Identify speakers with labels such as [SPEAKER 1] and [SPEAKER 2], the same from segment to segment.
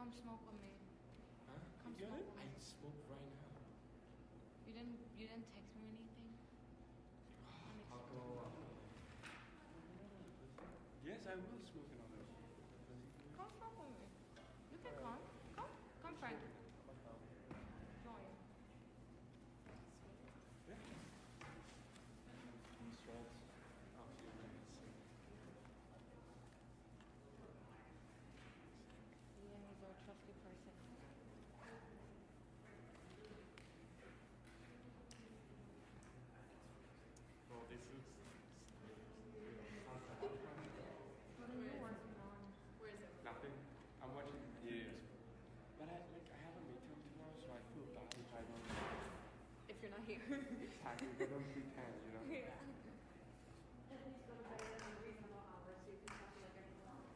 [SPEAKER 1] come smoke with me.
[SPEAKER 2] Huh?
[SPEAKER 1] Come
[SPEAKER 2] You
[SPEAKER 1] smoke
[SPEAKER 2] good?
[SPEAKER 1] with
[SPEAKER 2] I
[SPEAKER 1] me.
[SPEAKER 2] smoke right now.
[SPEAKER 1] You didn't text me or anything?
[SPEAKER 2] I'll go. Yes, I will smoke another.
[SPEAKER 1] Come smoke with me. You can come. Come. Come, Frank. Join.
[SPEAKER 2] Yeah. Strokes. A few minutes.
[SPEAKER 1] Ian is our trusty person.
[SPEAKER 2] Well, this is.
[SPEAKER 1] What are you working on?
[SPEAKER 3] Where is it?
[SPEAKER 2] Nothing. I'm watching videos. But I have a midterm tomorrow, so I feel bad if I don't.
[SPEAKER 3] If you're not here.
[SPEAKER 2] Exactly. If I don't pretend, you know.
[SPEAKER 3] Yeah. At least go to bed at a reasonable hour so you can talk like everyone else.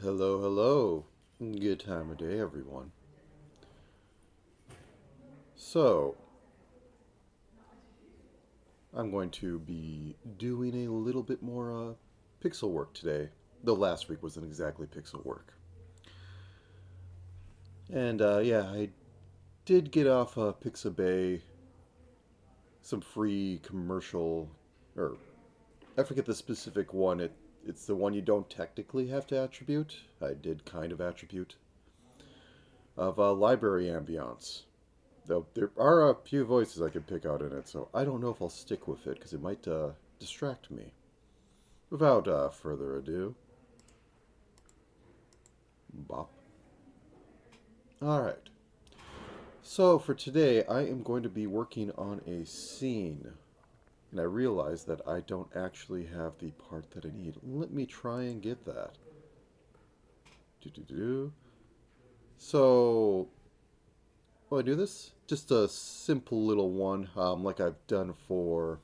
[SPEAKER 4] Hello, hello. Good time of day, everyone. So, I'm going to be doing a little bit more pixel work today. Though last week wasn't exactly pixel work. And yeah, I did get off Pixabay some free commercial, or I forget the specific one. It's the one you don't technically have to attribute. I did kind of attribute of library ambiance. Though there are a few voices I can pick out in it, so I don't know if I'll stick with it because it might distract me. Without further ado, bop. Alright. So for today, I am going to be working on a scene. And I realize that I don't actually have the part that I need. Let me try and get that. Do. So, will I do this? Just a simple little one, like I've done for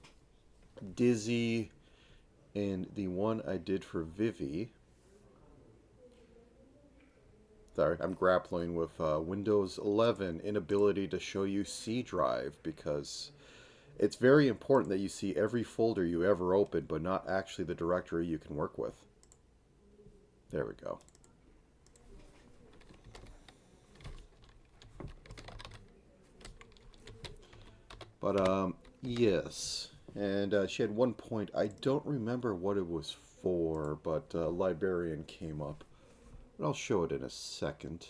[SPEAKER 4] Dizzy and the one I did for Vivi. Sorry, I'm grappling with Windows 11 inability to show you C drive because it's very important that you see every folder you ever open, but not actually the directory you can work with. There we go. But yes. And she had one point. I don't remember what it was for, but Librarian came up. but I'll show it in a second.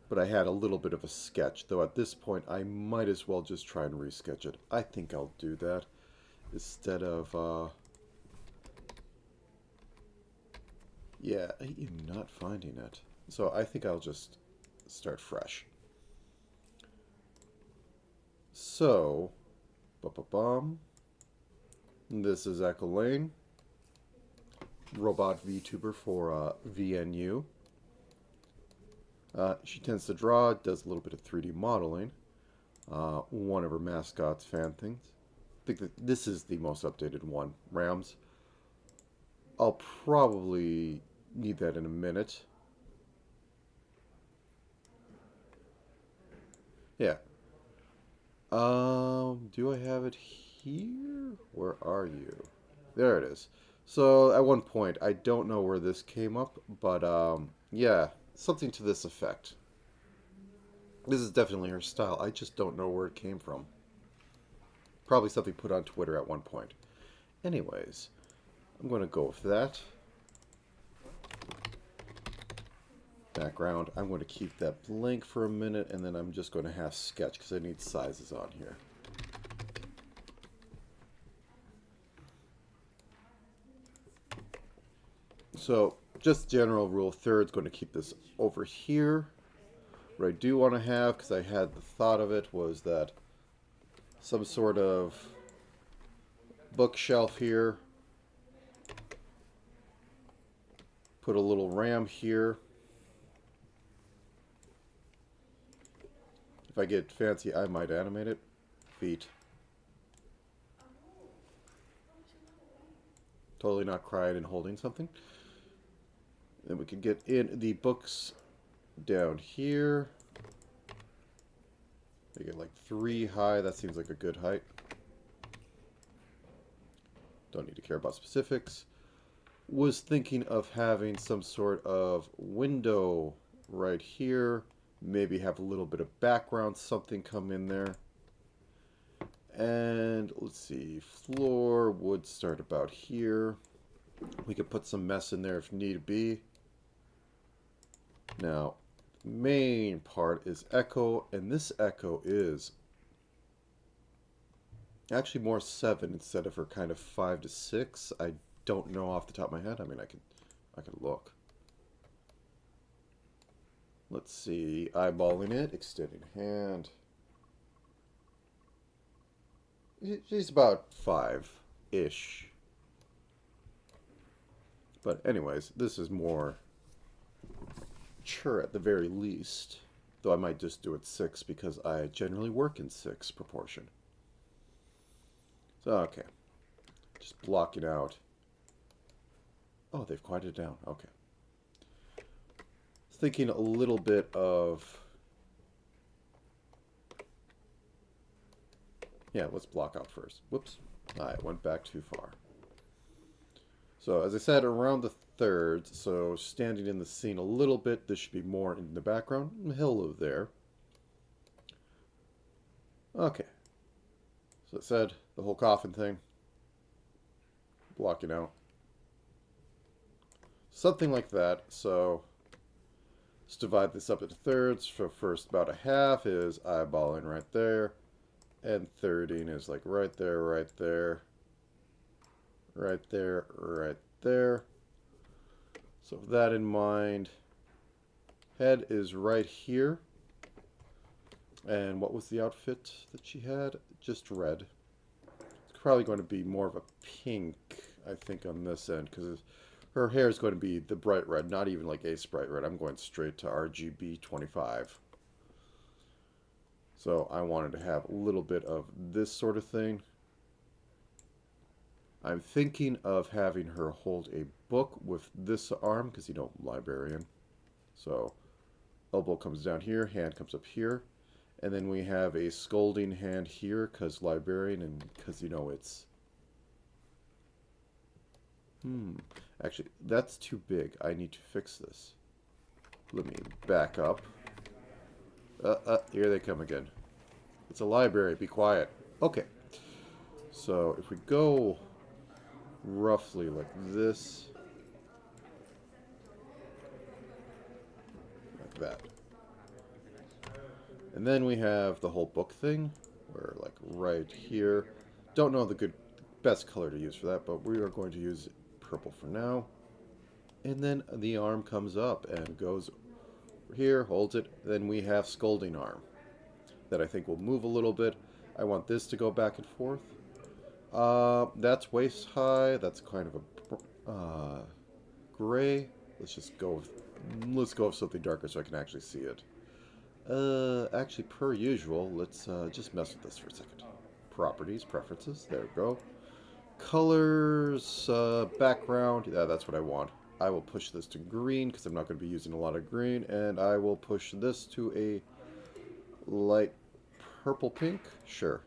[SPEAKER 4] But I had a little bit of a sketch, though at this point I might as well just try and resketch it. I think I'll do that instead of, yeah, I am not finding it. So I think I'll just start fresh. So, ba-ba-bum. This is Echo Lyne, robot VTuber for VNU. She tends to draw, does a little bit of 3D modeling. One of her mascots fan things. I think that this is the most updated one, Rams. I'll probably need that in a minute. Yeah. Do I have it here? Where are you? There it is. So at one point, I don't know where this came up, but yeah, something to this effect. This is definitely her style. I just don't know where it came from. Probably something put on Twitter at one point. Anyways, I'm going to go with that. Background. I'm going to keep that blank for a minute, and then I'm just going to have sketch because I need sizes on here. So, just general rule of thirds, going to keep this over here. What I do want to have, because I had the thought of it, was that some sort of bookshelf here. Put a little ram here. If I get fancy, I might animate it. Feet. Totally not crying and holding something. Then we can get in the books down here. Make it like 3 high. That seems like a good height. Don't need to care about specifics. Was thinking of having some sort of window right here. Maybe have a little bit of background, something come in there. And let's see, floor would start about here. We could put some mess in there if need be. Now, main part is echo, and this echo is actually more 7 instead of her kind of 5 to 6. I don't know off the top of my head. I mean, I could look. Let's see, eyeballing it, extending hand. She's about 5-ish. But anyways, this is more mature at the very least. Though I might just do it 6 because I generally work in 6 proportion. So, okay. Just blocking out. Oh, they've quieted down. Okay. Thinking a little bit of... Yeah, let's block out first. Whoops. I went back too far. So, as I said, around the thirds, so standing in the scene a little bit, this should be more in the background. Hello there. Okay. So it said, the whole coffin thing. Blocking out. Something like that, so... Let's divide this up into thirds. For first, about a half is eyeballing right there. And thirding is like right there, right there. Right there, right there. So with that in mind, head is right here. And what was the outfit that she had? Just red. It's probably going to be more of a pink, I think, on this end, because her hair is going to be the bright red, not even like Ace bright red. I'm going straight to RGB 25. So I wanted to have a little bit of this sort of thing. I'm thinking of having her hold a book with this arm, because, you know, librarian. So elbow comes down here, hand comes up here. And then we have a scolding hand here, because librarian, and because, you know, it's... Actually, that's too big. I need to fix this. Let me back up. Here they come again. It's a library. Be quiet. Okay. So, if we go roughly like this, that. And then we have the whole book thing, where like right here, don't know the best color to use for that, but we are going to use purple for now. And then the arm comes up and goes here, holds it. Then we have scolding arm that I think will move a little bit. I want this to go back and forth. That's waist high. That's kind of a gray. Let's go with something darker so I can actually see it. Actually, per usual, let's just mess with this for a second. Properties, preferences, there we go. Colors, background, yeah, that's what I want. I will push this to green because I'm not going to be using a lot of green, and I will push this to a light purple pink. Sure.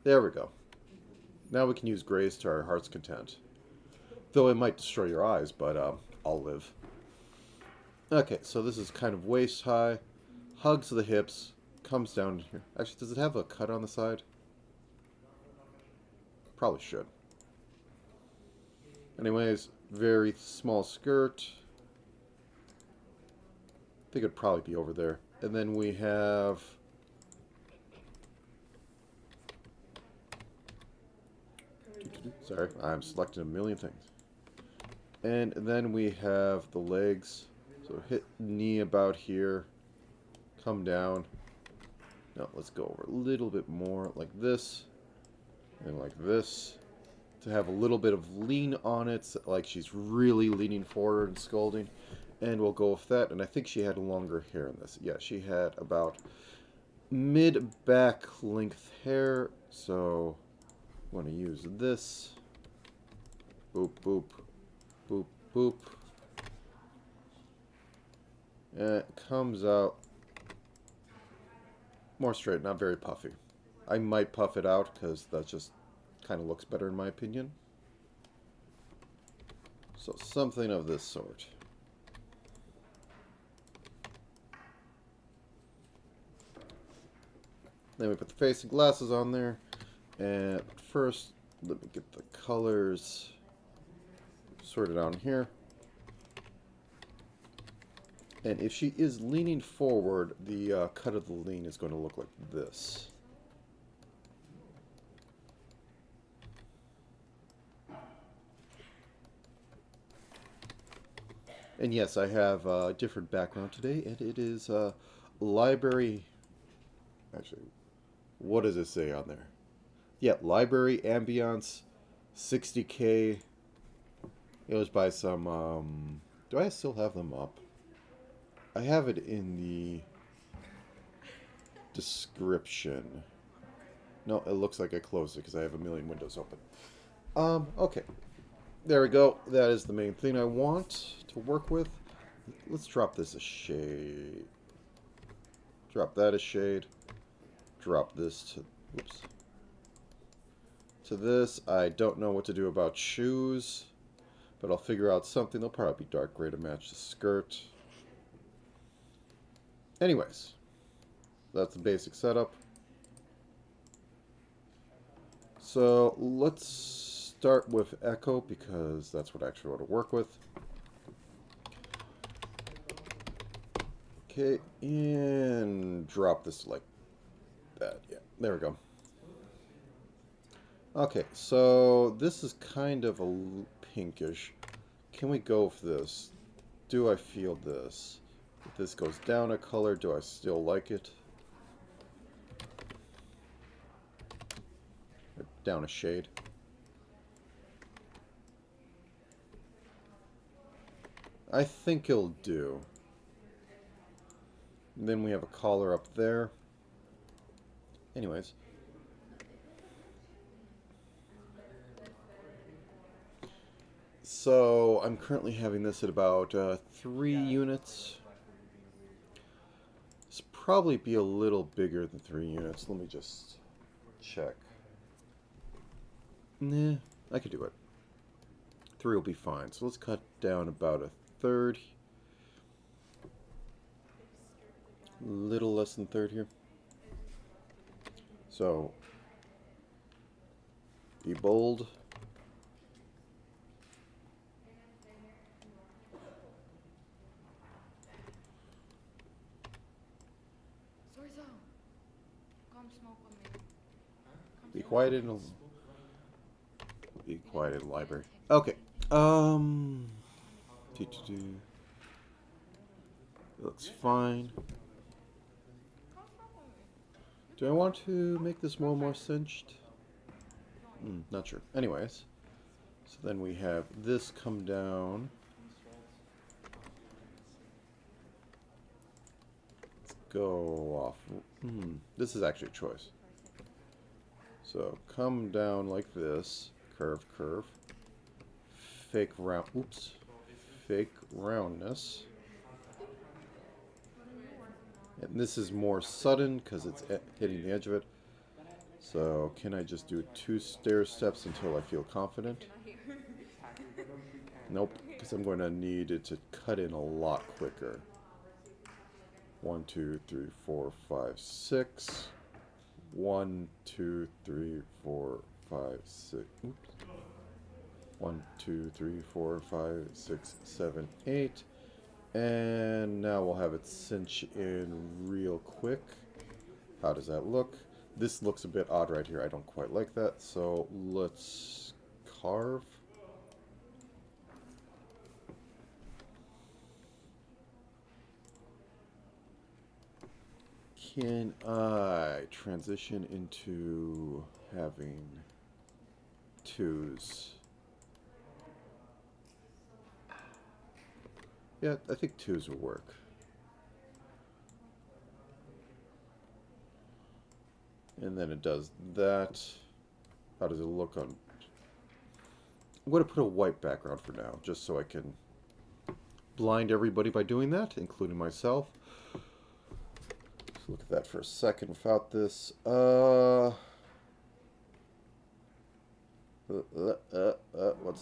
[SPEAKER 4] There we go. Now we can use grays to our heart's content. Though it might destroy your eyes, but I'll live. Okay, so this is kind of waist high. Hugs the hips. Comes down here. Actually, does it have a cut on the side? Probably should. Anyways, very small skirt. I think it'd probably be over there. And then we have... Sorry, I'm selecting a million things. And then we have the legs. So hit knee about here. Come down. Now let's go over a little bit more like this. And like this. To have a little bit of lean on it. So like she's really leaning forward and scolding. And we'll go with that. And I think she had longer hair in this. Yeah, she had about mid-back length hair. So I'm going to use this. Boop, boop. Boop, boop. And it comes out more straight, not very puffy. I might puff it out because that just kind of looks better in my opinion. So something of this sort. Then we put the face and glasses on there. And first, let me get the colors sorted on here. And if she is leaning forward, the cut of the lean is going to look like this. And yes, I have a different background today, and it is library... Actually, what does it say on there? Yeah, library ambiance, 60K. It was by some... do I still have them up? I have it in the description. No, it looks like I closed it because I have a million windows open. Okay. There we go. That is the main thing I want to work with. Let's drop this a shade. Drop that a shade. Drop this to... Oops. To this. I don't know what to do about shoes. But I'll figure out something. They'll probably be dark gray to match the skirt. Anyways, that's the basic setup. So let's start with Echo because that's what I actually want to work with. Okay, and drop this like that. Yeah, there we go. Okay, so this is kind of a pinkish. Can we go with this? Do I feel this? If this goes down a color, do I still like it? Or down a shade. I think it'll do. And then we have a collar up there. Anyways. So I'm currently having this at about 3 units. This probably be a little bigger than 3 units. Let me just check. Nah, I could do it. 3 will be fine. So let's cut down about a third. A little less than third here. So be bold.
[SPEAKER 1] smoke with me.
[SPEAKER 4] Be quiet in the library. Okay. It looks fine.
[SPEAKER 1] Come smoke with me.
[SPEAKER 4] Do I want to make this more cinched? Not sure. Anyways, so then we have this come down. Let's go off. This is actually a choice. So come down like this. Curve, curve. Fake round. Oops. Fake roundness. And this is more sudden because it's hitting the edge of it. So can I just do 2 stair steps until I feel confident? Nope, because I'm going to need it to cut in a lot quicker. 1, 2, 3, 4, 5, 6. 1, 2, 3, 4, 5, 6. Oops. 1, 2, 3, 4, 5, 6, 7, 8. And now we'll have it cinch in real quick. How does that look? This looks a bit odd right here. I don't quite like that. So let's carve. Can I transition into having 2s? Yeah, I think 2s will work. And then it does that. How does it look on... I'm going to put a white background for now, just so I can blind everybody by doing that, including myself. Let's look at that for a second without this. What's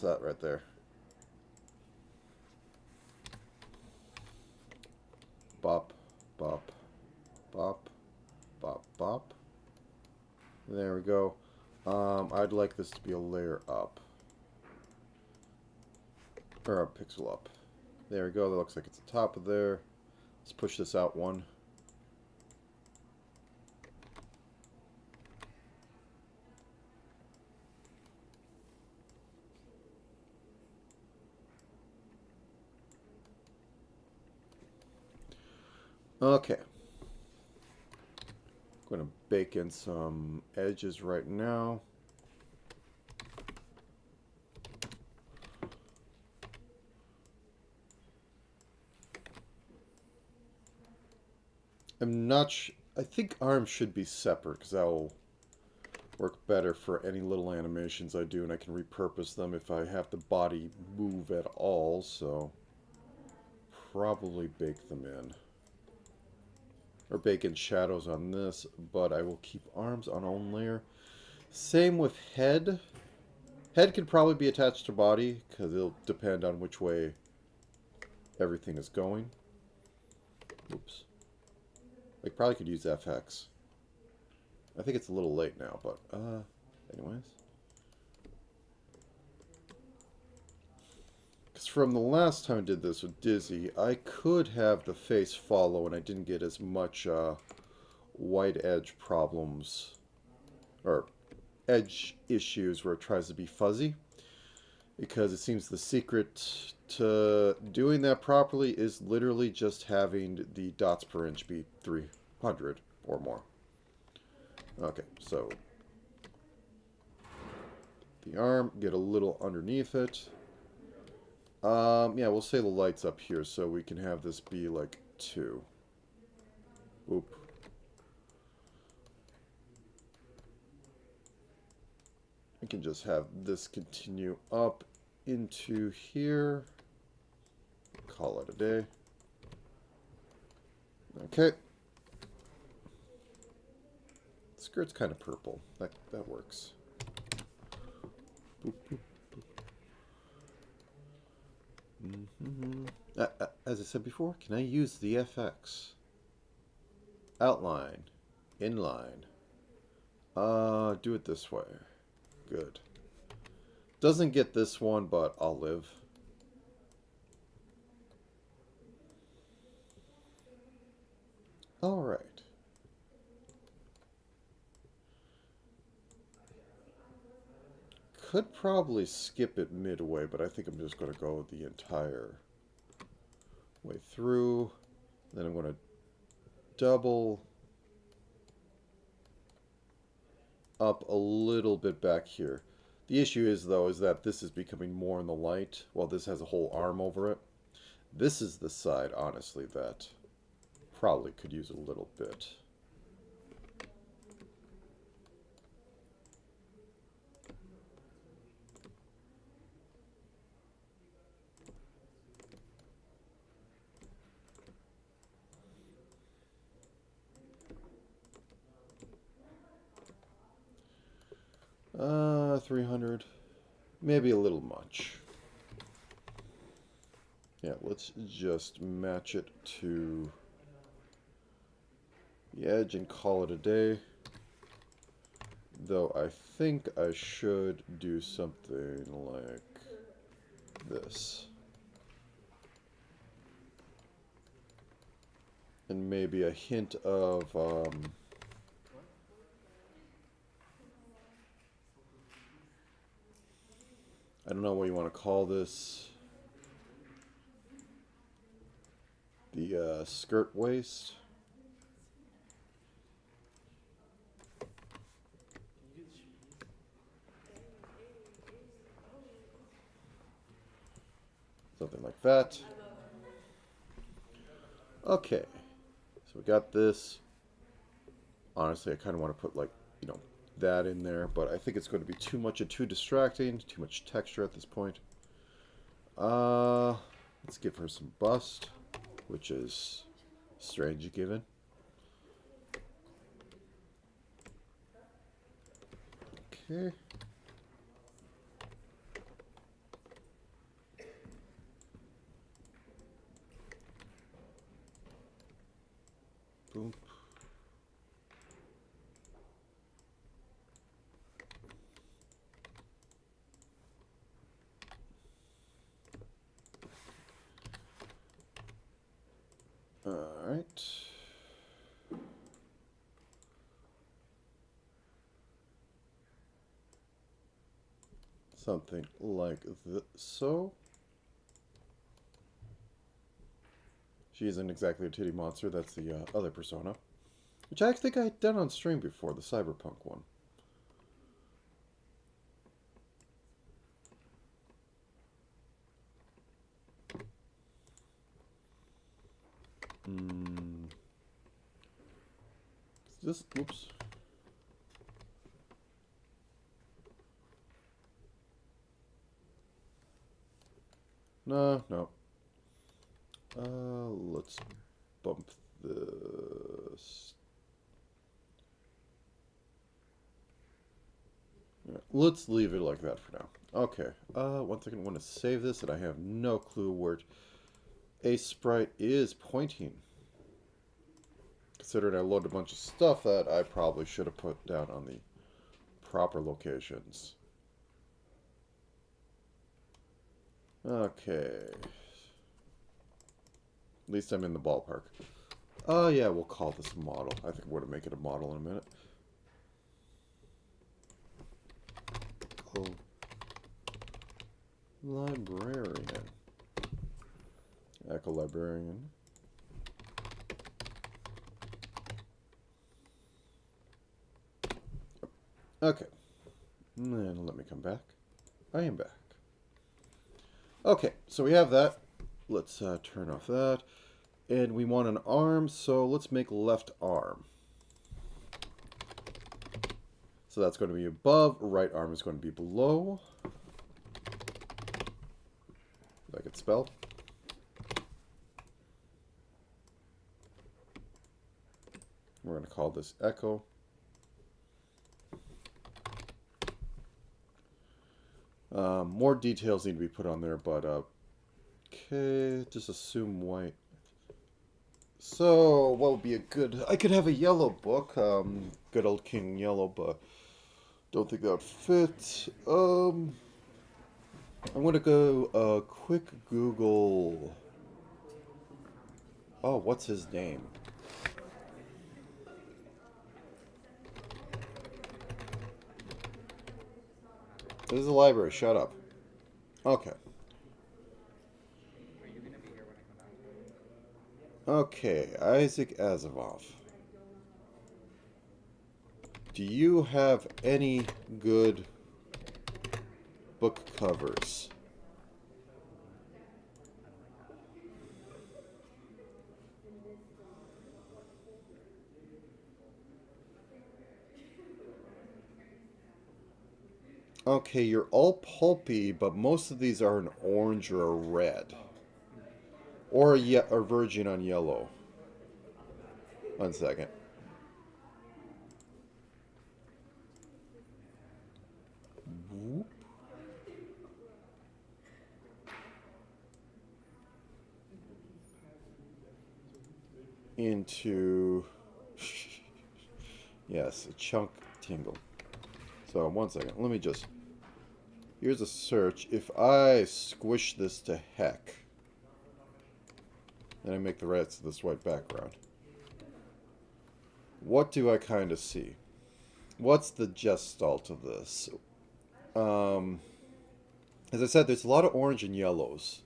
[SPEAKER 4] that right there? Bop, bop, bop, bop, bop. There we go. I'd like this to be a layer up. Or a pixel up. There we go. That looks like it's the top of there. Let's push this out 1. Okay. I'm going to bake in some edges right now. I'm not I think arms should be separate because that will work better for any little animations I do, and I can repurpose them if I have the body move at all, so probably bake them in. Or bake in shadows on this, but I will keep arms on own layer. Same with head. Head can probably be attached to body because it'll depend on which way everything is going. Oops. I probably could use FX. I think it's a little late now, but anyways. Because from the last time I did this with Dizzy, I could have the face follow and I didn't get as much white edge problems or edge issues where it tries to be fuzzy. Because it seems the secret to doing that properly is literally just having the dots per inch be 300 or more. Okay, so the arm, get a little underneath it. Yeah, we'll say the light's up here so we can have this be like 2. Oop. We can just have this continue up into here. Call it a day. Okay. Skirt's kind of purple. That works. Boop, boop, boop. As I said before, can I use the FX? Outline. Inline. Do it this way. Good. Doesn't get this one, but I'll live. Alright. could probably skip it midway, but I think I'm just going to go the entire way through. Then I'm going to double up a little bit back here. The issue is, though, is that this is becoming more in the light, while this has a whole arm over it. This is the side, honestly, that probably could use a little bit. $300. Maybe a little much. Yeah, let's just match it to the edge and call it a day. Though I think I should do something like this. And maybe a hint of I don't know what you want to call this. The skirt waist. Something like that. Okay. So we got this. Honestly, I kind of want to put, like, you know, that in there, but I think it's going to be too much and too distracting, too much texture at this point. Let's give her some bust, which is strange given. Okay. Boom. Alright. Something like this. So. She isn't exactly a titty monster, that's the other persona. Which I think I had done on stream before, the cyberpunk one. Is this, oops. No. Let's bump this. Yeah, let's leave it like that for now. Okay. One second. I want to save this, and I have no clue where a sprite is pointing. Considering I loaded a bunch of stuff that I probably should have put down on the proper locations. Okay. At least I'm in the ballpark. Oh, yeah, we'll call this a model. I think we're going to make it a model in a minute. Oh. Librarian. Echo Librarian. Okay. And then let me come back. I am back. Okay, so we have that. Let's turn off that. And we want an arm, so let's make left arm. So that's going to be above. Right arm is going to be below. If I could spell. We're going to call this Echo. More details need to be put on there, but okay, just assume white. So, what would be a good... I could have a yellow book, good old King Yellow, but don't think that would fit. I'm going to go a quick Google... Oh, what's his name? This is a library. Shut up. Okay.
[SPEAKER 2] Are you gonna be here when I come down?
[SPEAKER 4] Okay, Isaac Asimov. Do you have any good book covers? Okay, you're all pulpy, but most of these are an orange or a red. Or a virgin on yellow. 1 second. Whoop. Into... yes, a chunk tingle. So, 1 second. Let me just... Here's a search. If I squish this to heck, and I make the rest of this white background, what do I kind of see? What's the gestalt of this? As I said, there's a lot of orange and yellows.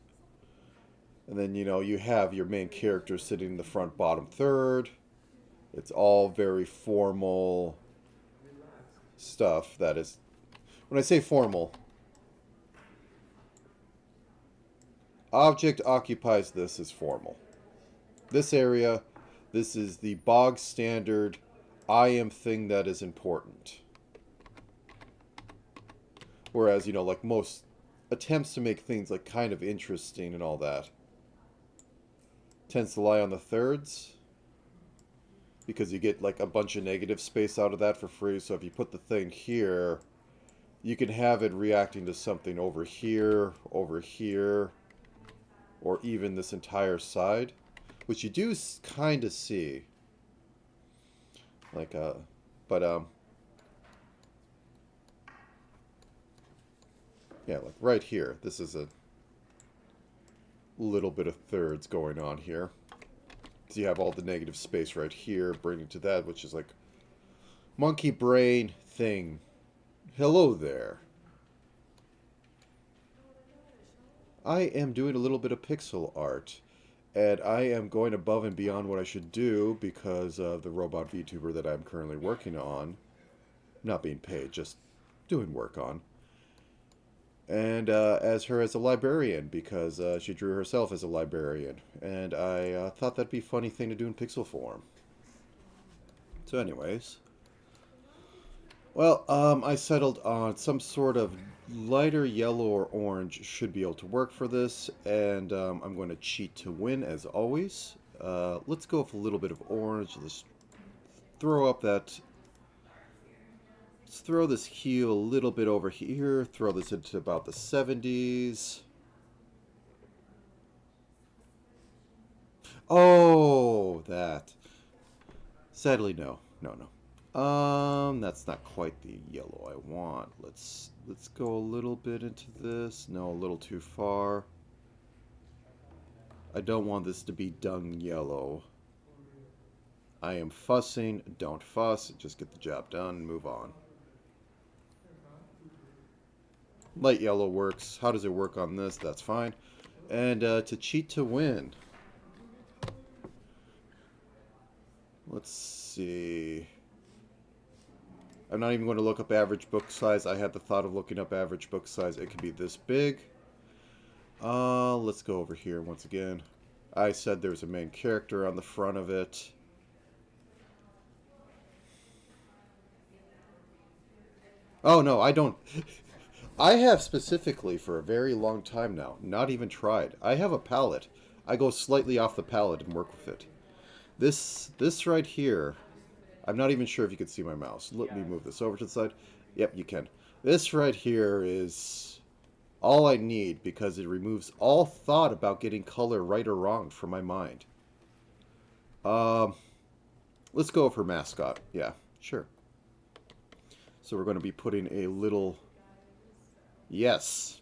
[SPEAKER 4] And then, you know, you have your main character sitting in the front bottom third. It's all very formal stuff that is... When I say formal, object occupies this is formal. This area, this is the bog standard I am thing that is important. Whereas, you know, like most attempts to make things like kind of interesting and all that tends to lie on the thirds, because you get like a bunch of negative space out of that for free. So if you put the thing here, you can have it reacting to something over here, or even this entire side, which you do kind of see. Like, yeah, like right here, this is a little bit of thirds going on here. So you have all the negative space right here, bringing to that, which is like monkey brain thing. Hello there. I am doing a little bit of pixel art, and I am going above and beyond what I should do because of the robot VTuber that I'm currently working on. Not being paid, just doing work on. And as her as a librarian, because she drew herself as a librarian. And I thought that'd be a funny thing to do in pixel form. So anyways. Well, I settled on some sort of lighter yellow or orange should be able to work for this. And I'm going to cheat to win, as always. Let's go with a little bit of orange. Let's throw up that... Let's throw this hue a little bit over here. Throw this into about the 70s. Oh, that. Sadly, no. No. That's not quite the yellow I want. Let's go a little bit into this. No, a little too far. I don't want this to be dung yellow. I am fussing. Don't fuss. Just get the job done and move on. Light yellow works. How does it work on this? That's fine. And to cheat to win. Let's see. I'm not even going to look up average book size. I had the thought of looking up average book size. It could be this big. Let's go over here once again. I said there's a main character on the front of it. Oh, no, I don't... I have specifically, for a very long time now, not even tried. I have a palette. I go slightly off the palette and work with it. This right here, I'm not even sure if you can see my mouse. Let me move this over to the side. Yep, you can. This right here is all I need because it removes all thought about getting color right or wrong from my mind. Let's go for mascot. Yeah, sure. So we're going to be putting a little... Yes.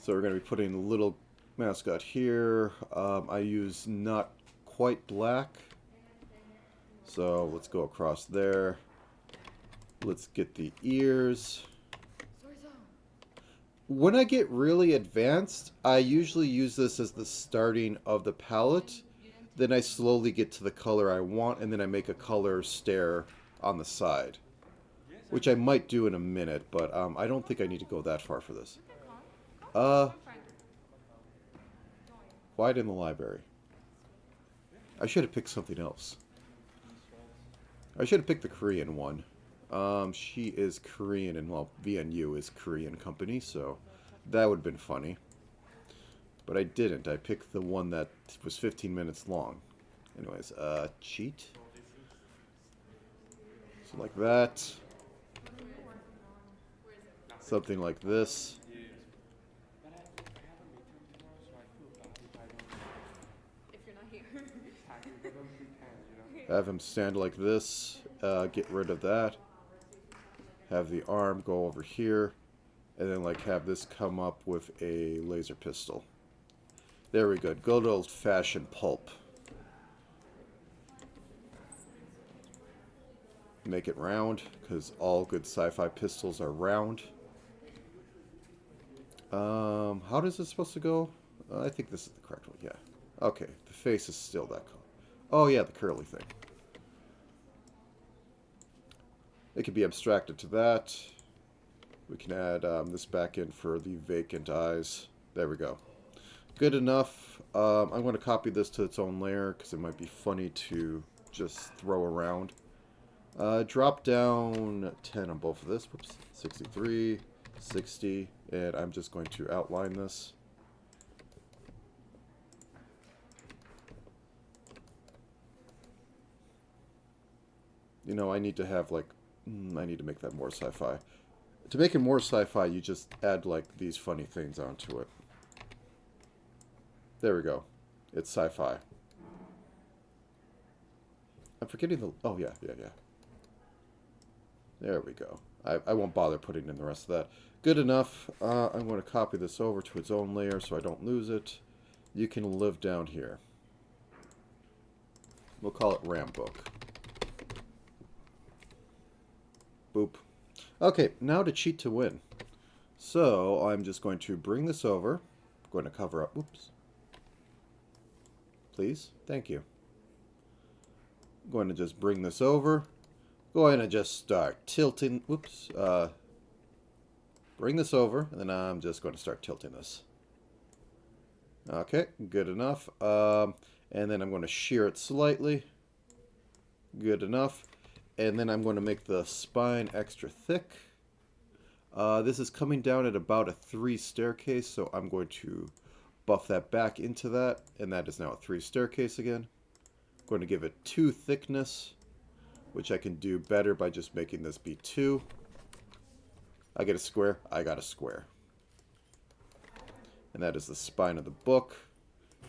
[SPEAKER 4] So we're going to be putting a little mascot here. I use not quite black. So let's go across there. Let's get the ears. When I get really advanced, I usually use this as the starting of the palette. Then I slowly get to the color I want, and then I make a color stair on the side. Which I might do in a minute, but I don't think I need to go that far for this.
[SPEAKER 1] You can come.
[SPEAKER 4] Uh,
[SPEAKER 1] Come find it. Join.
[SPEAKER 4] Quiet in the library. I should have picked something else. I should have picked the Korean one. She is Korean, and well, VNU is Korean company, so that would have been funny. But I didn't. I picked the one that was 15 minutes long. Anyways, cheat. So like that. Something like this.
[SPEAKER 2] Yes. But I have a midterm tomorrow, so I feel bad if I don't.
[SPEAKER 3] If you're not here.
[SPEAKER 2] Exactly, but don't pretend, you know.
[SPEAKER 4] Have him stand like this. Get rid of that. Have the arm go over here. And then like have this come up with a laser pistol. There we go. Good old-fashioned pulp. Make it round, because all good sci-fi pistols are round. How does this supposed to go? I think this is the correct one, yeah. Okay, the face is still that color. Oh yeah, the curly thing. It can be abstracted to that. We can add this back in for the vacant eyes. There we go. Good enough. I'm going to copy this to its own layer because it might be funny to just throw around. Drop down 10 on both of this. Whoops. 63, 60, and I'm just going to outline this. You know, I need to have like, I need to make that more sci-fi. To make it more sci-fi, you just add like these funny things onto it. There we go. It's sci-fi. I'm forgetting the, oh yeah. There we go. I won't bother putting in the rest of that. Good enough. I'm going to copy this over to its own layer so I don't lose it. You can live down here. We'll call it RAM book. Boop. Okay, now to cheat to win. So I'm just going to bring this over. I'm going to cover up. Oops. Please. Thank you. I'm going to just bring this over. Going to just start tilting. Whoops. Bring this over, and then I'm just going to start tilting this. Okay, good enough. And then I'm going to shear it slightly. Good enough. And then I'm going to make the spine extra thick. This is coming down at about a 3 staircase, so I'm going to buff that back into that, and that is now a 3 staircase again. I'm going to give it 2 thickness, which I can do better by just making this be 2. I get a square, I got a square. And that is the spine of the book.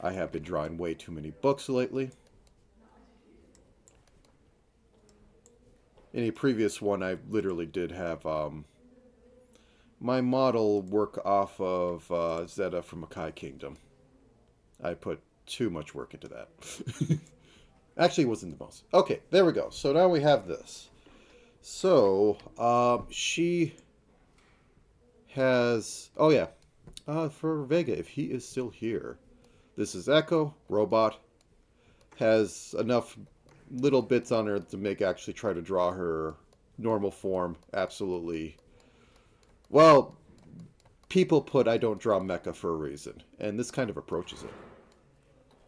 [SPEAKER 4] I have been drawing way too many books lately. In a previous one, I literally did have my model work off of Zeta from Makai Kingdom. I put too much work into that. Actually, it wasn't the most. Okay, there we go. So now we have this. So, she has... Oh, yeah. For Vega, if he is still here. This is Echo, robot. Has enough little bits on her to make actually try to draw her normal form. Absolutely. Well, people put I don't draw mecha for a reason. And this kind of approaches it.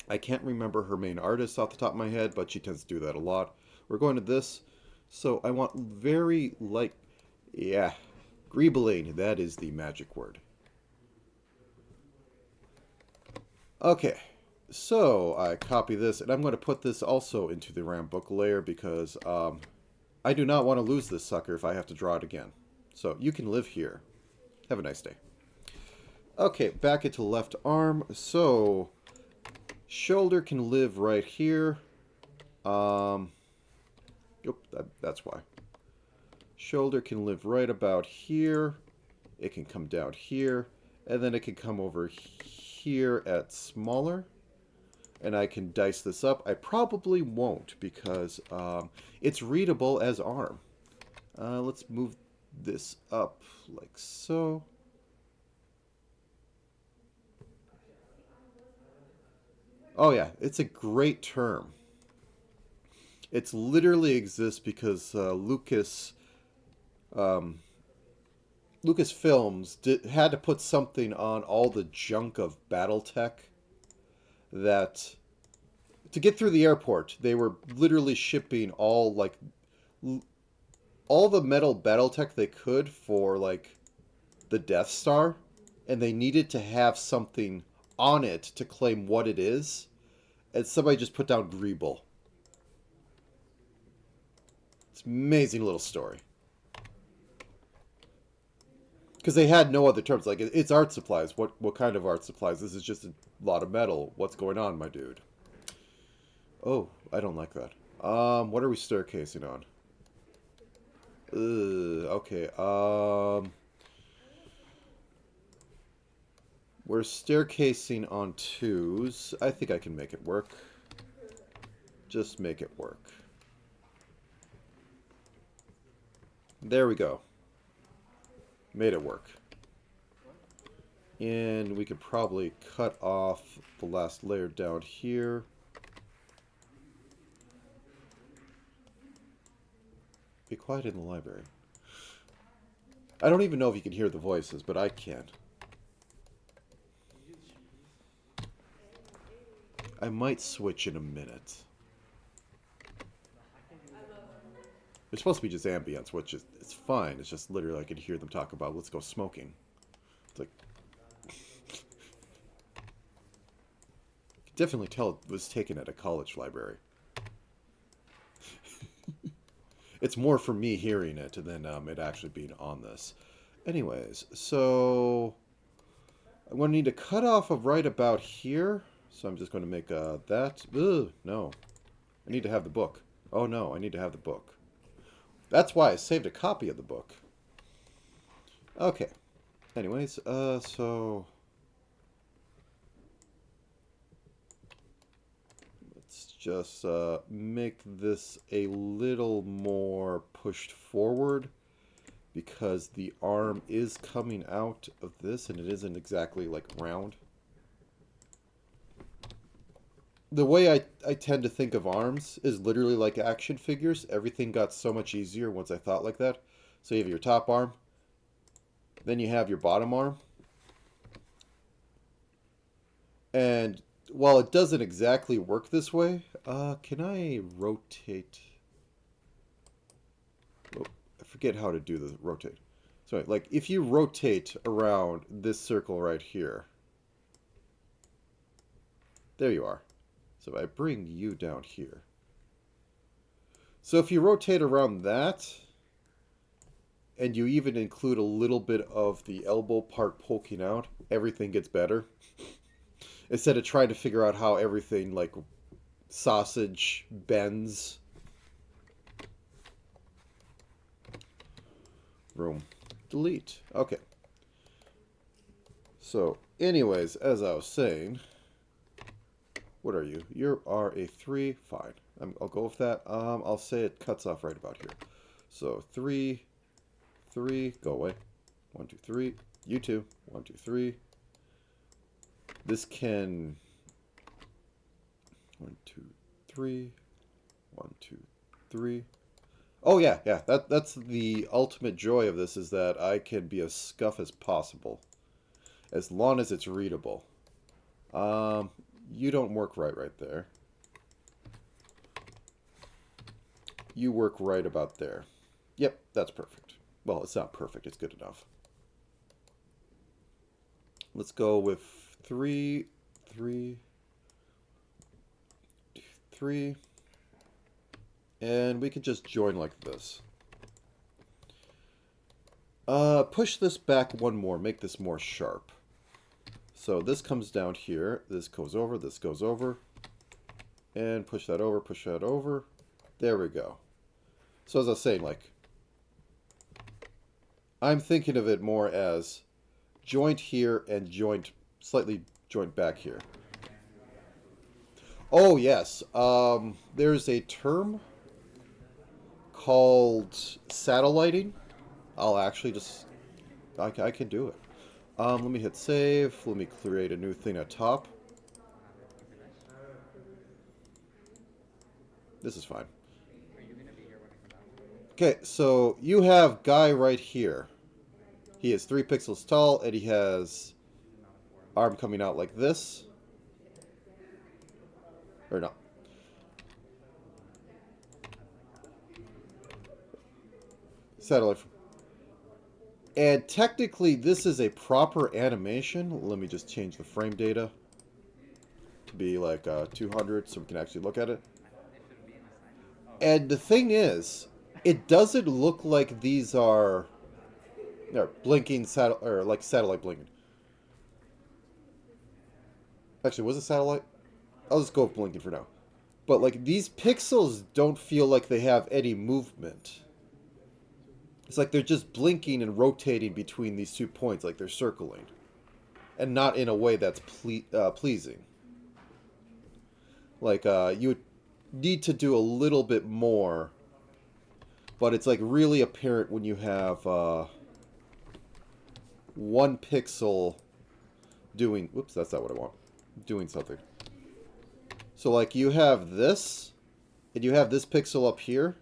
[SPEAKER 4] I can't remember her main artist off the top of my head, but she tends to do that a lot. We're going to this. So I want very light... Yeah. Greebling. That is the magic word. Okay. So I copy this, and I'm going to put this also into the RAM book layer because I do not want to lose this sucker if I have to draw it again. So you can live here. Have a nice day. Okay, back into left arm. So shoulder can live right here. Yep, that's why. Shoulder can live right about here. It can come down here. And then it can come over here at smaller. And I can dice this up. I probably won't because it's readable as arm. Let's move this up like so. Oh yeah, it's a great term. It's literally exists because um, Lucasfilms had to put something on all the junk of BattleTech that to get through the airport, they were literally shipping all the metal BattleTech they could for like the Death Star, and they needed to have something on it to claim what it is, and somebody just put down Greeble. It's an amazing little story. Because they had no other terms. Like, it's art supplies. What kind of art supplies? This is just a lot of metal. What's going on, my dude? Oh, I don't like that. What are we staircasing on? Okay. We're staircasing on 2s. I think I can make it work. Just make it work. There we go. Made it work. And we could probably cut off the last layer down here. Be quiet in the library. I don't even know if you can hear the voices, but I can. I might switch in a minute. It's supposed to be just ambience, which is it's fine. It's just literally I could hear them talk about let's go smoking. It's like you can definitely tell it was taken at a college library. It's more for me hearing it than it actually being on this. Anyways, so I'm going to need to cut off of right about here. So I'm just going to make that. Ugh, no. I need to have the book. Oh no, I need to have the book. That's why I saved a copy of the book. Okay. Anyways, so let's just make this a little more pushed forward because the arm is coming out of this and it isn't exactly like round. The way I tend to think of arms is literally like action figures. Everything got so much easier once I thought like that. So you have your top arm, then you have your bottom arm. And while it doesn't exactly work this way, can I rotate? Oh, I forget how to do the rotate. So like if you rotate around this circle right here, there you are. So I bring you down here. So if you rotate around that, and you even include a little bit of the elbow part poking out, everything gets better. Instead of trying to figure out how everything, like, sausage bends. Room. Delete. Okay. So, anyways, as I was saying... What are you? You are a 3. Fine. I'll go with that. I'll say it cuts off right about here. So 3, 3, go away. 1, 2, 3. You too. 1, 2, 3. This can 1, 2, 3. 1, 2, 3. Oh yeah. That's the ultimate joy of this is that I can be as scuff as possible, as long as it's readable. You don't work right there. You work right about there. Yep, that's perfect. Well, it's not perfect. It's good enough. Let's go with 3, 3, 3. And we can just join like this. Push this back one more. Make this more sharp. So this comes down here, this goes over, and push that over. There we go. So as I was saying, like, I'm thinking of it more as joint here and slightly joint back here. Oh, yes. There's a term called satelliting. I'll actually just, I can do it. Let me hit save. Let me create a new thing at top. This is fine.
[SPEAKER 2] Are you gonna be here when I come out?
[SPEAKER 4] Okay, so you have guy right here. He is 3 pixels tall, and he has arm coming out like this. Or no. Satellite. And technically, this is a proper animation. Let me just change the frame data to be like 200 so we can actually look at it. And the thing is, it doesn't look like these are blinking or like satellite blinking. Actually, was it satellite? I'll just go with blinking for now. But like these pixels don't feel like they have any movement. It's like they're just blinking and rotating between these 2 points, like they're circling. And not in a way that's pleasing. Like, you would need to do a little bit more. But it's like really apparent when you have 1 pixel doing... Whoops, that's not what I want. Doing something. So like you have this, and you have this pixel up here.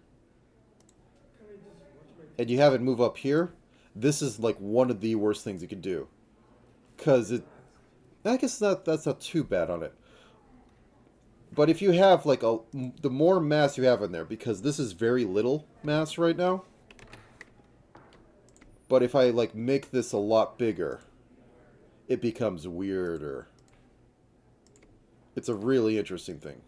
[SPEAKER 4] And you have it move up here, this is like one of the worst things you can do. Because I guess that's not too bad on it. But if you have like the more mass you have in there, because this is very little mass right now. But if I like make this a lot bigger, it becomes weirder. It's a really interesting thing.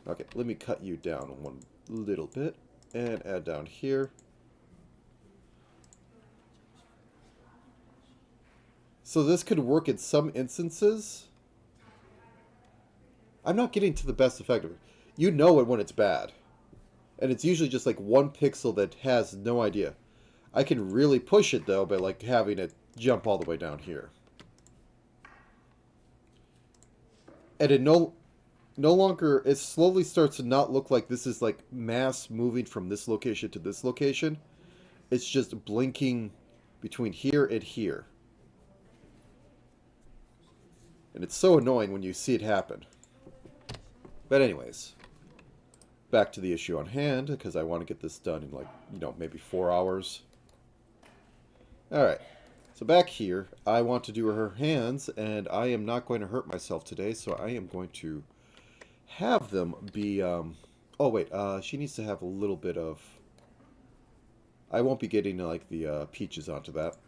[SPEAKER 4] Okay, let me cut you down one little bit. And add down here. So this could work in some instances. I'm not getting to the best effect of it. You know it when it's bad. And it's usually just like 1 pixel that has no idea. I can really push it though by like having it jump all the way down here. And it no longer, it slowly starts to not look like this is like mass moving from this location to this location. It's just blinking between here and here. And it's so annoying when you see it happen. But anyways, back to the issue on hand, because I want to get this done in like, maybe 4 hours. Alright, so back here, I want to do her hands, and I am not going to hurt myself today, so I am going to have them be, oh wait, she needs to have a little bit of, I won't be getting like the peaches onto that.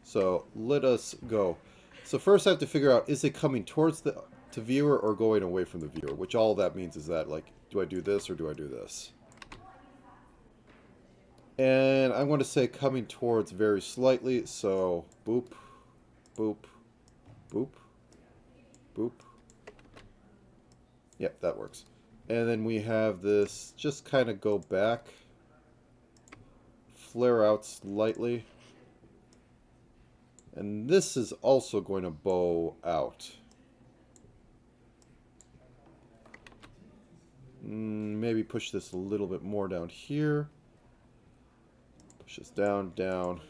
[SPEAKER 4] So let us go. So first I have to figure out, is it coming towards the viewer or going away from the viewer? Which all that means is that, like, do I do this or do I do this? And I'm going to say coming towards very slightly, so boop, boop, boop. Boop. Yep, that works. And then we have this just kind of go back, flare out slightly. And this is also going to bow out. Maybe push this a little bit more down here. Push this down, down.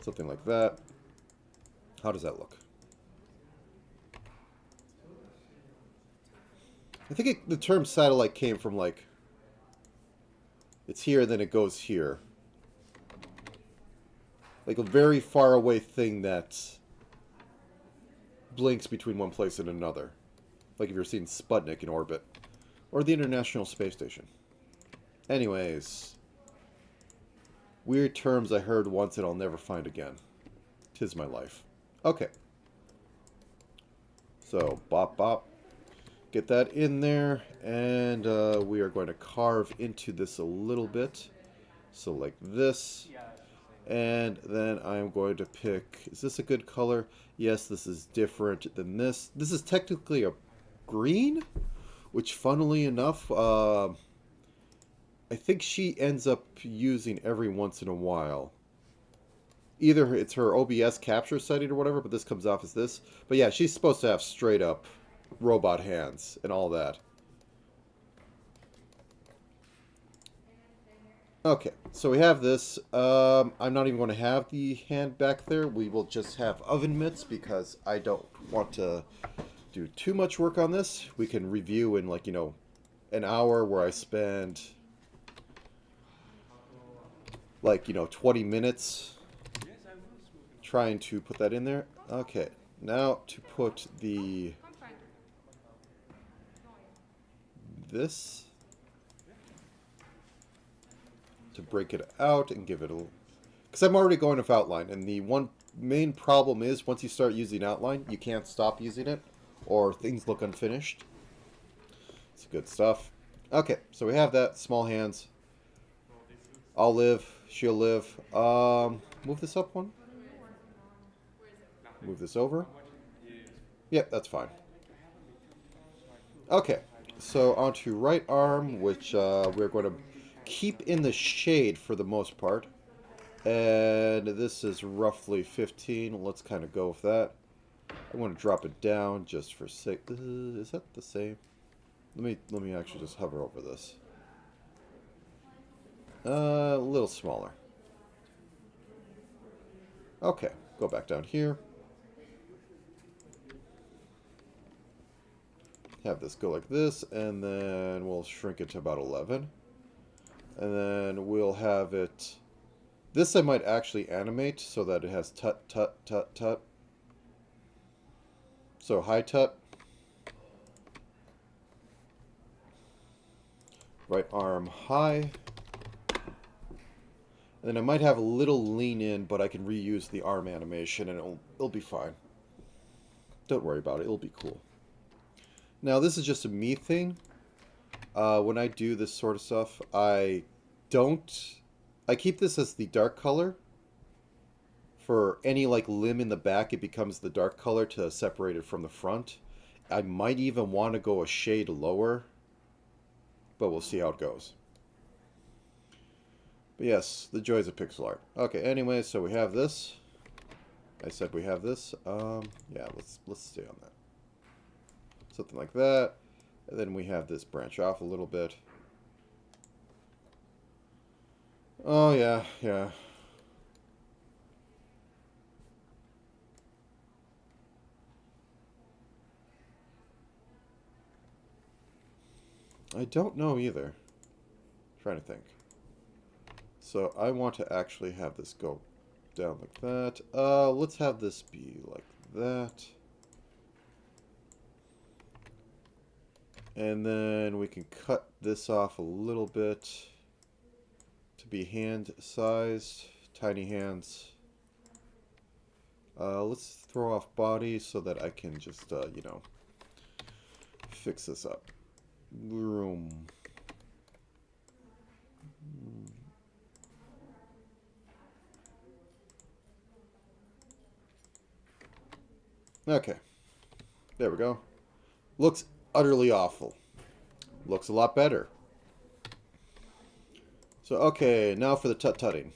[SPEAKER 4] Something like that. How does that look? I think the term satellite came from, like, it's here, then it goes here. Like a very far away thing that blinks between one place and another. Like if you're seeing Sputnik in orbit. Or the International Space Station. Anyways. Weird terms I heard once and I'll never find again. 'Tis my life. Okay. So, bop, bop. Get that in there, and we are going to carve into this a little bit. So like this. And then I'm going to pick, is this a good color? Yes, this is different than this. This is technically a green, which funnily enough, I think she ends up using every once in a while. Either it's her OBS capture setting or whatever, but this comes off as this. But yeah, she's supposed to have straight up robot hands and all that. Okay, so we have this. I'm not even going to have the hand back there. We will just have oven mitts because I don't want to do too much work on this, we can review in like, an hour where I spend like, 20 minutes
[SPEAKER 2] Yes, I will smoke.
[SPEAKER 4] trying to put that in there. Okay, now to put the
[SPEAKER 1] Come find it. Join.
[SPEAKER 4] this to break it out and give it a, because I'm already going with outline, and the one main problem is once you start using outline, you can't stop using it, or things look unfinished. It's good stuff. Okay, so we have that. Small hands. I'll live. She'll live. Move this up one. Move this over. Yep, that's fine. Okay, so onto right arm, which we're going to keep in the shade for the most part. And this is roughly 15. Let's kind of go with that. I'm going to drop it down just for sake. Is that the same? Let me actually just hover over this. A little smaller. Okay, go back down here. Have this go like this, and then we'll shrink it to about 11. And then we'll have it... This I might actually animate so that it has tut, tut, tut, tut. So high tut. Right arm high. And then I might have a little lean in, but I can reuse the arm animation and it'll be fine. Don't worry about it, it'll be cool. Now this is just a me thing. When I do this sort of stuff, I keep this as the dark color. For any like limb in the back, it becomes the dark color to separate it from the front. I might even want to go a shade lower, but we'll see how it goes. But yes, the joys of pixel art. Okay, anyway, so we have this. I said we have this. Yeah, let's stay on that. Something like that. And then we have this branch off a little bit. Oh, yeah, yeah. I don't know either. I'm trying to think. So I want to actually have this go down like that. Let's have this be like that. And then we can cut this off a little bit to be hand-sized, tiny hands. Let's throw off body so that I can just, fix this up. Room. Okay. There we go. Looks utterly awful. Looks a lot better. So, okay, now for the tut-tutting.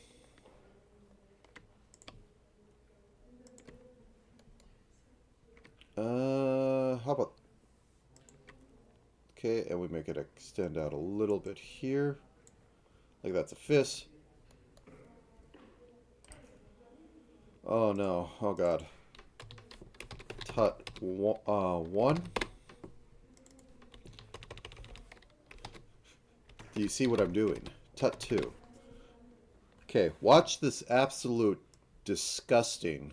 [SPEAKER 4] How about... Okay, and we make it extend out a little bit here. Like that's a fist. Oh no, oh god. Tut 1. Do you see what I'm doing? Tut 2. Okay, watch this absolute disgusting.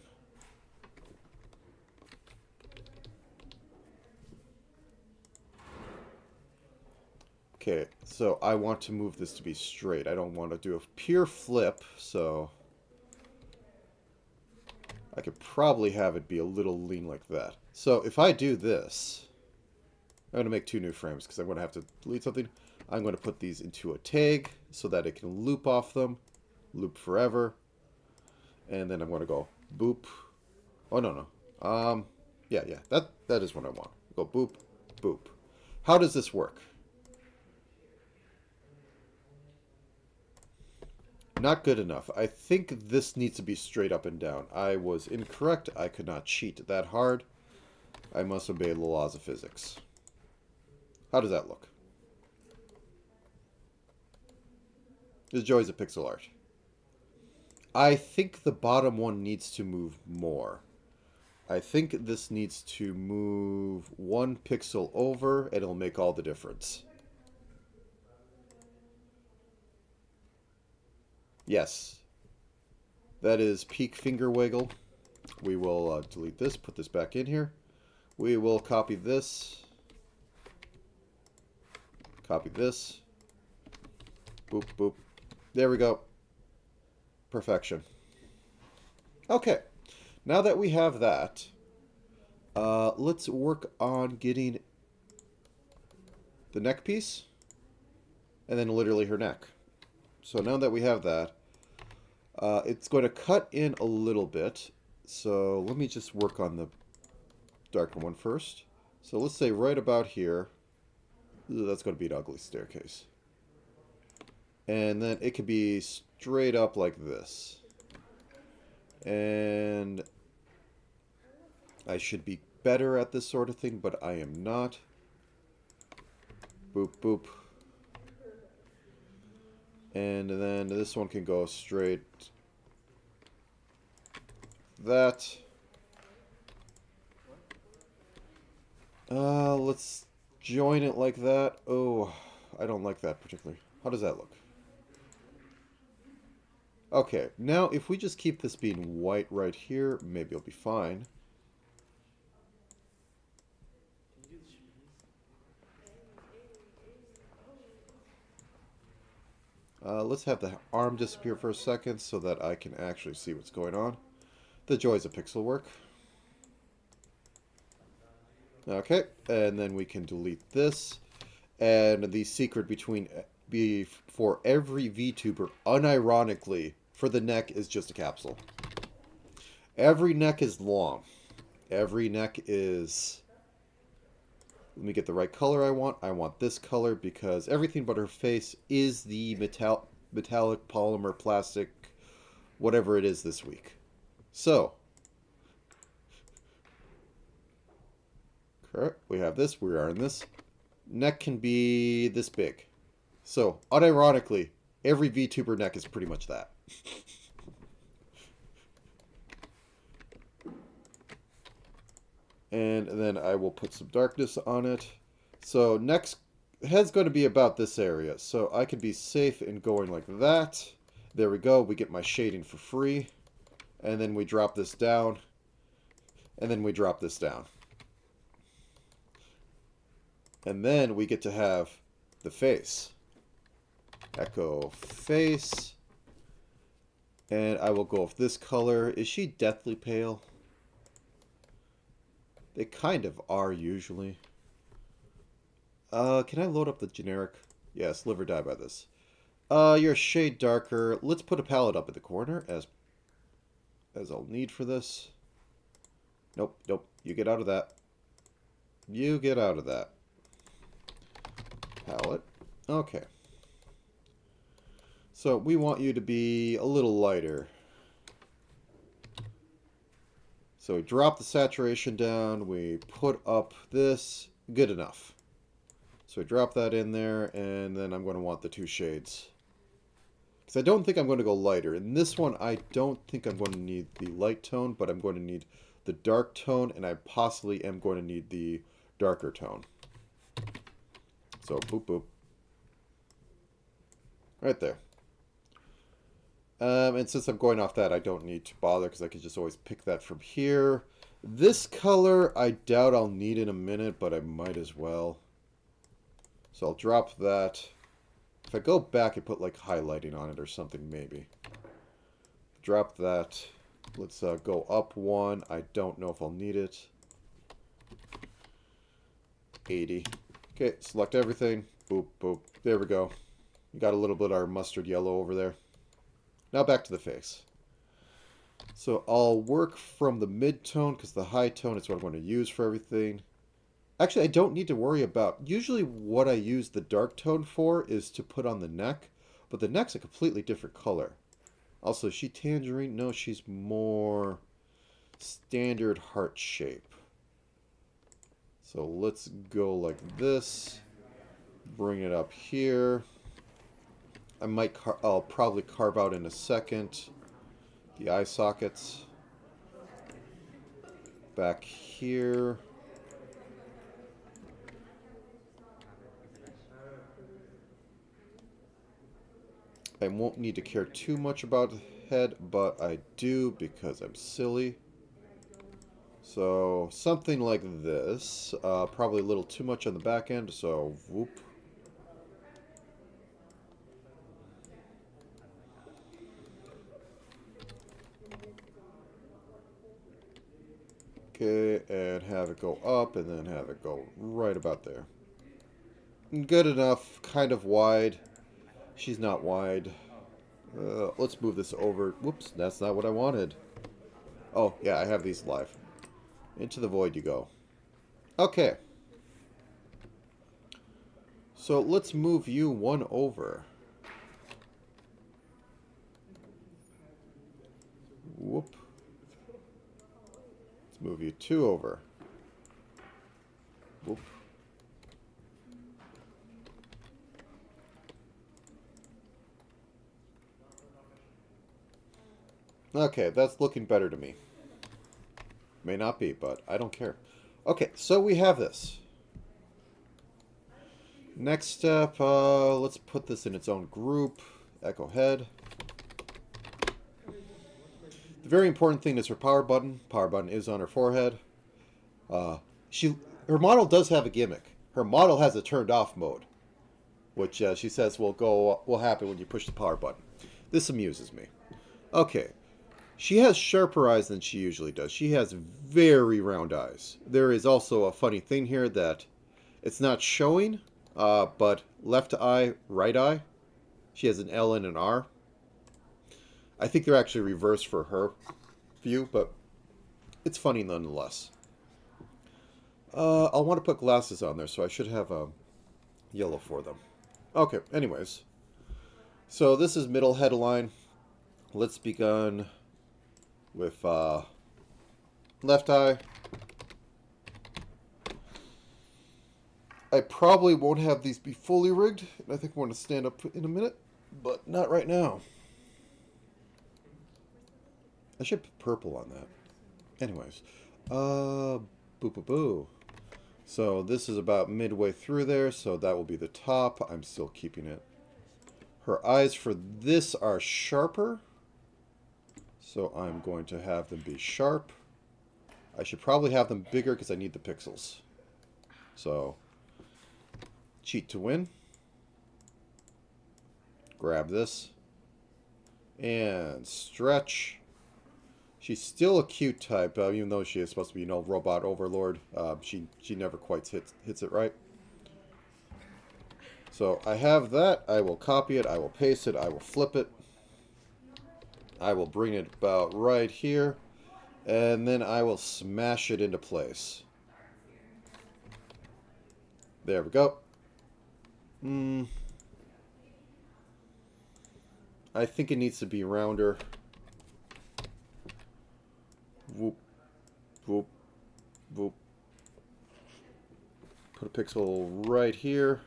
[SPEAKER 4] Okay, so I want to move this to be straight. I don't want to do a pure flip, so I could probably have it be a little lean like that. So if I do this, I'm going to make 2 new frames because I'm going to have to delete something. I'm going to put these into a tag so that it can loop off them, loop forever, and then I'm going to go boop. Oh no. Yeah, that is what I want. Go boop, boop. How does this work? Not good enough. I think this needs to be straight up and down. I was incorrect. I could not cheat that hard. I must obey the laws of physics. How does that look? The joys of pixel art. I think the bottom one needs to move more. I think this needs to move 1 pixel over, and it'll make all the difference. Yes. That is peak finger wiggle. We will delete this, put this back in here. We will copy this. Copy this. Boop, boop. There we go. Perfection. Okay. Now that we have that, let's work on getting the neck piece and then literally her neck. So now that we have that, it's going to cut in a little bit. So let me just work on the darker one first. So let's say right about here. Ooh, that's going to be an ugly staircase. And then it could be straight up like this. And I should be better at this sort of thing, but I am not. Boop, boop. And then this one can go straight. That. Let's join it like that. Oh, I don't like that particularly. How does that look? Okay, now if we just keep this being white right here, maybe it'll be fine. Let's have the arm disappear for a second so that I can actually see what's going on. The joys of pixel work. Okay, and then we can delete this. And the secret for every VTuber, unironically, for the neck is just a capsule. Every neck is long. Every neck is... Let me get the right color I want. I want this color because everything but her face is the metallic polymer plastic, whatever it is this week. So, correct. We have this. We are in this. Neck can be this big. So, unironically, every VTuber neck is pretty much that. And then I will put some darkness on it. So next head's going to be about this area. So I can be safe in going like that. There we go. We get my shading for free. And then we drop this down. And then we drop this down. And then we get to have the face. Echo face. And I will go with this color. Is she deathly pale? They kind of are usually. Can I load up the generic? Yes, live or die by this. You're a shade darker. Let's put a palette up in the corner as I'll need for this. Nope, nope. You get out of that. You get out of that. Palette. Okay. So we want you to be a little lighter. So we drop the saturation down, we put up this, good enough. So we drop that in there, and then I'm going to want the 2 shades. Because I don't think I'm going to go lighter. In this one, I don't think I'm going to need the light tone, but I'm going to need the dark tone, and I possibly am going to need the darker tone. So, boop, boop. Right there. And since I'm going off that, I don't need to bother because I can just always pick that from here. This color, I doubt I'll need in a minute, but I might as well. So I'll drop that. If I go back and put like highlighting on it or something, maybe. Drop that. Let's go up 1. I don't know if I'll need it. 80. Okay, select everything. Boop, boop. There we go. We got a little bit of our mustard yellow over there. Now back to the face. So I'll work from the mid-tone because the high tone is what I'm going to use for everything. Actually, I don't need to worry about... Usually what I use the dark tone for is to put on the neck. But the neck's a completely different color. Also, is she tangerine? No, she's more standard heart shape. So let's go like this. Bring it up here. I'll probably carve out in a second the eye sockets. back here. I won't need to care too much about head, but I do because I'm silly. So something like this. Probably a little too much on the back end, so whoop. Okay, and have it go up, and then have it go right about there. Good enough, kind of wide. She's not wide. Let's move this over. Whoops, that's not what I wanted. Oh, yeah, I have these live. Into the void you go. Okay. So let's move you one over. Whoop. Let's move you two over. Whoop. Okay, that's looking better to me. May not be, but I don't care. Okay, so we have this. Next step, let's put this in its own group. Echo head. The very important thing is her power button. Power button is on her forehead. Her model does have a gimmick. Her model has a turned off mode, which she says will happen when you push the power button. This amuses me. Okay. She has sharper eyes than she usually does. She has very round eyes. There is also a funny thing here that it's not showing, but left eye, right eye, she has an L and an R. I think they're actually reversed for her view, but it's funny nonetheless. I'll want to put glasses on there, so I should have yellow for them. Okay, anyways. So this is middle headline. Let's begin with left eye. I probably won't have these be fully rigged. I think I want to stand up in a minute, but not right now. I should put purple on that. Anyways, boo boo boo. So this is about midway through there, so that will be the top. I'm still keeping it. Her eyes for this are sharper. So I'm going to have them be sharp. I should probably have them bigger because I need the pixels. So, cheat to win. Grab this. And stretch. She's still a cute type, even though she is supposed to be, robot overlord. She never quite hits it right. So I have that. I will copy it. I will paste it. I will flip it. I will bring it about right here, and then I will smash it into place. There we go. I think it needs to be rounder. Whoop, whoop, whoop. Put a pixel right here.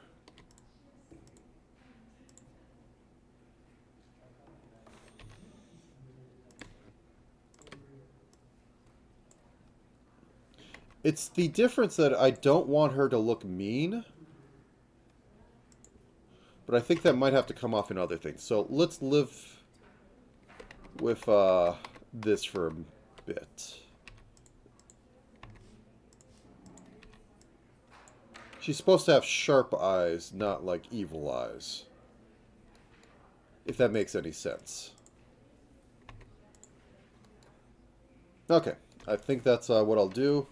[SPEAKER 4] It's the difference that I don't want her to look mean. But I think that might have to come off in other things. So let's live with this for a bit. She's supposed to have sharp eyes, not like evil eyes. If that makes any sense. Okay, I think that's what I'll do.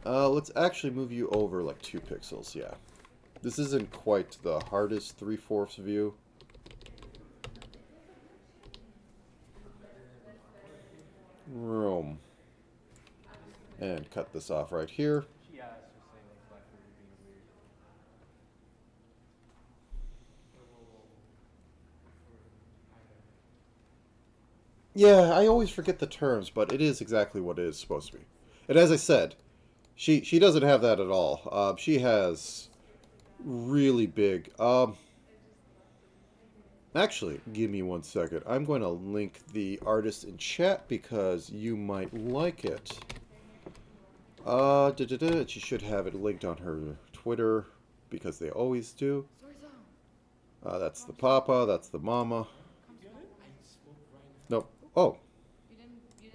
[SPEAKER 4] Let's actually move you over like 2 pixels, yeah. This isn't quite the hardest 3/4 view. Room. And cut this off right here. Yeah, I always forget the terms, but it is exactly what it is supposed to be. And as I said, she doesn't have that at all. She has really big. Actually, give me 1 second. I'm going to link the artist in chat because you might like it. She should have it linked on her Twitter because they always do. That's the papa, that's the mama. Nope. Oh,
[SPEAKER 1] You didn't text me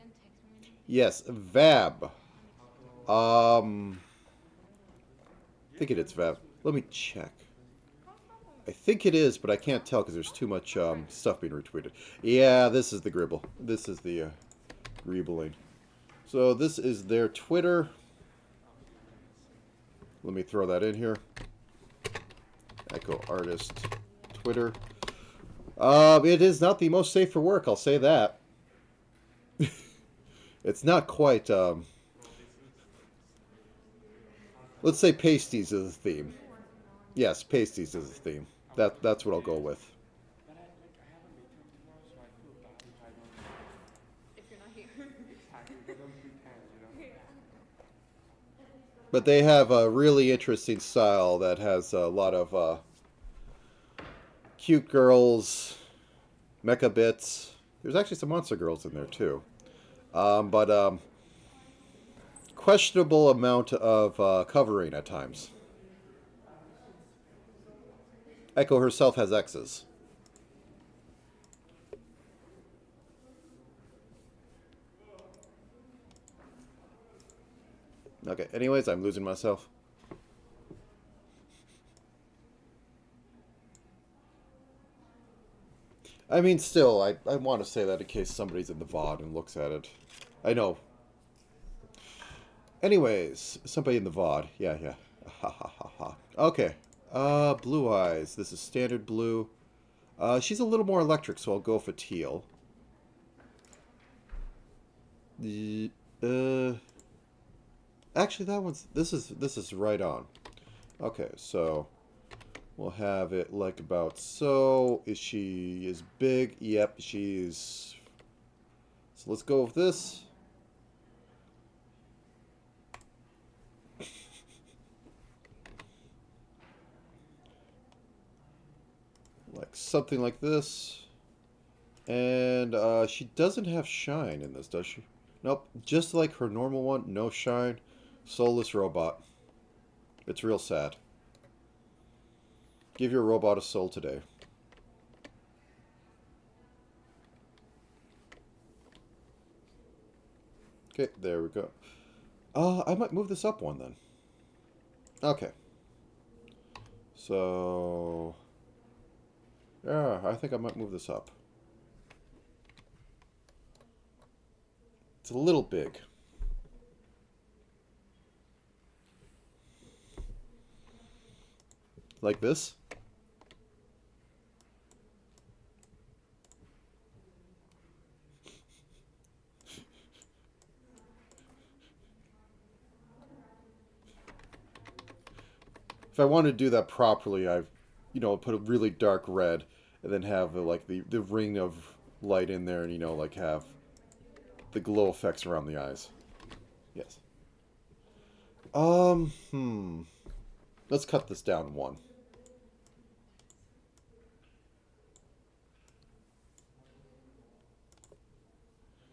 [SPEAKER 1] anything?
[SPEAKER 4] yes, Vab. I think it is Vab. Let me check. I think it is, but I can't tell because there's too much stuff being retweeted. Yeah, this is the Gribble. This is the Gribbling. So this is their Twitter. Let me throw that in here. Echo Artist Twitter. It is not the most safe for work, I'll say that. It's not quite, let's say pasties is the theme. Yes, pasties is the theme. That's what I'll go with.
[SPEAKER 2] But I have a midterm tomorrow, so I feel bad if I don't
[SPEAKER 3] If you're not here.
[SPEAKER 2] exactly if I don't pretend, you know.
[SPEAKER 4] But they have a really interesting style that has a lot of cute girls, mecha bits. There's actually some monster girls in there too. But questionable amount of covering at times. Echo herself has X's. Okay, anyways, I'm losing myself. I mean, still, I want to say that in case somebody's in the VOD and looks at it. I know. Anyways, somebody in the VOD. Yeah, yeah. Ha ha ha ha. Okay. Blue eyes. This is standard blue. She's a little more electric, so I'll go for teal. Actually, that one's... This is right on. Okay, so... We'll have it like about so. Is she is big? Yep, she's... So let's go with this. Like something like this. And she doesn't have shine in this, does she? Nope, just like her normal one, no shine. Soulless robot. It's real sad. Give your robot a soul today. Okay, there we go. I might move this up one then. Okay. So... Yeah, I think I might move this up. It's a little big. Like this? If I wanted to do that properly, I've, put a really dark red and then have like the ring of light in there and, like have the glow effects around the eyes. Yes. Let's cut this down one.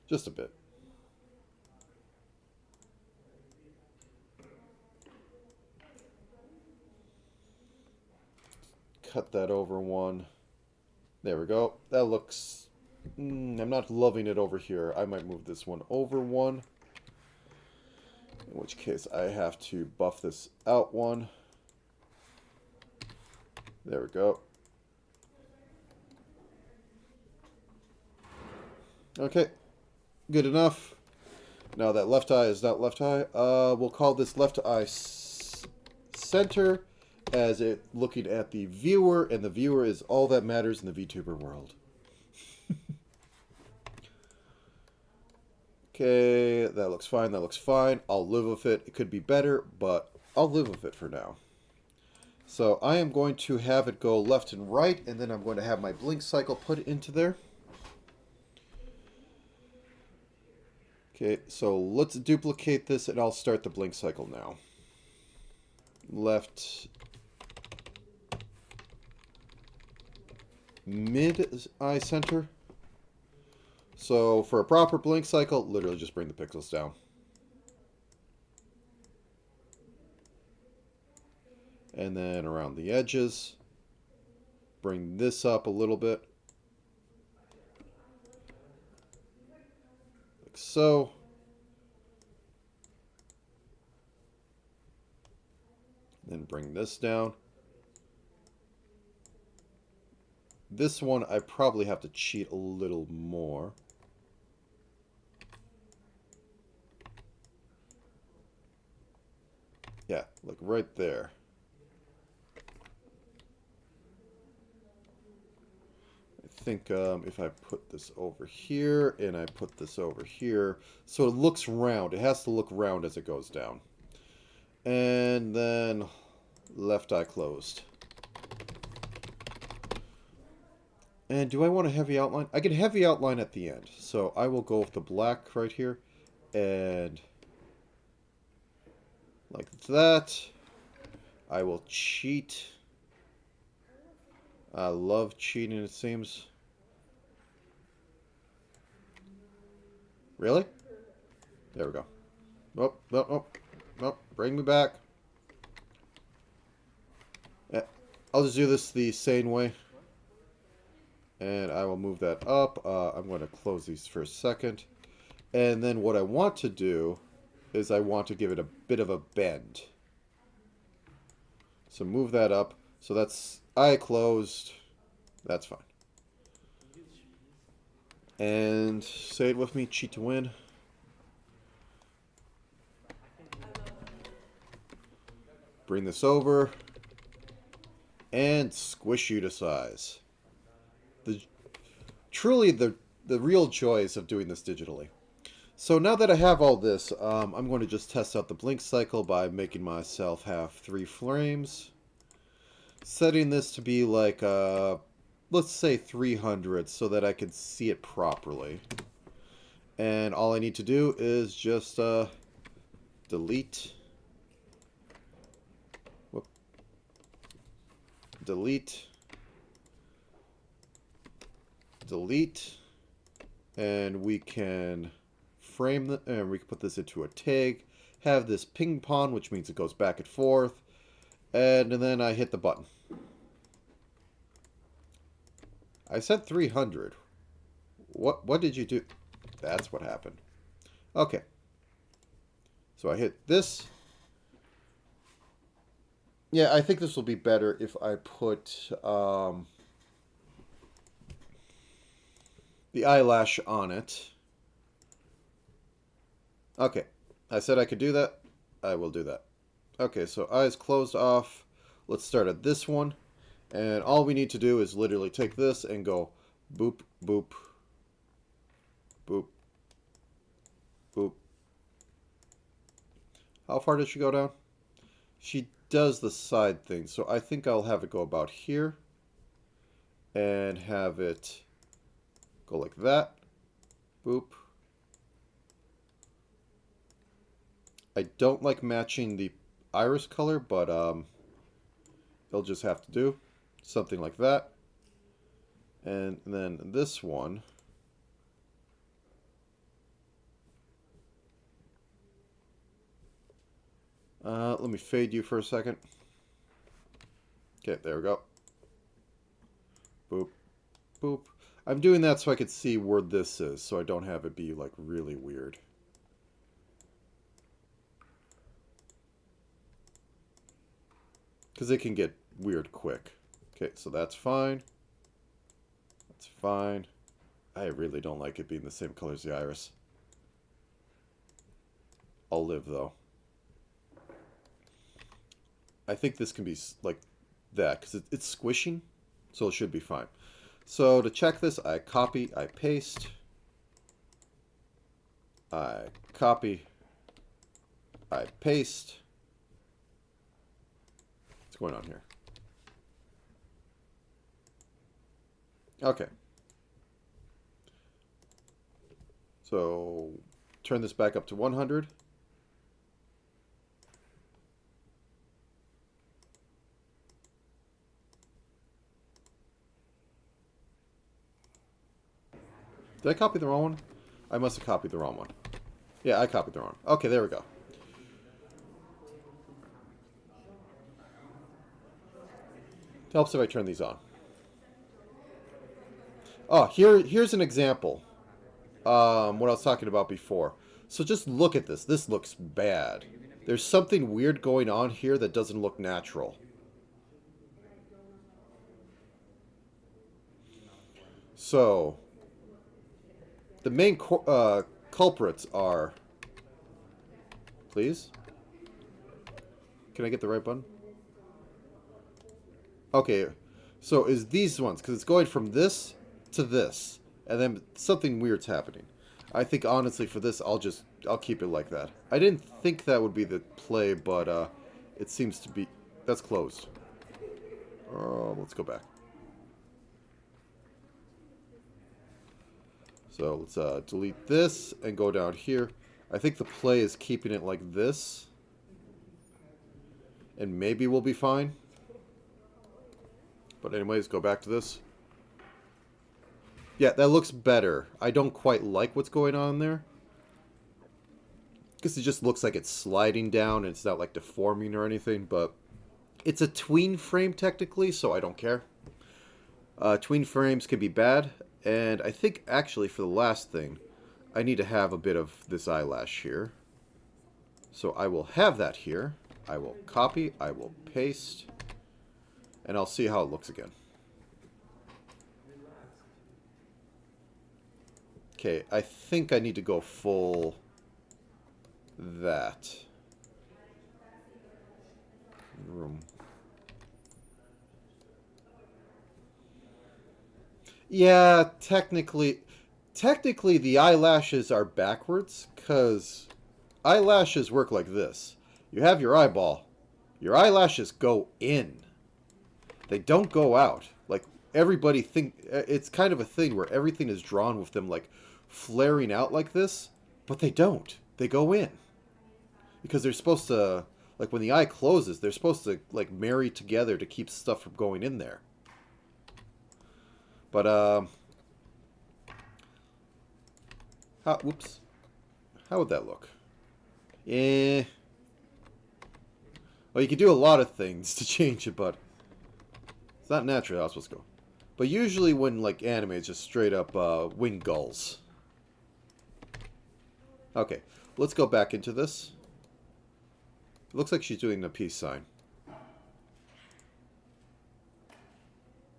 [SPEAKER 4] Just a bit. Cut that over one. There we go. That looks... I'm not loving it over here. I might move this one over one. In which case I have to buff this out one. There we go. Okay. Good enough. Now that left eye is not left eye. We'll call this left eye center as it looking at the viewer, and the viewer is all that matters in the VTuber world. Okay, that looks fine, that looks fine. I'll live with it. It could be better, but I'll live with it for now. So I am going to have it go left and right, and then I'm going to have my blink cycle put into there. Okay, so let's duplicate this, and I'll start the blink cycle now. Left, mid eye center. So for a proper blink cycle, literally just bring the pixels down. And then around the edges. Bring this up a little bit. Like so. Then bring this down. This one I probably have to cheat a little more. Yeah, like right there. I think if I put this over here and I put this over here, so it looks round. It has to look round as it goes down. And then left eye closed. And do I want a heavy outline? I get heavy outline at the end. So I will go with the black right here. And like that. I will cheat. I love cheating, it seems. Really? There we go. Oh, no, oh, no, bring me back. Yeah, I'll just do this the sane way. And I will move that up. I'm going to close these for a second. And then what I want to do is I want to give it a bit of a bend. So move that up. So that's eye closed. That's fine. And say it with me, cheat to win. Bring this over. And squish you to size. Truly the real joys of doing this digitally. So now that I have all this, I'm going to just test out the blink cycle by making myself have 3 frames. Setting this to be like, let's say 300 so that I can see it properly. And all I need to do is just delete. Whoop. Delete. Delete. And we can frame the, and we can put this into a tag. Have this ping pong, which means it goes back and forth. And then I hit the button. I said 300. What did you do? That's what happened. Okay. So I hit this. Yeah, I think this will be better if I put the eyelash on it. Okay. I said I could do that. I will do that. Okay, so eyes closed off. Let's start at this one. And all we need to do is literally take this and go boop, boop, boop, boop. How far does she go down? She does the side thing, so I think I'll have it go about here. And have it go like that. Boop. I don't like matching the iris color, but they'll just have to do something like that. And then this one, let me fade you for a second. Okay, there we go. Boop, boop. I'm doing that so I could see where this is, so I don't have it be like really weird. Because it can get weird quick. Okay, so that's fine. That's fine. I really don't like it being the same color as the iris. I'll live, though. I think this can be like that, because it's squishing, so it should be fine. So to check this, I copy, I paste. I copy, I paste. What's going on here? Okay. So turn this back up to 100. Did I copy the wrong one? I must have copied the wrong one. Yeah, I copied the wrong one. Okay, there we go. Helps if I turn these on. Oh, here's an example. What I was talking about before. So just look at this. This looks bad. There's something weird going on here that doesn't look natural. So, the main culprits are... Please? Can I get the right button? Okay, so is these ones, because it's going from this to this, and then something weird's happening. I think, honestly, for this, I'll keep it like that. I didn't think that would be the play, but it seems to be... That's closed. Let's go back. So let's delete this and go down here. I think the play is keeping it like this. And maybe we'll be fine. But anyways, go back to this. Yeah, that looks better. I don't quite like what's going on there. Because it just looks like it's sliding down and it's not like deforming or anything. But it's a tween frame technically, so I don't care. Tween frames can be bad. And I think actually for the last thing, I need to have a bit of this eyelash here. So I will have that here. I will copy, I will paste, and I'll see how it looks again. Okay, I think I need to go full that. Room. Yeah, technically the eyelashes are backwards, because eyelashes work like this. You have your eyeball. Your eyelashes go in. They don't go out. Like, everybody it's kind of a thing where everything is drawn with them, like, flaring out like this, but they don't. They go in. Because they're supposed to, like, when the eye closes, they're supposed to, like, marry together to keep stuff from going in there. But, whoops. How would that look? Well, you can do a lot of things to change it, but it's not naturally how it's supposed to go. But usually when, like, anime, it's just straight up, wing gulls. Okay, let's go back into this. It looks like she's doing the peace sign.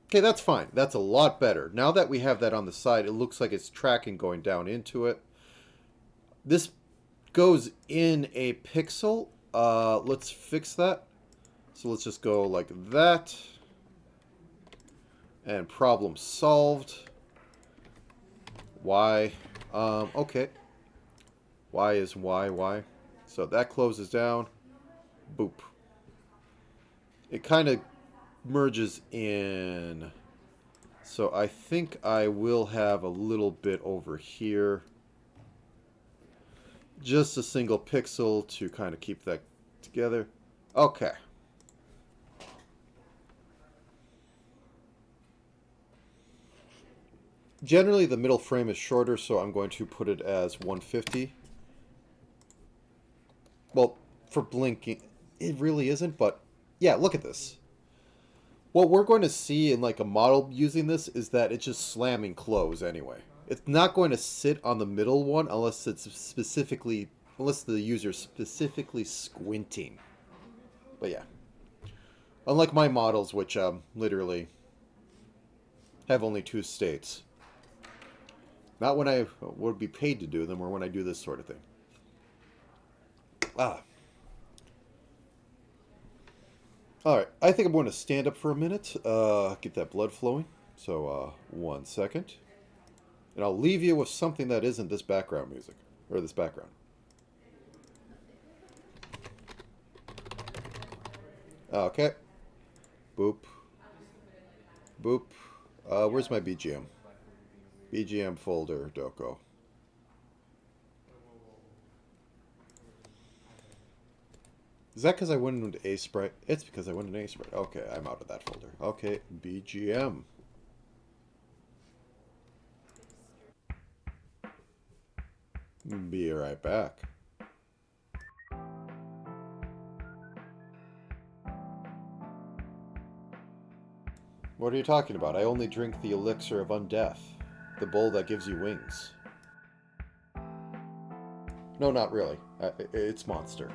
[SPEAKER 4] Okay, that's fine. That's a lot better. Now that we have that on the side, it looks like it's tracking going down into it. This goes in a pixel. Let's fix that. So let's just go like that. And problem solved. Y. Okay. Y is Y. So that closes down. Boop. It kind of merges in. So I think I will have a little bit over here. Just a single pixel to kind of keep that together. Okay. Generally the middle frame is shorter, so I'm going to put it as 150. Well, for blinking, it really isn't, but yeah, look at this. What we're going to see in like a model using this is that it's just slamming close anyway. It's not going to sit on the middle one unless it's unless the user's specifically squinting. But yeah. Unlike my models, which literally have only 2 states. Not when I would be paid to do them or when I do this sort of thing. Alright, I think I'm going to stand up for a minute, get that blood flowing. So, 1 second. And I'll leave you with something that isn't this background music, or this background. Okay. Boop. Boop. Where's my BGM? BGM folder, Doko. Is that because I went into A-Sprite? It's because I went into A-Sprite. Okay, I'm out of that folder. Okay, BGM. Be right back. What are you talking about? I only drink the elixir of undeath. The bowl that gives you wings. No, not really. It's Monster.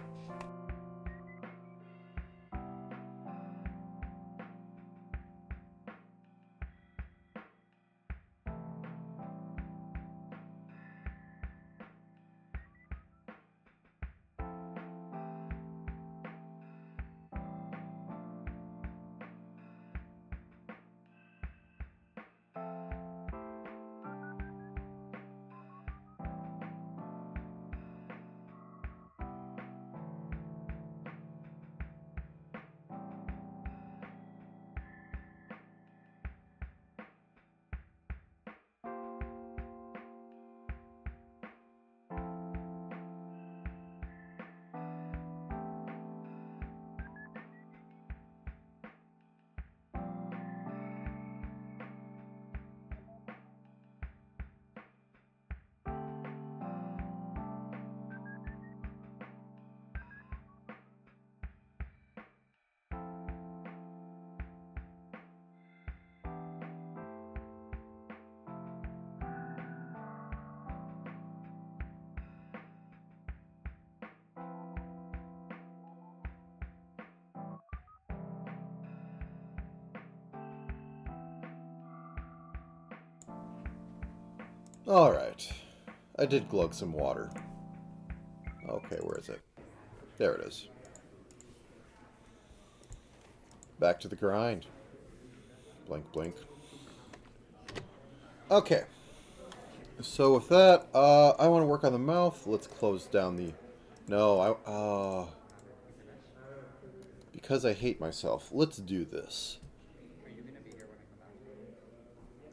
[SPEAKER 4] Alright. I did glug some water. Okay, where is it? There it is. Back to the grind. Blink, blink. Okay. So with that, I want to work on the mouth. Let's close down the... No, because I hate myself. Let's do this.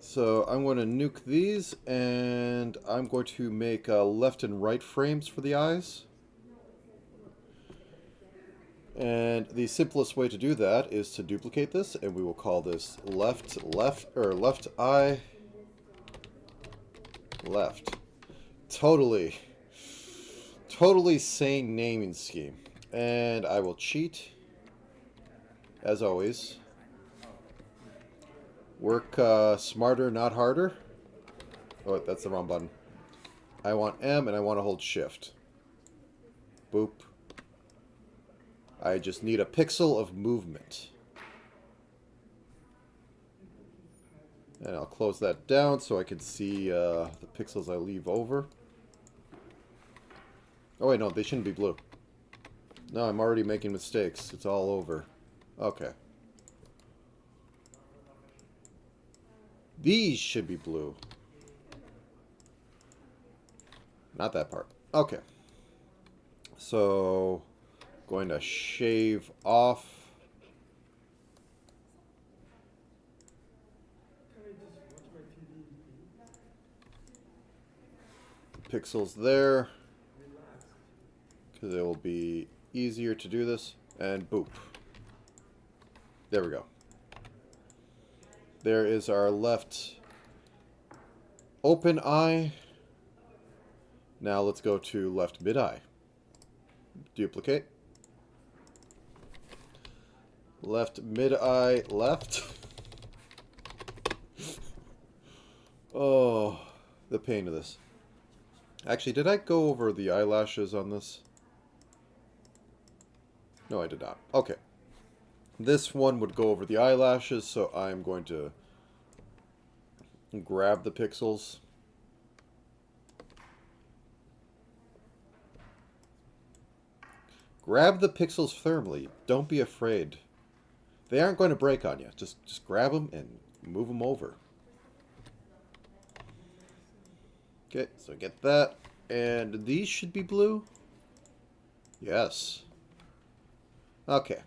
[SPEAKER 4] So I'm going to nuke these, and I'm going to make left and right frames for the eyes. And the simplest way to do that is to duplicate this, and we will call this left eye, left. Totally sane naming scheme. And I will cheat, as always. Work smarter, not harder. Oh, that's the wrong button. I want M, and I want to hold Shift. Boop. I just need a pixel of movement. And I'll close that down so I can see the pixels I leave over. Oh wait, no, they shouldn't be blue. No, I'm already making mistakes. It's all over. Okay. These should be blue. Not that part. Okay. So, going to shave off pixels there, because it will be easier to do this. And boop. There we go. There is our left open eye. Now let's go to left mid eye. Duplicate. Left mid eye left. Oh, the pain of this. Actually, did I go over the eyelashes on this? No, I did not. Okay. This one would go over the eyelashes, so I'm going to grab the pixels. Grab the pixels firmly. Don't be afraid. They aren't going to break on you. Just grab them and move them over. Okay, so get that. And these should be blue. Yes. Okay.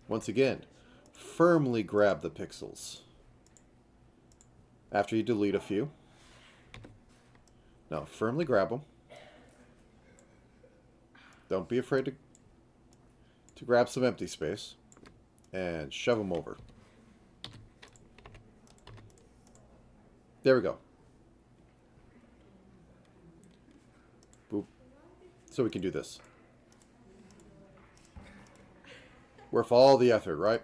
[SPEAKER 4] Once again, firmly grab the pixels. After you delete a few. Now, firmly grab them. Don't be afraid to grab some empty space. And shove them over. There we go. Boop. So we can do this. Worth all the effort, right?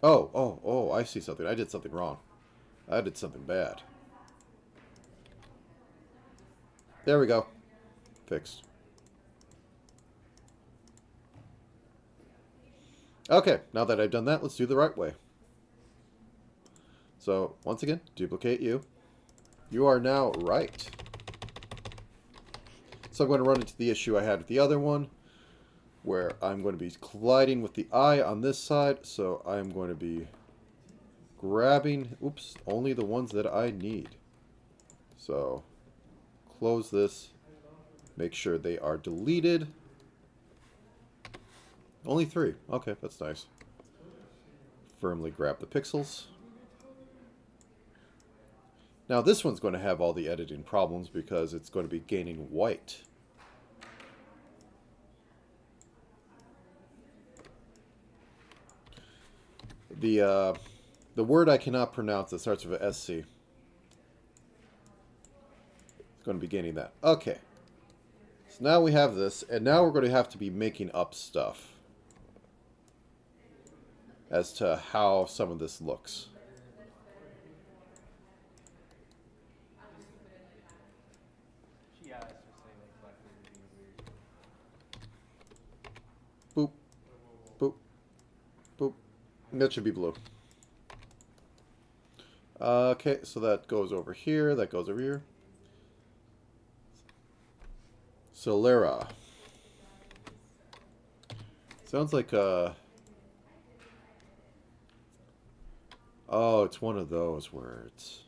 [SPEAKER 4] Oh, I see something. I did something wrong. I did something bad. There we go. Fixed. Okay, now that I've done that, let's do the right way. So, once again, duplicate you. You are now right. So I'm going to run into the issue I had with the other one, where I'm going to be colliding with the eye on this side, so I'm going to be grabbing, oops, only the ones that I need. So, close this, make sure they are deleted. Only 3. Okay, that's nice. Firmly grab the pixels. Now this one's going to have all the editing problems because it's going to be gaining white. The word I cannot pronounce that starts with a SC. It's going to be gaining that. Okay. So now we have this, and now we're going to have to be making up stuff as to how some of this looks. Boop. Boop. Boop. That should be blue. Okay, so that goes over here. That goes over here. Solera. Sounds like oh, it's one of those words.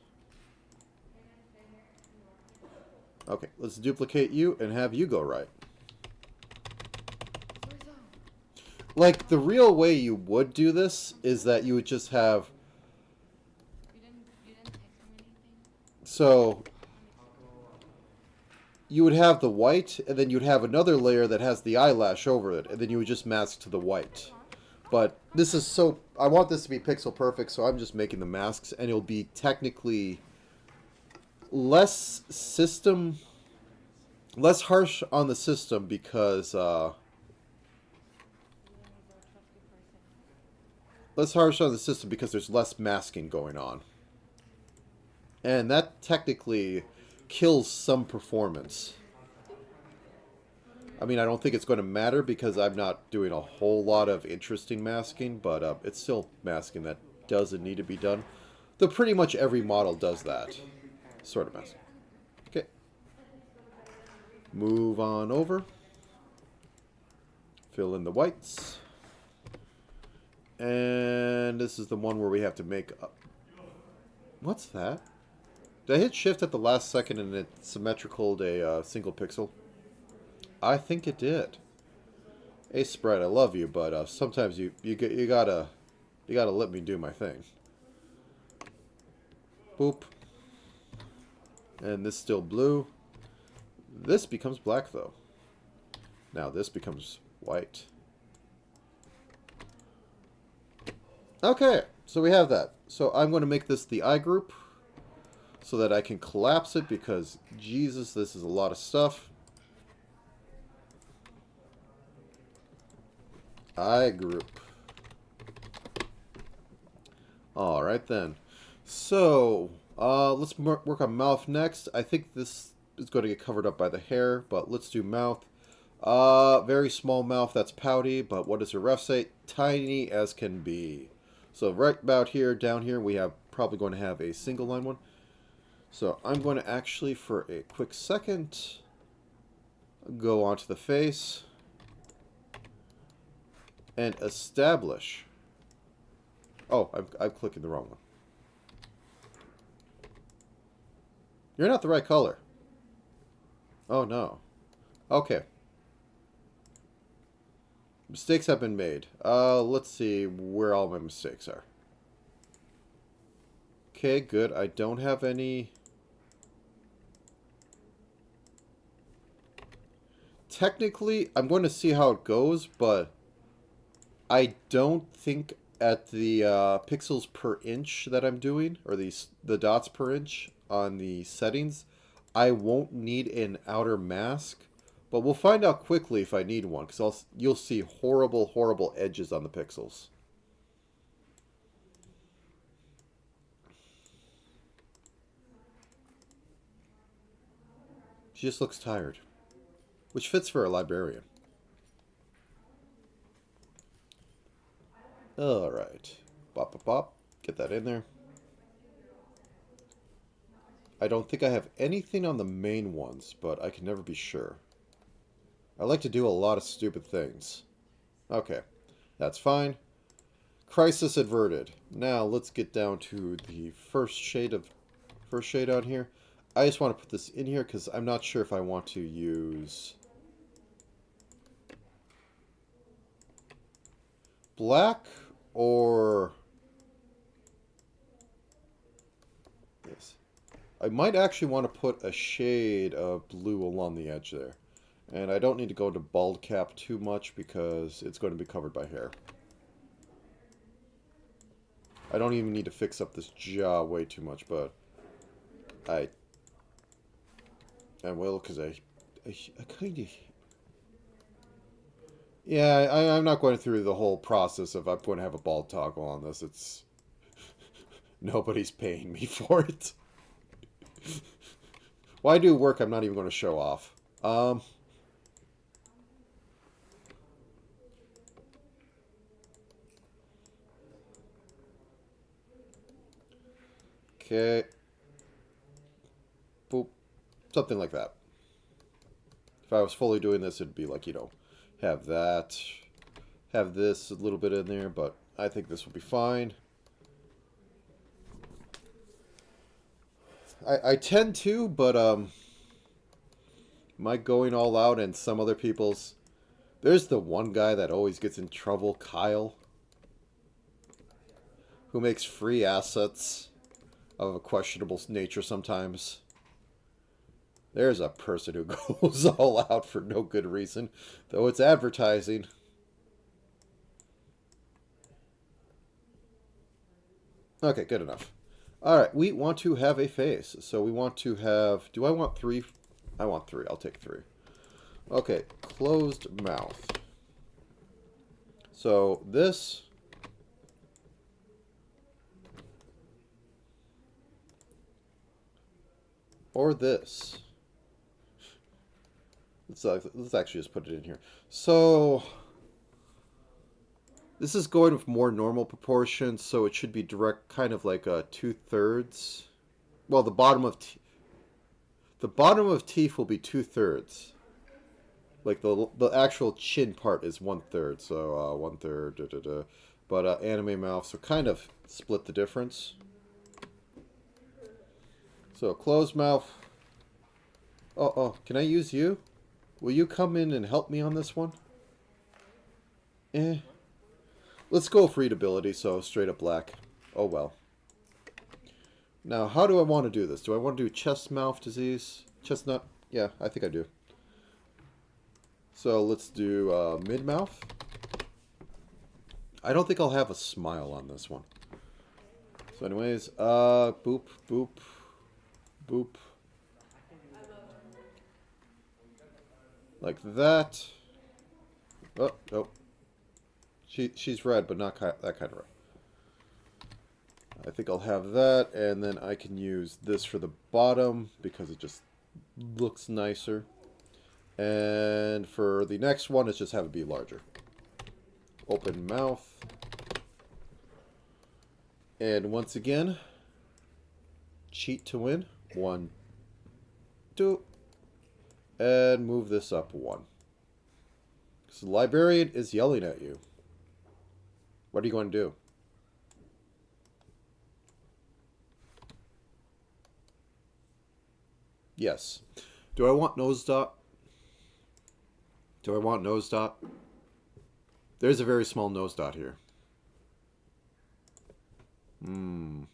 [SPEAKER 4] Okay, let's duplicate you and have you go right. Like, the real way you would do this is that you would just have...
[SPEAKER 1] You didn't text him anything?
[SPEAKER 4] So, you would have the white, and then you'd have another layer that has the eyelash over it, and then you would just mask to the white. But this is so... I want this to be pixel perfect, so I'm just making the masks, and it'll be technically less harsh on the system because... less harsh on the system because there's less masking going on. And that technically kills some performance. I mean, I don't think it's going to matter because I'm not doing a whole lot of interesting masking, but it's still masking that doesn't need to be done. Though pretty much every model does that sort of masking. Okay. Move on over. Fill in the whites. And this is the one where we have to make up. What's that? Did I hit shift at the last second and it symmetricaled a single pixel? I think it did. Hey Spread, I love you, but sometimes you gotta let me do my thing. Boop. And this still blue. This becomes black though. Now this becomes white. Okay, so we have that. So I'm going to make this the eye group so that I can collapse it because, Jesus, this is a lot of stuff. Eye group. Alright then. So, let's work on mouth next. I think this is going to get covered up by the hair, but let's do mouth. Very small mouth, that's pouty, but what does her ref say? Tiny as can be. So right about here, down here, we have probably going to have a single line one. So I'm going to actually, for a quick second, go onto the face and establish. Oh, I'm clicking the wrong one. You're not the right color. Oh no. Okay. Mistakes have been made. Let's see where all my mistakes are. Okay, good. I don't have any... Technically, I'm going to see how it goes, but I don't think at the pixels per inch that I'm doing, or the dots per inch on the settings, I won't need an outer mask. But we'll find out quickly if I need one, because you'll see horrible, horrible edges on the pixels. She just looks tired. Which fits for a librarian. Alright. Bop, bop, bop. Get that in there. I don't think I have anything on the main ones, but I can never be sure. I like to do a lot of stupid things. Okay. That's fine. Crisis averted. Now let's get down to the first shade on here. I just want to put this in here because I'm not sure if I want to use black or this. I might actually want to put a shade of blue along the edge there. And I don't need to go to bald cap too much because it's going to be covered by hair. I don't even need to fix up this jaw way too much, but I will, because I kind of... Yeah, I'm not going through the whole process of I'm going to have a bald toggle on this. It's... Nobody's paying me for it. Well, I do work I'm not even going to show off. Okay. Boop. Something like that. If I was fully doing this, it'd be like, you know, have that, have this a little bit in there, but I think this will be fine. I tend to, but, my going all out and some other people's... There's the one guy that always gets in trouble, Kyle, who makes free assets of a questionable nature sometimes. There's a person who goes all out for no good reason, though it's advertising. Okay, good enough. Alright, we want to have a face. So we want to have... Do I want 3? I want 3. I'll take 3. Okay, closed mouth. So this... Or this. Let's actually just put it in here. So... This is going with more normal proportions, so it should be direct, kind of like a 2/3. Well, the bottom of teeth will be 2/3. Like the actual chin part is 1/3, so 1/3. Da, da, da. But anime mouth, so kind of split the difference. So closed mouth. Oh, can I use you? Will you come in and help me on this one? Let's go for readability, so straight up black. Oh well. Now, how do I want to do this? Do I want to do chest mouth disease? Chestnut? Yeah, I think I do. So let's do mid mouth. I don't think I'll have a smile on this one. So anyways, boop, boop, boop. Like that. Oh, nope. She's red, but not that kind of red. I think I'll have that, and then I can use this for the bottom because it just looks nicer. And for the next one, let's just have it be larger. Open mouth. And once again, cheat to win. 1, 2. And move this up 1. So the librarian is yelling at you. What are you going to do? Yes. Do I want nose dot? Do I want nose dot? There's a very small nose dot here.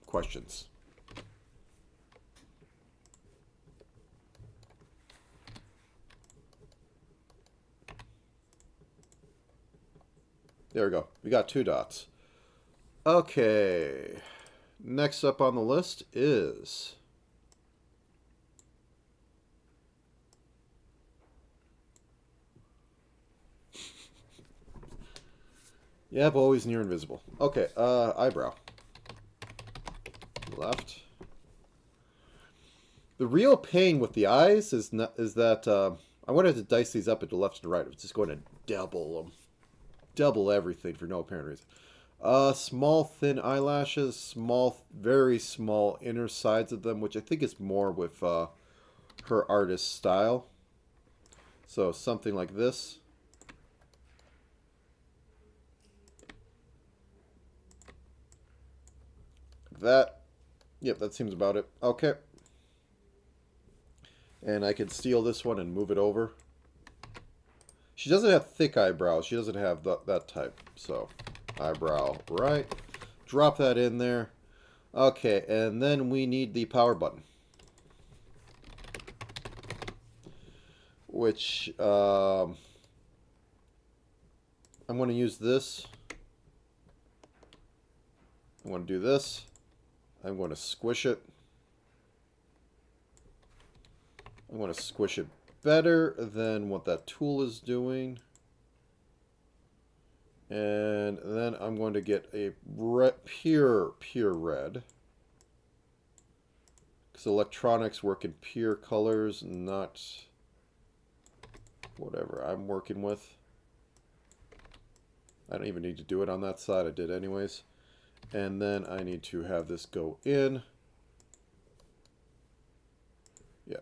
[SPEAKER 4] Questions. There we go. We got 2 dots. Okay. Next up on the list is... Yeah, but always near invisible. Okay, eyebrow. Left. The real pain with the eyes is that I wanted to dice these up into left and right. I'm just going to double them. Double everything for no apparent reason. Small thin eyelashes, small, very small inner sides of them, which I think is more with her artist style. So something like this. That, yep, that seems about it. Okay. And I can steal this one and move it over. She doesn't have thick eyebrows. She doesn't have that type. So, eyebrow right. Drop that in there. Okay, and then we need the power button. Which, I'm going to use this. I'm going to do this. I'm going to squish it. I'm going to squish it better than what that tool is doing. And then I'm going to get a pure red. Because electronics work in pure colors, not whatever I'm working with. I don't even need to do it on that side. I did anyways. And then I need to have this go in. Yeah.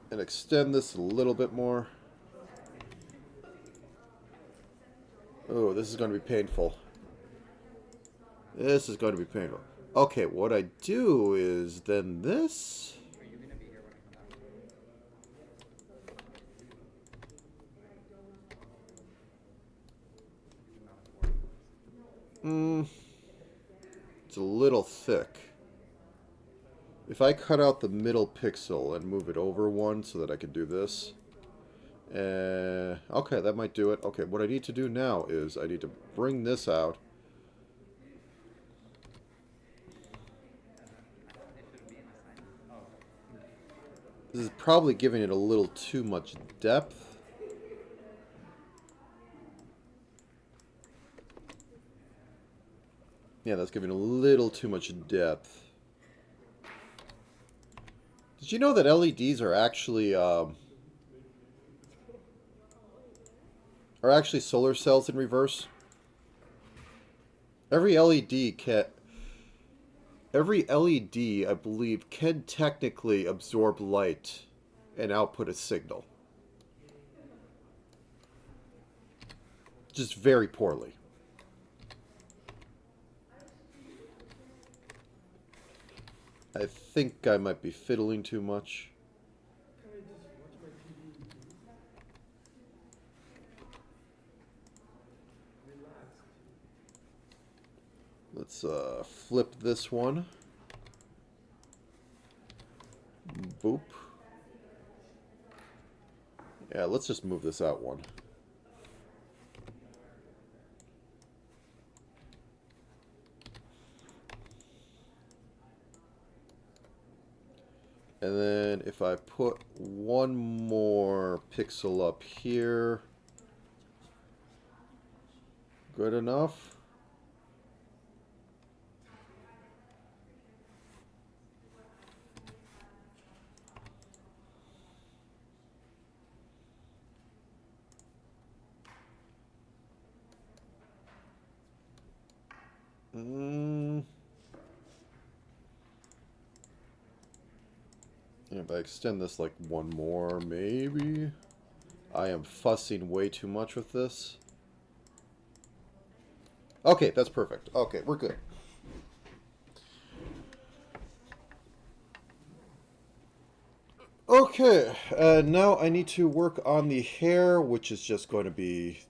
[SPEAKER 4] And extend this a little bit more. Oh, this is going to be painful. This is going to be painful. Okay, what I do is then this.
[SPEAKER 2] Are you gonna be here when I come
[SPEAKER 4] It's a little thick. If I cut out the middle pixel and move it over one so that I can do this. Okay, that might do it. Okay, what I need to do now is I need to bring this out. This is probably giving it a little too much depth. Yeah, that's giving a little too much depth. Did you know that LEDs are actually solar cells in reverse? Every LED, I believe, can technically absorb light and output a signal. Just very poorly. I think I might be fiddling too much. Let's flip this one. Boop. Yeah, let's just move this out one. And then if I put one more pixel up here, good enough. If I extend this like one more, maybe. I am fussing way too much with this. Okay, that's perfect. Okay, we're good. Okay, now I need to work on the hair, which is just going to be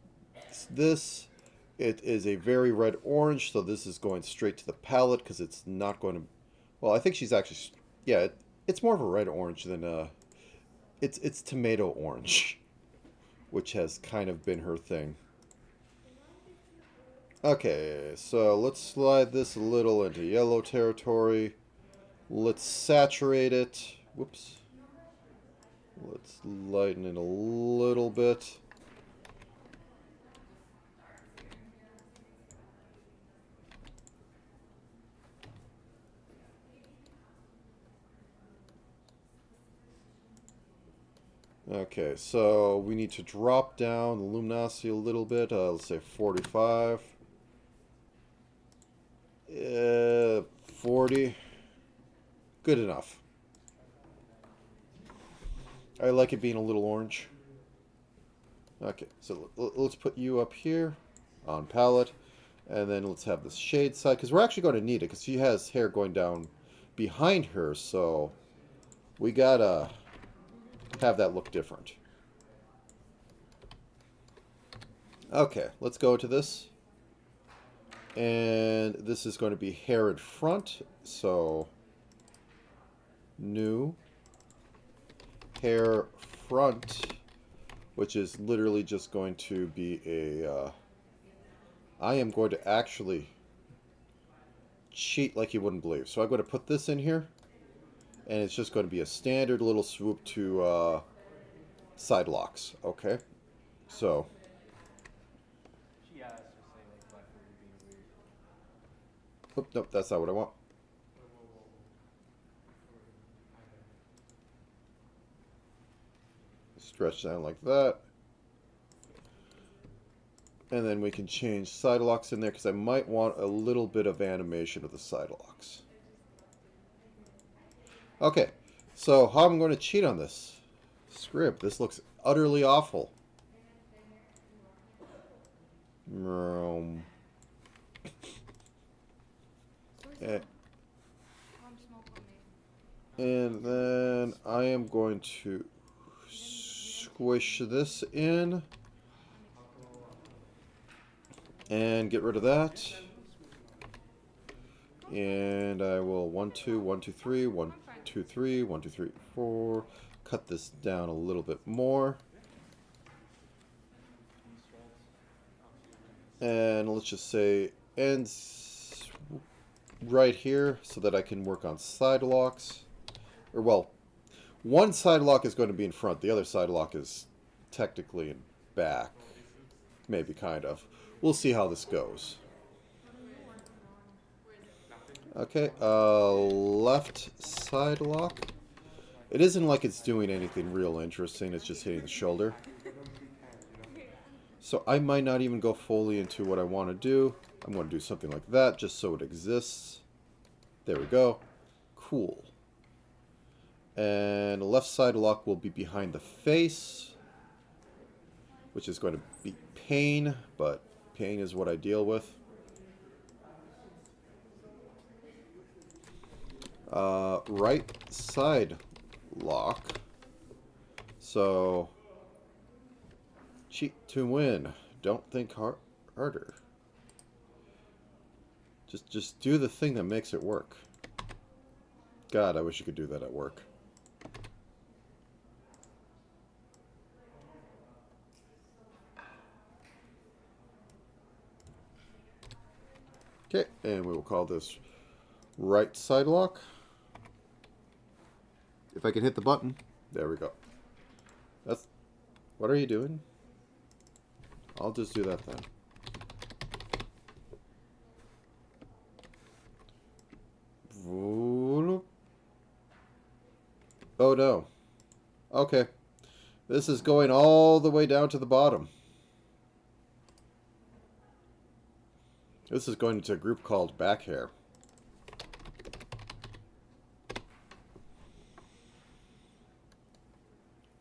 [SPEAKER 4] this. It is a very red orange, so this is going straight to the palette because it's not going to... Well, I think she's actually... Yeah, it's more of a red orange than it's tomato orange, which has kind of been her thing. Okay, so let's slide this a little into yellow territory. Let's saturate it. Whoops. Let's lighten it a little bit. Okay, so we need to drop down the luminosity a little bit. Let's say 45. 40. Good enough. I like it being a little orange. Okay, so let's put you up here on palette. And then let's have this shade side, because we're actually going to need it, because she has hair going down behind her, so we gotta have that look different. Okay, let's go to this. And this is going to be hair in front, so new hair front, which is literally just going to be a I am going to actually cheat like you wouldn't believe. So I'm going to put this in here, and it's just going to be a standard little swoop to side locks. Okay, so
[SPEAKER 2] She asked to say like Black Widow being weird.
[SPEAKER 4] oop, nope, that's not what I want. Stretch down like that. And then we can change side locks in there, because I might want a little bit of animation with the side locks. Okay, so how I'm going to cheat on this script. This looks utterly awful.
[SPEAKER 1] So
[SPEAKER 4] Eh,
[SPEAKER 1] one smoke on me.
[SPEAKER 4] And then I am going to squish this in and get rid of that. And I will 1, 2, 1, 2, 3, 1, 2, 3, 1, 2, 3, 4. Cut this down a little bit more. And let's just say ends right here so that I can work on side locks. Or, well, one side lock is going to be in front. The other side lock is technically in back. Maybe, kind of. We'll see how this goes. Okay, left side lock. It isn't like it's doing anything real interesting. It's just hitting the shoulder. So I might not even go fully into what I want to do. I'm going to do something like that just so it exists. There we go. Cool. And the left side lock will be behind the face, which is going to be pain, but pain is what I deal with. Right side lock. So, cheat to win. Don't think harder. Just do the thing that makes it work. God, I wish you could do that at work. Okay, and we will call this right side lock. If I can hit the button. There we go. That's... What are you doing? I'll just do that then. Oh no. Okay. This is going all the way down to the bottom. This is going to a group called back hair.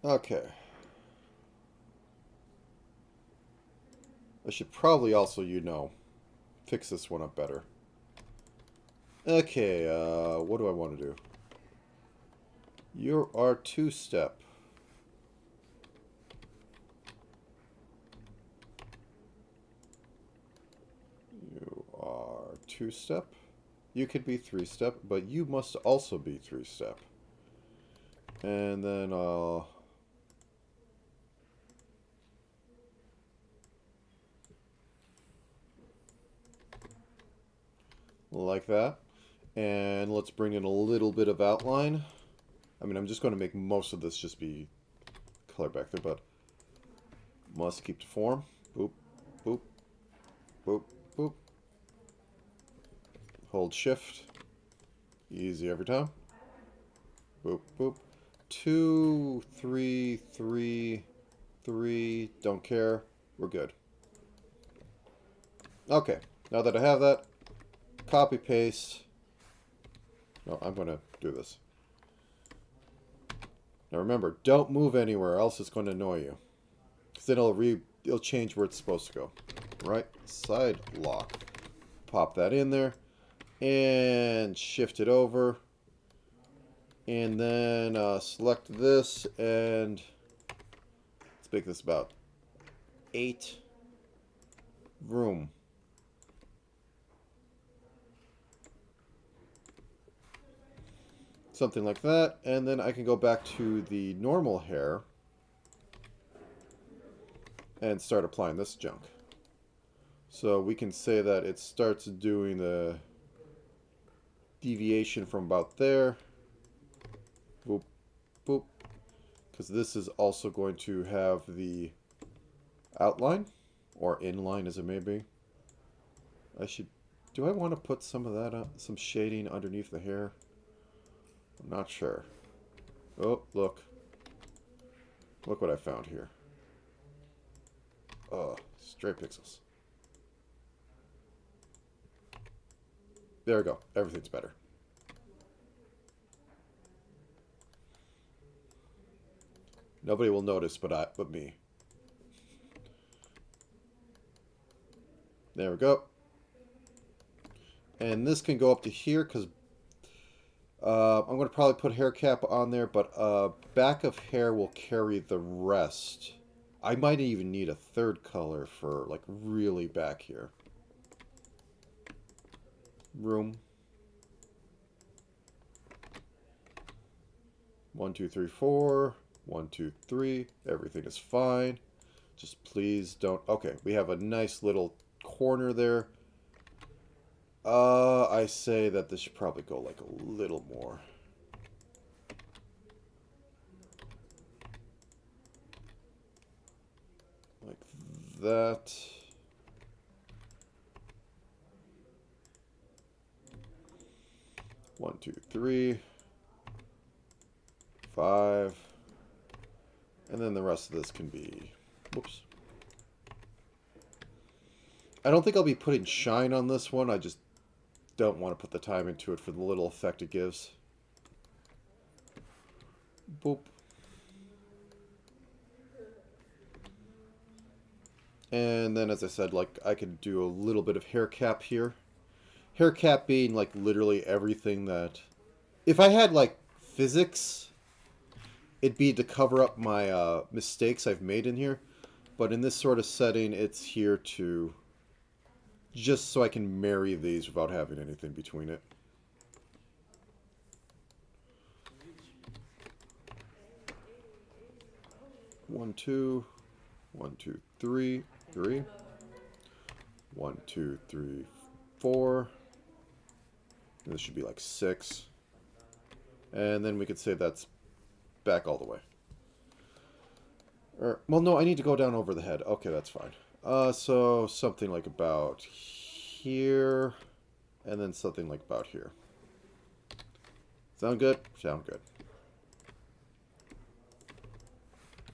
[SPEAKER 4] Okay. I should probably also, fix this one up better. Okay, what do I want to do? You are two-step. You are two-step. You could be three-step, but you must also be three-step. And then, like that. And let's bring in a little bit of outline. I mean, I'm just going to make most of this just be color back there, but must keep the form. Boop, boop, boop, boop. Hold shift. Easy every time. Boop, boop. 2, 3, 3, 3. Don't care. We're good. Okay. Now that I have that, copy, paste. No, I'm going to do this. Now remember, don't move anywhere, else it's going to annoy you. Because then it'll change where it's supposed to go. Right side lock. Pop that in there. And shift it over. And then select this and let's make this about 8. Room. Something like that. And then I can go back to the normal hair and start applying this junk. So we can say that it starts doing the deviation from about there. Boop, boop. Because this is also going to have the outline, or inline as it may be. Do I want to put some of that, some shading underneath the hair? I'm not sure. Oh, look. Look what I found here. Oh, stray pixels. There we go. Everything's better. Nobody will notice but me. There we go. And this can go up to here because I'm going to probably put hair cap on there, but back of hair will carry the rest. I might even need a third color for like really back here. Room. 1, 2, 3, 4. 1, 2, 3. Everything is fine. Just please don't. Okay, we have a nice little corner there. I say that this should probably go like a little more. Like that. One, 2, 3, 5, and then the rest of this can be, whoops. I don't think I'll be putting shine on this one. I just don't want to put the time into it for the little effect it gives. Boop. And then, as I said, like I could do a little bit of hair cap here. Hair cap being like literally everything that... If I had like physics, it'd be to cover up my mistakes I've made in here. But in this sort of setting, it's here to... just so I can marry these without having anything between it. One, 2, 1, 2, 3, 3. 1, 2, 3, 4. This should be like 6. And then we could say that's back all the way. Well, no, I need to go down over the head. Okay, that's fine. So something like about here, and then something like about here. Sound good? Sound good.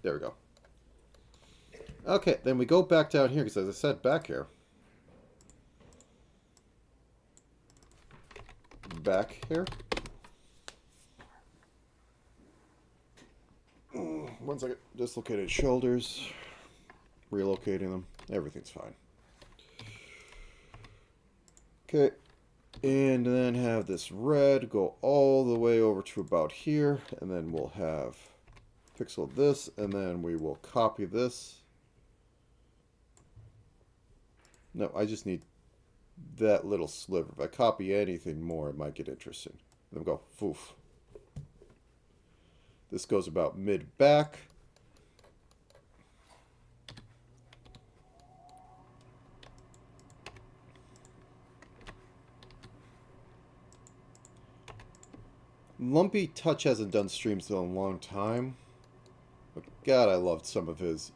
[SPEAKER 4] There we go. Okay, then we go back down here, because as I said, back here. Back here. One second. Dislocated shoulders. Relocating them. Everything's fine. Okay. And then have this red go all the way over to about here. And then we'll have pixel this. And then we will copy this. No, I just need that little sliver. If I copy anything more, it might get interesting. Then go, foof. This goes about mid-back. Lumpy Touch hasn't done streams in a long time. But God, I loved some of his.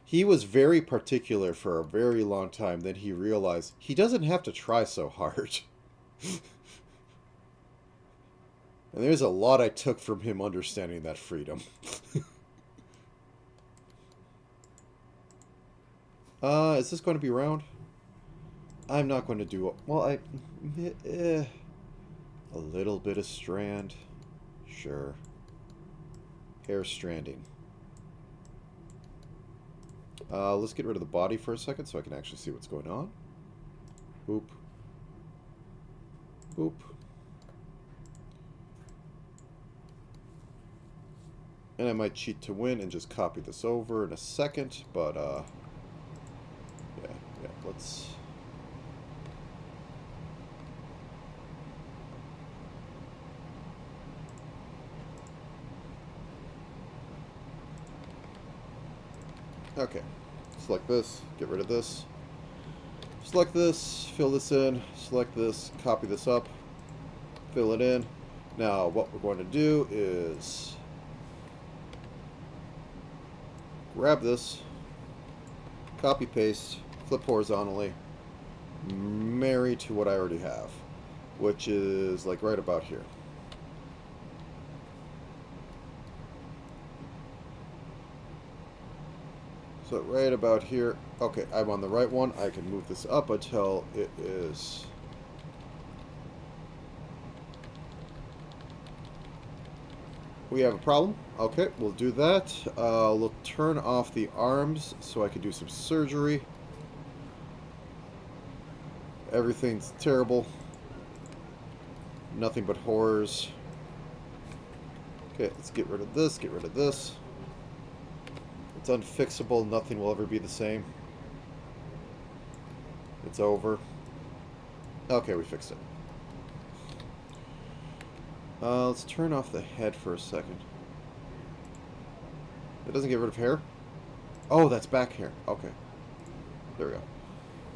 [SPEAKER 4] He was very particular for a very long time. Then he realized he doesn't have to try so hard. And there's a lot I took from him understanding that freedom. Is this going to be round? I'm not going to do... Well, a little bit of strand. Sure. Hair stranding. Let's get rid of the body for a second so I can actually see what's going on. Boop. Boop. And I might cheat to win and just copy this over in a second, but, yeah, let's... Okay, select this, get rid of this, select this, fill this in, select this, copy this up, fill it in. Now, what we're going to do is grab this, copy paste, flip horizontally, marry to what I already have, which is like right about here. So right about here, okay, I'm on the right one. I can move this up until it is... We have a problem. Okay, we'll do that. We'll turn off the arms so I can do some surgery. Everything's terrible. Nothing but horrors. Okay, let's get rid of this, get rid of this. It's unfixable. Nothing will ever be the same. It's over. Okay, we fixed it. Let's turn off the head for a second. It doesn't get rid of hair? Oh, that's back hair. Okay. There we go.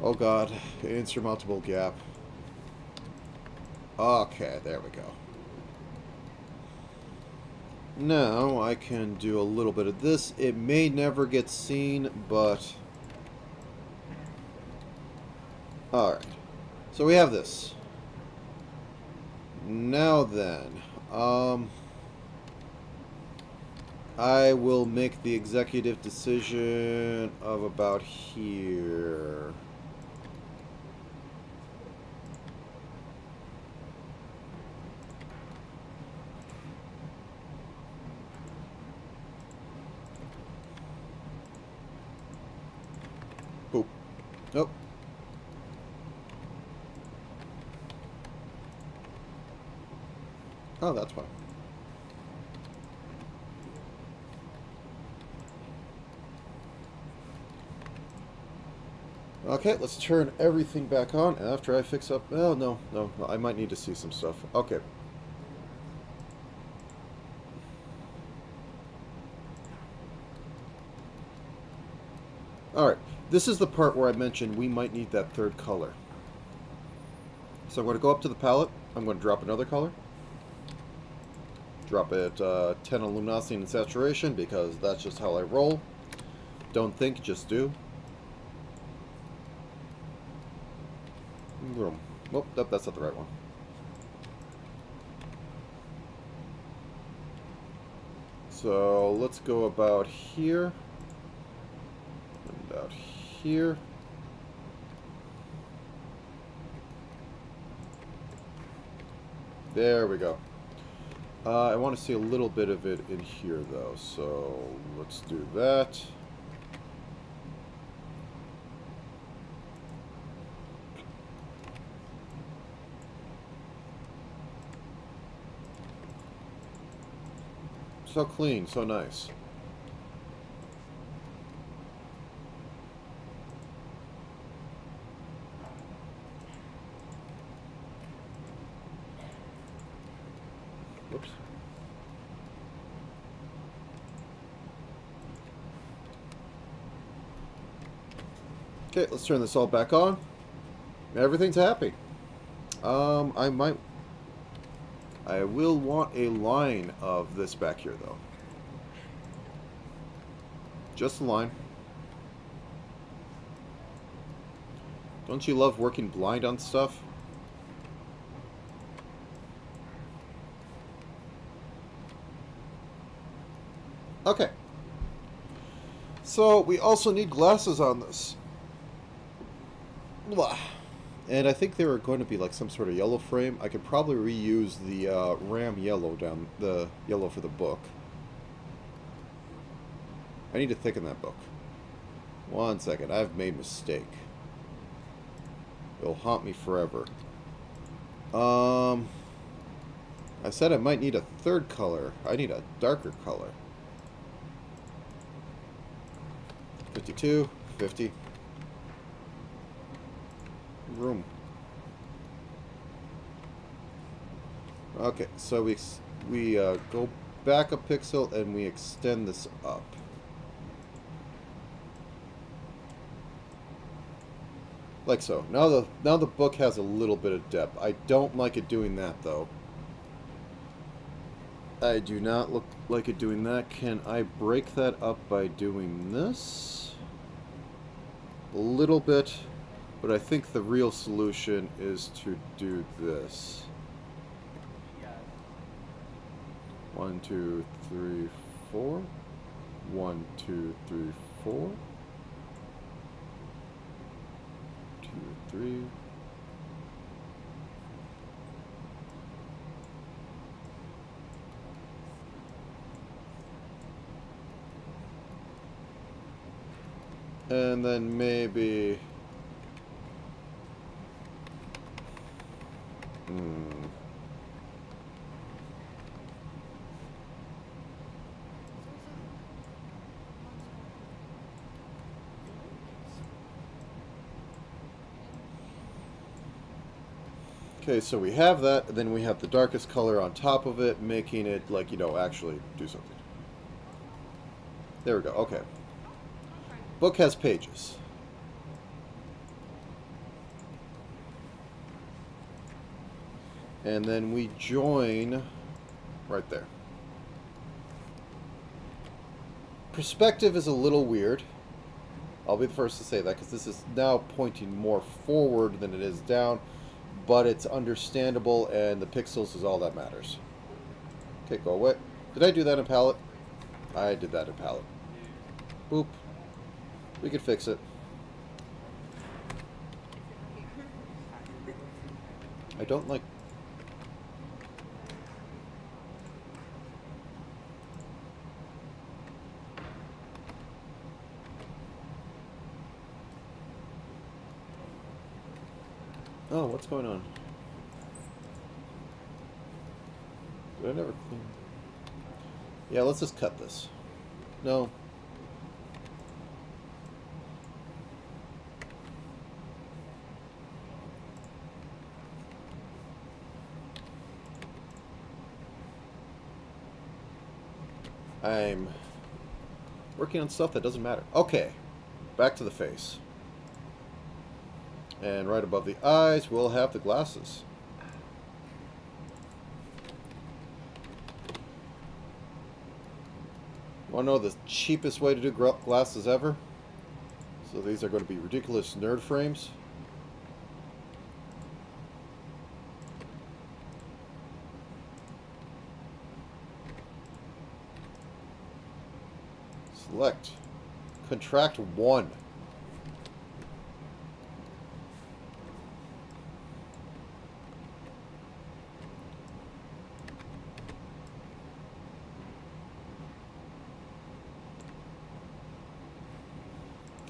[SPEAKER 4] Oh god. Insurmountable gap. Okay, there we go. Now, I can do a little bit of this. It may never get seen, but... Alright. So we have this. Now then, I will make the executive decision of about here. Boop. Nope. Oh, that's fine. Okay, let's turn everything back on after I fix up... Oh, no, I might need to see some stuff. Okay. Alright, this is the part where I mentioned we might need that third color. So I'm going to go up to the palette. I'm going to drop another color. Drop it 10 on luminosity and saturation because that's just how I roll. Don't think, just do. Boom. Oh, nope, that's not the right one. So let's go about here. And about here. There we go. I want to see a little bit of it in here, though, so let's do that. So clean, so nice. Whoops. Okay, let's turn this all back on. Everything's happy. I might... I will want a line of this back here, though. Just a line. Don't you love working blind on stuff? Okay. So, we also need glasses on this. Blah. And I think they were going to be like some sort of yellow frame. I could probably reuse the RAM yellow down, the yellow for the book. I need to thicken that book. One second, I've made a mistake. It'll haunt me forever. I said I might need a third color. I need a darker color. 52, 50. Room. Okay, so we go back a pixel and we extend this up. Like so. Now the book has a little bit of depth. I don't like it doing that though. I do not look like it doing that. Can I break that up by doing this? A little bit, but I think the real solution is to do this. 1, 2, 3, 4. 1, 2, 3, 4. 2, 3. And then maybe... Okay, so we have that, and then we have the darkest color on top of it, making it, like, you know, actually do something. There we go, okay. Book has pages. And then we join right there. Perspective is a little weird. I'll be the first to say that, because this is now pointing more forward than it is down. But it's understandable, and the pixels is all that matters. Okay, go away. Did I do that in palette? I did that in palette. Boop. We can fix it. I don't like... Oh, what's going on? Did I never clean? Yeah, let's just cut this. No. I'm working on stuff that doesn't matter. Okay, back to the face. And right above the eyes, we'll have the glasses. Want to know the cheapest way to do glasses ever? So these are going to be ridiculous nerd frames. Select. Contract 1.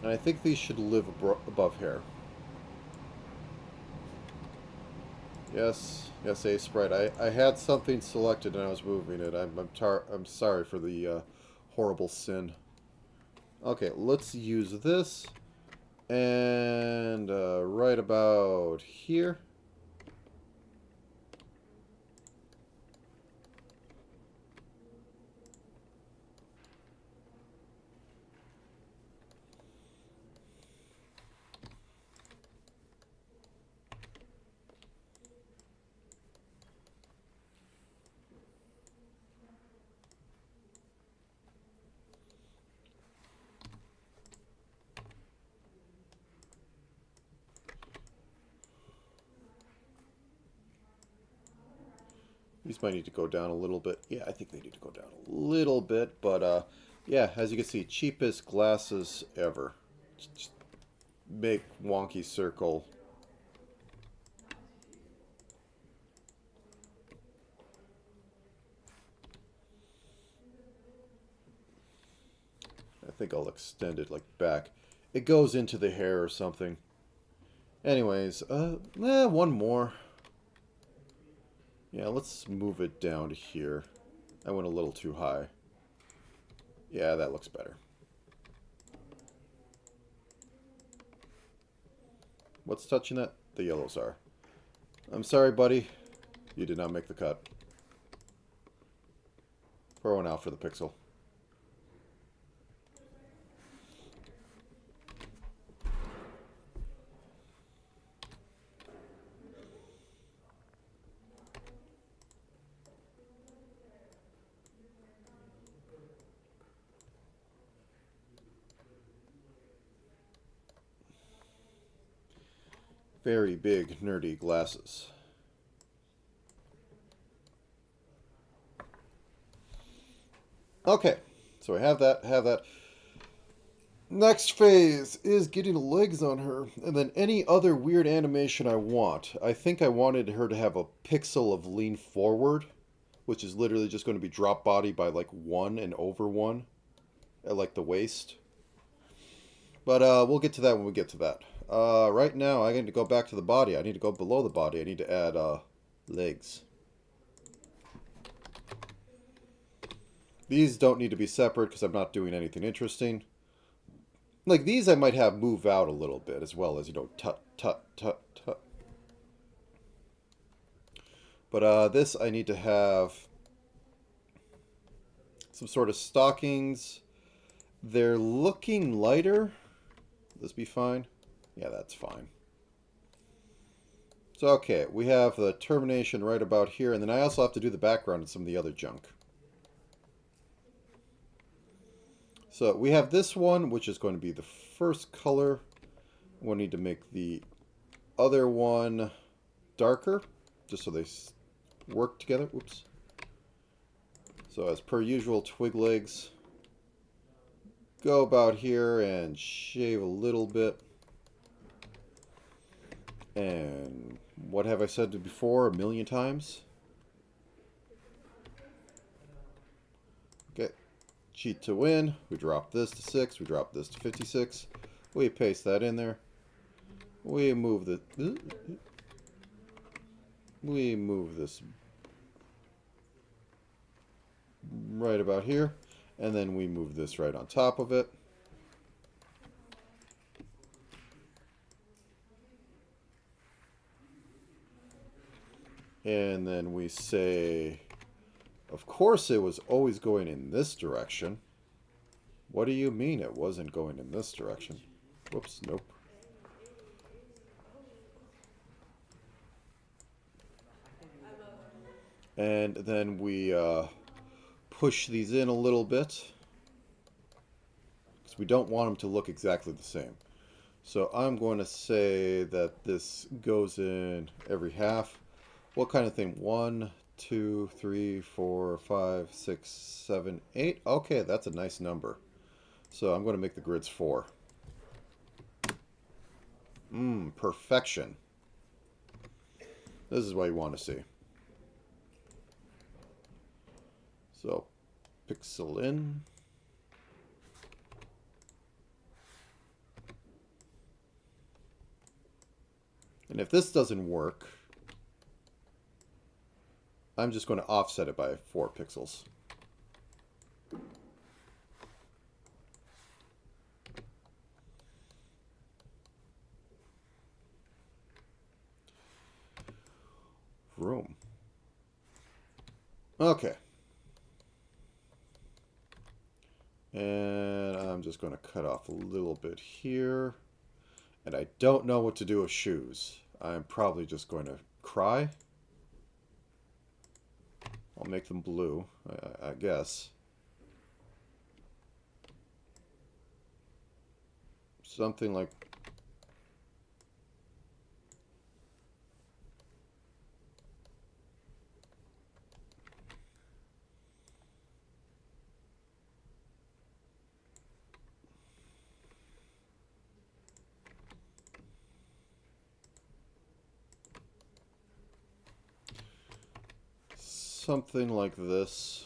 [SPEAKER 4] And I think these should live above here. Yes, yes, a sprite. I had something selected and I was moving it. I'm sorry for the horrible sin. Okay, let's use this, and right about here. These might need to go down a little bit. Yeah, I think they need to go down a little bit. But, yeah, as you can see, cheapest glasses ever. Just make wonky circle. I think I'll extend it, like, back. It goes into the hair or something. Anyways, one more. Yeah, let's move it down to here. I went a little too high. Yeah, that looks better. What's touching that? The yellows are. I'm sorry, buddy. You did not make the cut. Pour one out for the pixel. Very big, nerdy glasses. Okay, so I have that. Next phase is getting legs on her, and then any other weird animation I want. I think I wanted her to have a pixel of lean forward, which is literally just going to be drop body by like 1 and over 1 at like the waist. But we'll get to that when we get to that. Right now, I need to go back to the body. I need to go below the body. I need to add legs. These don't need to be separate because I'm not doing anything interesting. Like these I might have move out a little bit as well as, you know, tut, tut, tut, tut. But this I need to have some sort of stockings. They're looking lighter. Will this be fine? Yeah, that's fine. So, okay, we have the termination right about here, and then I also have to do the background and some of the other junk. So, we have this one, which is going to be the first color. We'll need to make the other one darker, just so they work together. Oops. So, as per usual, twig legs. Go about here and shave a little bit. And what have I said before a million times? Okay. Cheat to win. We drop this to 6. We drop this to 56. We paste that in there. We move the... We move this right about here. And then we move this right on top of it. And then we say, of course it was always going in this direction. What do you mean it wasn't going in this direction? Whoops, nope. And then we push these in a little bit, because we don't want them to look exactly the same. So I'm going to say that this goes in every half. What kind of thing? 1, 2, 3, 4, 5, 6, 7, 8. Okay, that's a nice number. So I'm going to make the grids 4. Perfection. This is what you want to see. So, pixel in. And if this doesn't work, I'm just going to offset it by 4 pixels. Room. Okay. And I'm just going to cut off a little bit here. And I don't know what to do with shoes. I'm probably just going to cry. I'll make them blue, I guess. Something like... something like this.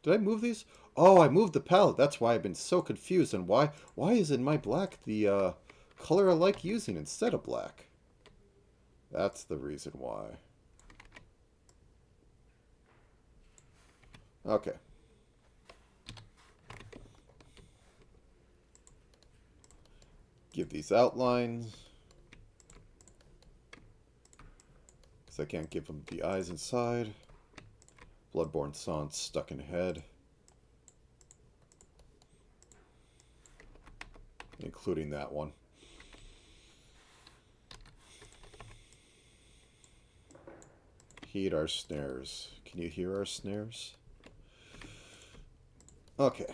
[SPEAKER 4] Did I move these? Oh, I moved the palette. That's why I've been so confused. And why is in my black the color I like using instead of black? That's the reason why. Okay. Give these outlines. Because I can't give them the eyes inside. Bloodborne Sans stuck in head. Including that one. Heed our snares. Can you hear our snares? Okay.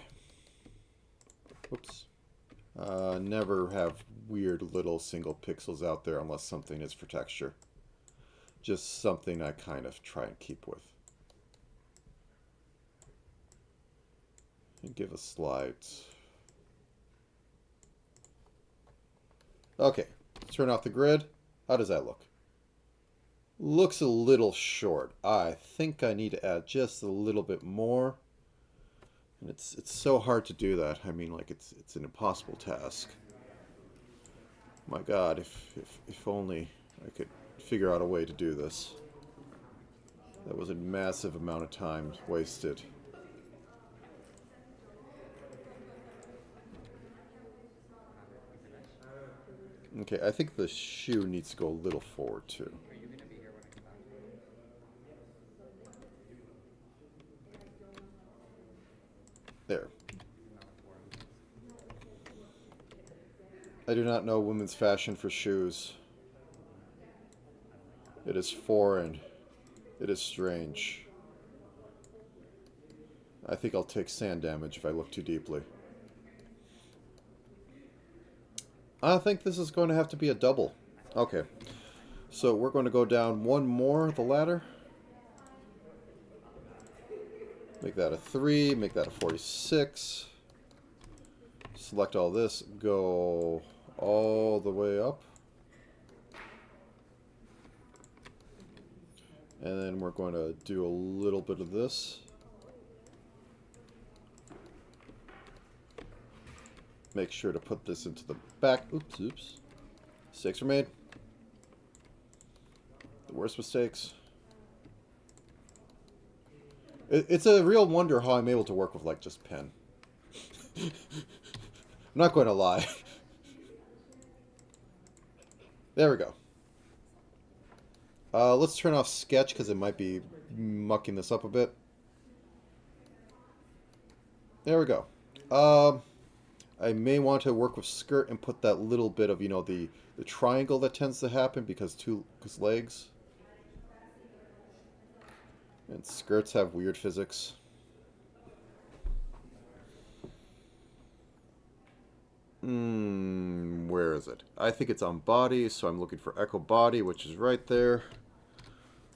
[SPEAKER 4] Whoops. Never have weird little single pixels out there unless something is for texture. Just something I kind of try and keep with. And give a slide. Okay. Turn off the grid. How does that look? Looks a little short. I think I need to add just a little bit more. And it's so hard to do that. I mean, like, it's an impossible task. My God, if only I could figure out a way to do this. That was a massive amount of time wasted. Okay, I think the shoe needs to go a little forward too.
[SPEAKER 2] Are you gonna be here when I come back?
[SPEAKER 4] There. I do not know women's fashion for shoes. It is foreign. It is strange. I think I'll take sand damage if I look too deeply. I think this is going to have to be a double. Okay. So we're going to go down one more, the ladder. Make that a 3, make that a 46. Select all this, go all the way up. And then we're going to do a little bit of this. Make sure to put this into the back. Oops, oops. Mistakes were made. The worst mistakes. It's a real wonder how I'm able to work with, like, just pen. I'm not going to lie. There we go. Let's turn off sketch because it might be mucking this up a bit. There we go. I may want to work with skirt and put that little bit of, you know, the triangle that tends to happen because legs. And skirts have weird physics. Where is it? I think it's on body, so I'm looking for echo body, which is right there.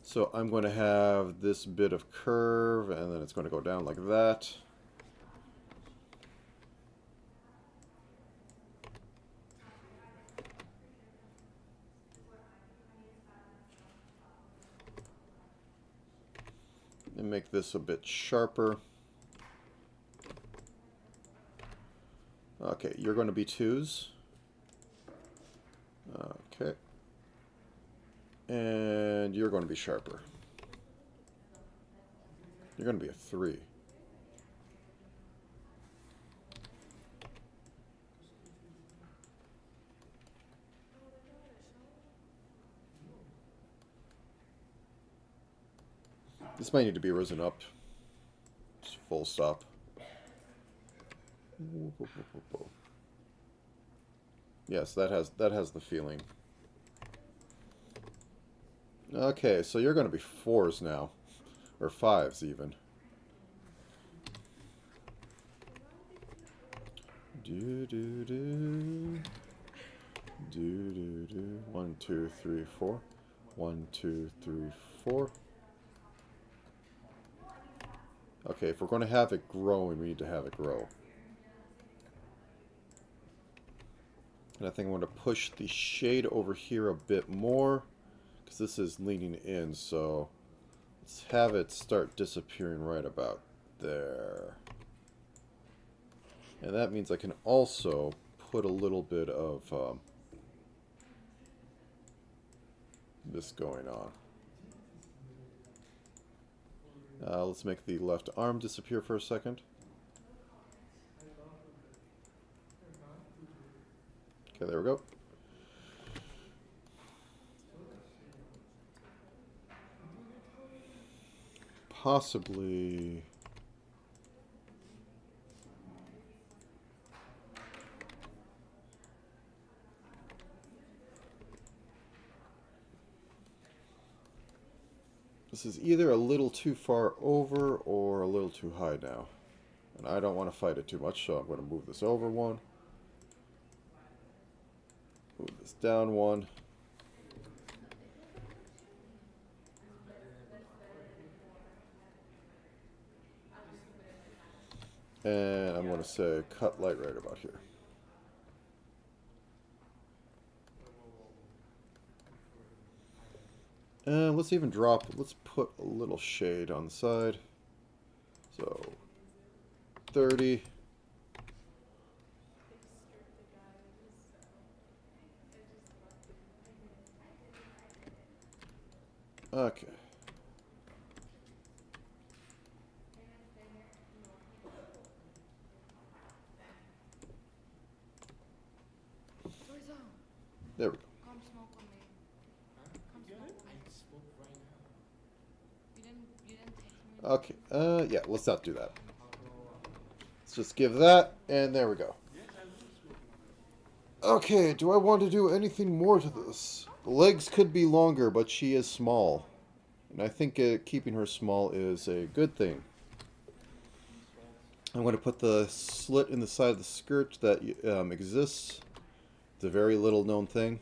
[SPEAKER 4] So I'm going to have this bit of curve, and then it's going to go down like that. And make this a bit sharper. Okay, you're going to be 2s. Okay. And you're going to be sharper. You're going to be a 3. This might need to be risen up. Just full stop. Yes, that has the feeling. Okay, so you're going to be 4s now. Or 5s even. Do do do. Do do do. 1, 2, 3, 4. 1, 2, 3, 4. Okay, if we're going to have it growing, we need to have it grow. And I think I'm going to push the shade over here a bit more, because this is leaning in, so Let's have it start disappearing right about there. And that means I can also put a little bit of this going on. Let's make the left arm disappear for a second. Okay, there we go. Possibly... This is either a little too far over or a little too high now. And I don't want to fight it too much, so I'm going to move this over one. Move this down one. And I'm going to say cut light right about here. And let's even drop, let's put a little shade on the side. So, 30. Okay. There we go.
[SPEAKER 1] Come smoke with me. Come
[SPEAKER 2] Get
[SPEAKER 1] smoke
[SPEAKER 2] it?
[SPEAKER 1] with me.
[SPEAKER 2] I smoke right now.
[SPEAKER 1] You didn't text me.
[SPEAKER 4] Okay, yeah, let's not do that. Let's just give that, and there we go.
[SPEAKER 2] Yes, I will smoke.
[SPEAKER 4] Okay, do I want to do anything more to this? The legs could be longer, but she is small. And I think keeping her small is a good thing. I'm going to put the slit in the side of the skirt that exists. It's a very little known thing.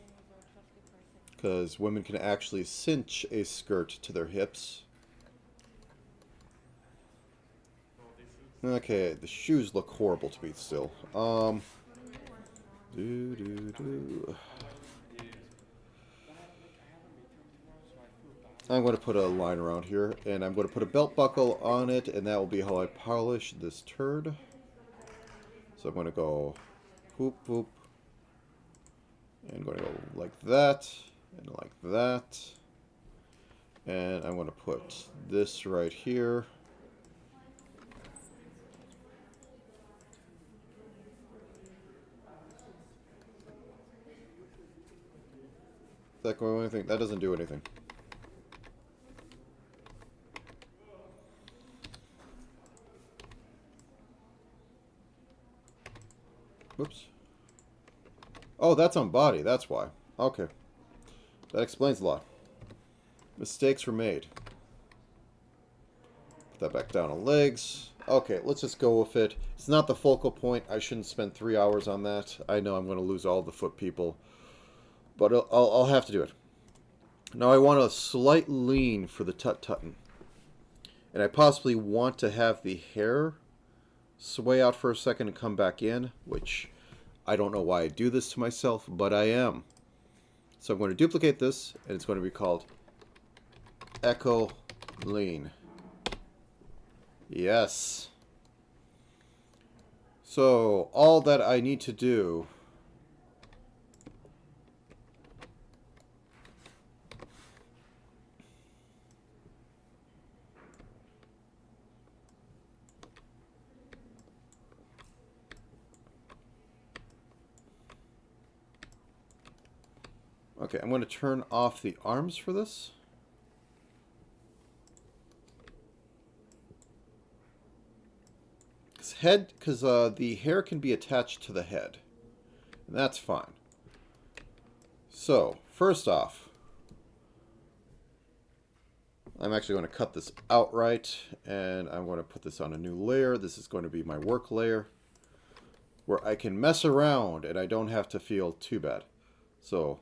[SPEAKER 4] Because women can actually cinch a skirt to their hips. Okay, the shoes look horrible to me still. I'm going to put a line around here, and I'm going to put a belt buckle on it, and that will be how I polish this turd. So I'm going to go whoop whoop, and I'm going to go like that, and like that, and I'm going to put this right here. Is that going anything? That doesn't do anything. Whoops. Oh, that's on body. That's why. Okay. That explains a lot. Mistakes were made. Put that back down on legs. Okay, let's just go with it. It's not the focal point. I shouldn't spend 3 hours on that. I know I'm going to lose all the foot people. But I'll have to do it. Now I want a slight lean for the tut-tutting. And I possibly want to have the hair sway out for a second and come back in, which I don't know why I do this to myself, but I am. So I'm going to duplicate this, and it's going to be called Echo Lean. Yes. So all that I need to do Okay, I'm going to turn off the arms for this. Because the hair can be attached to the head. And that's fine. So, first off, I'm actually going to cut this outright, and I'm going to put this on a new layer. This is going to be my work layer, where I can mess around and I don't have to feel too bad. So,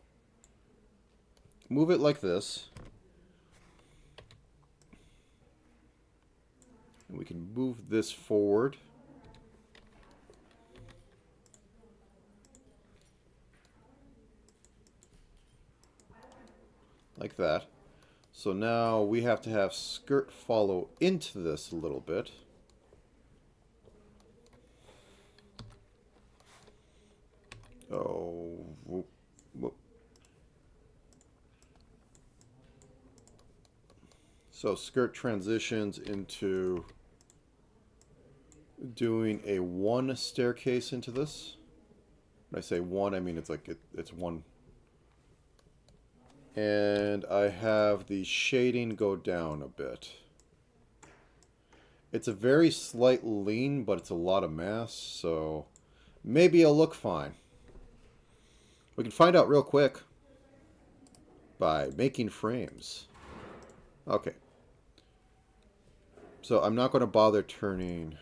[SPEAKER 4] move it like this. And we can move this forward. Like that. So now we have to have skirt follow into this a little bit. Oh, whoop, whoop. So skirt transitions into doing a one staircase into this. When I say one, I mean it's like it's one. And I have the shading go down a bit. It's a very slight lean, but it's a lot of mass, so maybe it'll look fine. We can find out real quick by making frames. Okay. So I'm not going to bother turning.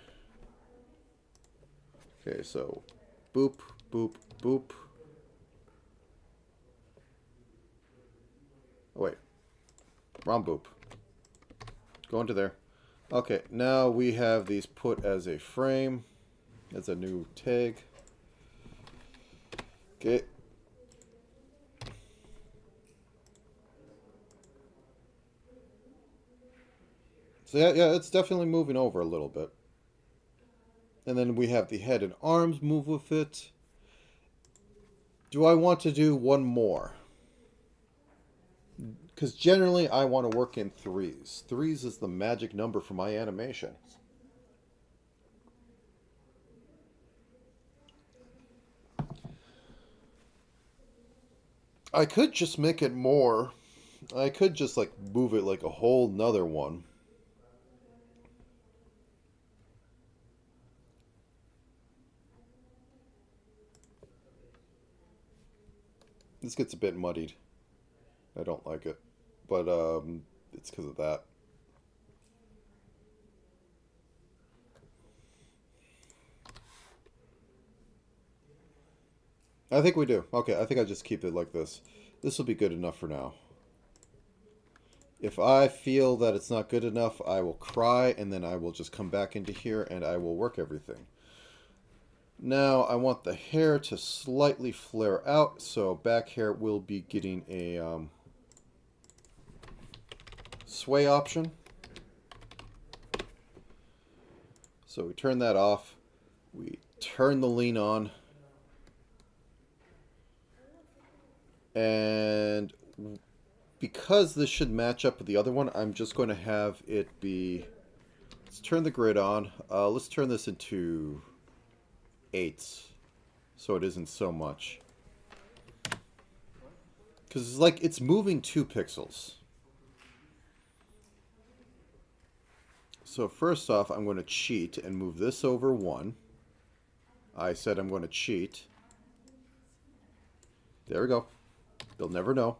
[SPEAKER 4] Okay, so boop, boop, boop. Oh, wait. Wrong boop. Go into there. Okay, now we have these put as a frame. As a new tag. Okay. So yeah, it's definitely moving over a little bit. And then we have the head and arms move with it. Do I want to do one more? Because generally I want to work in threes. Threes is the magic number for my animation. I could just make it more. I could just like move it like a whole nother one. This gets a bit muddied. I don't like it. But it's because of that. I think we do. Okay, I think I just keep it like this. This will be good enough for now. If I feel that it's not good enough, I will cry, and then I will just come back into here and I will work everything. Now I want the hair to slightly flare out, so back hair will be getting a sway option. So we turn that off. We turn the lean on. And because this should match up with the other one, I'm just going to have it be... Let's turn the grid on. Let's turn this into 8s. So it isn't so much. Because it's like it's moving 2 pixels. So first off, I'm going to cheat and move this over 1. I said I'm going to cheat. There we go. They'll never know.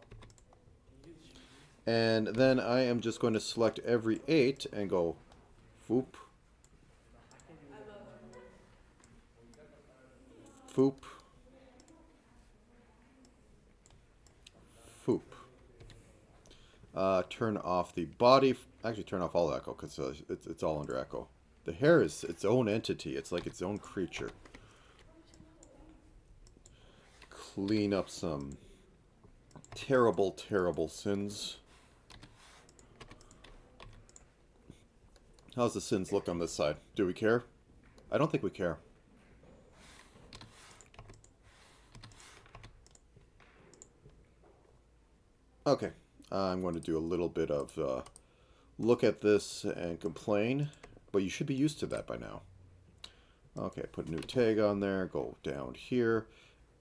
[SPEAKER 4] And then I am just going to select every 8 and go foop. Foop. Foop. Turn off the body. Actually, turn off all echo because it's all under echo. The hair is its own entity. It's like its own creature. Clean up some terrible, terrible sins. How's the sins look on this side? Do we care? I don't think we care. Okay. I'm going to do a little bit of look at this and complain. But you should be used to that by now. Okay, put a new tag on there. Go down here.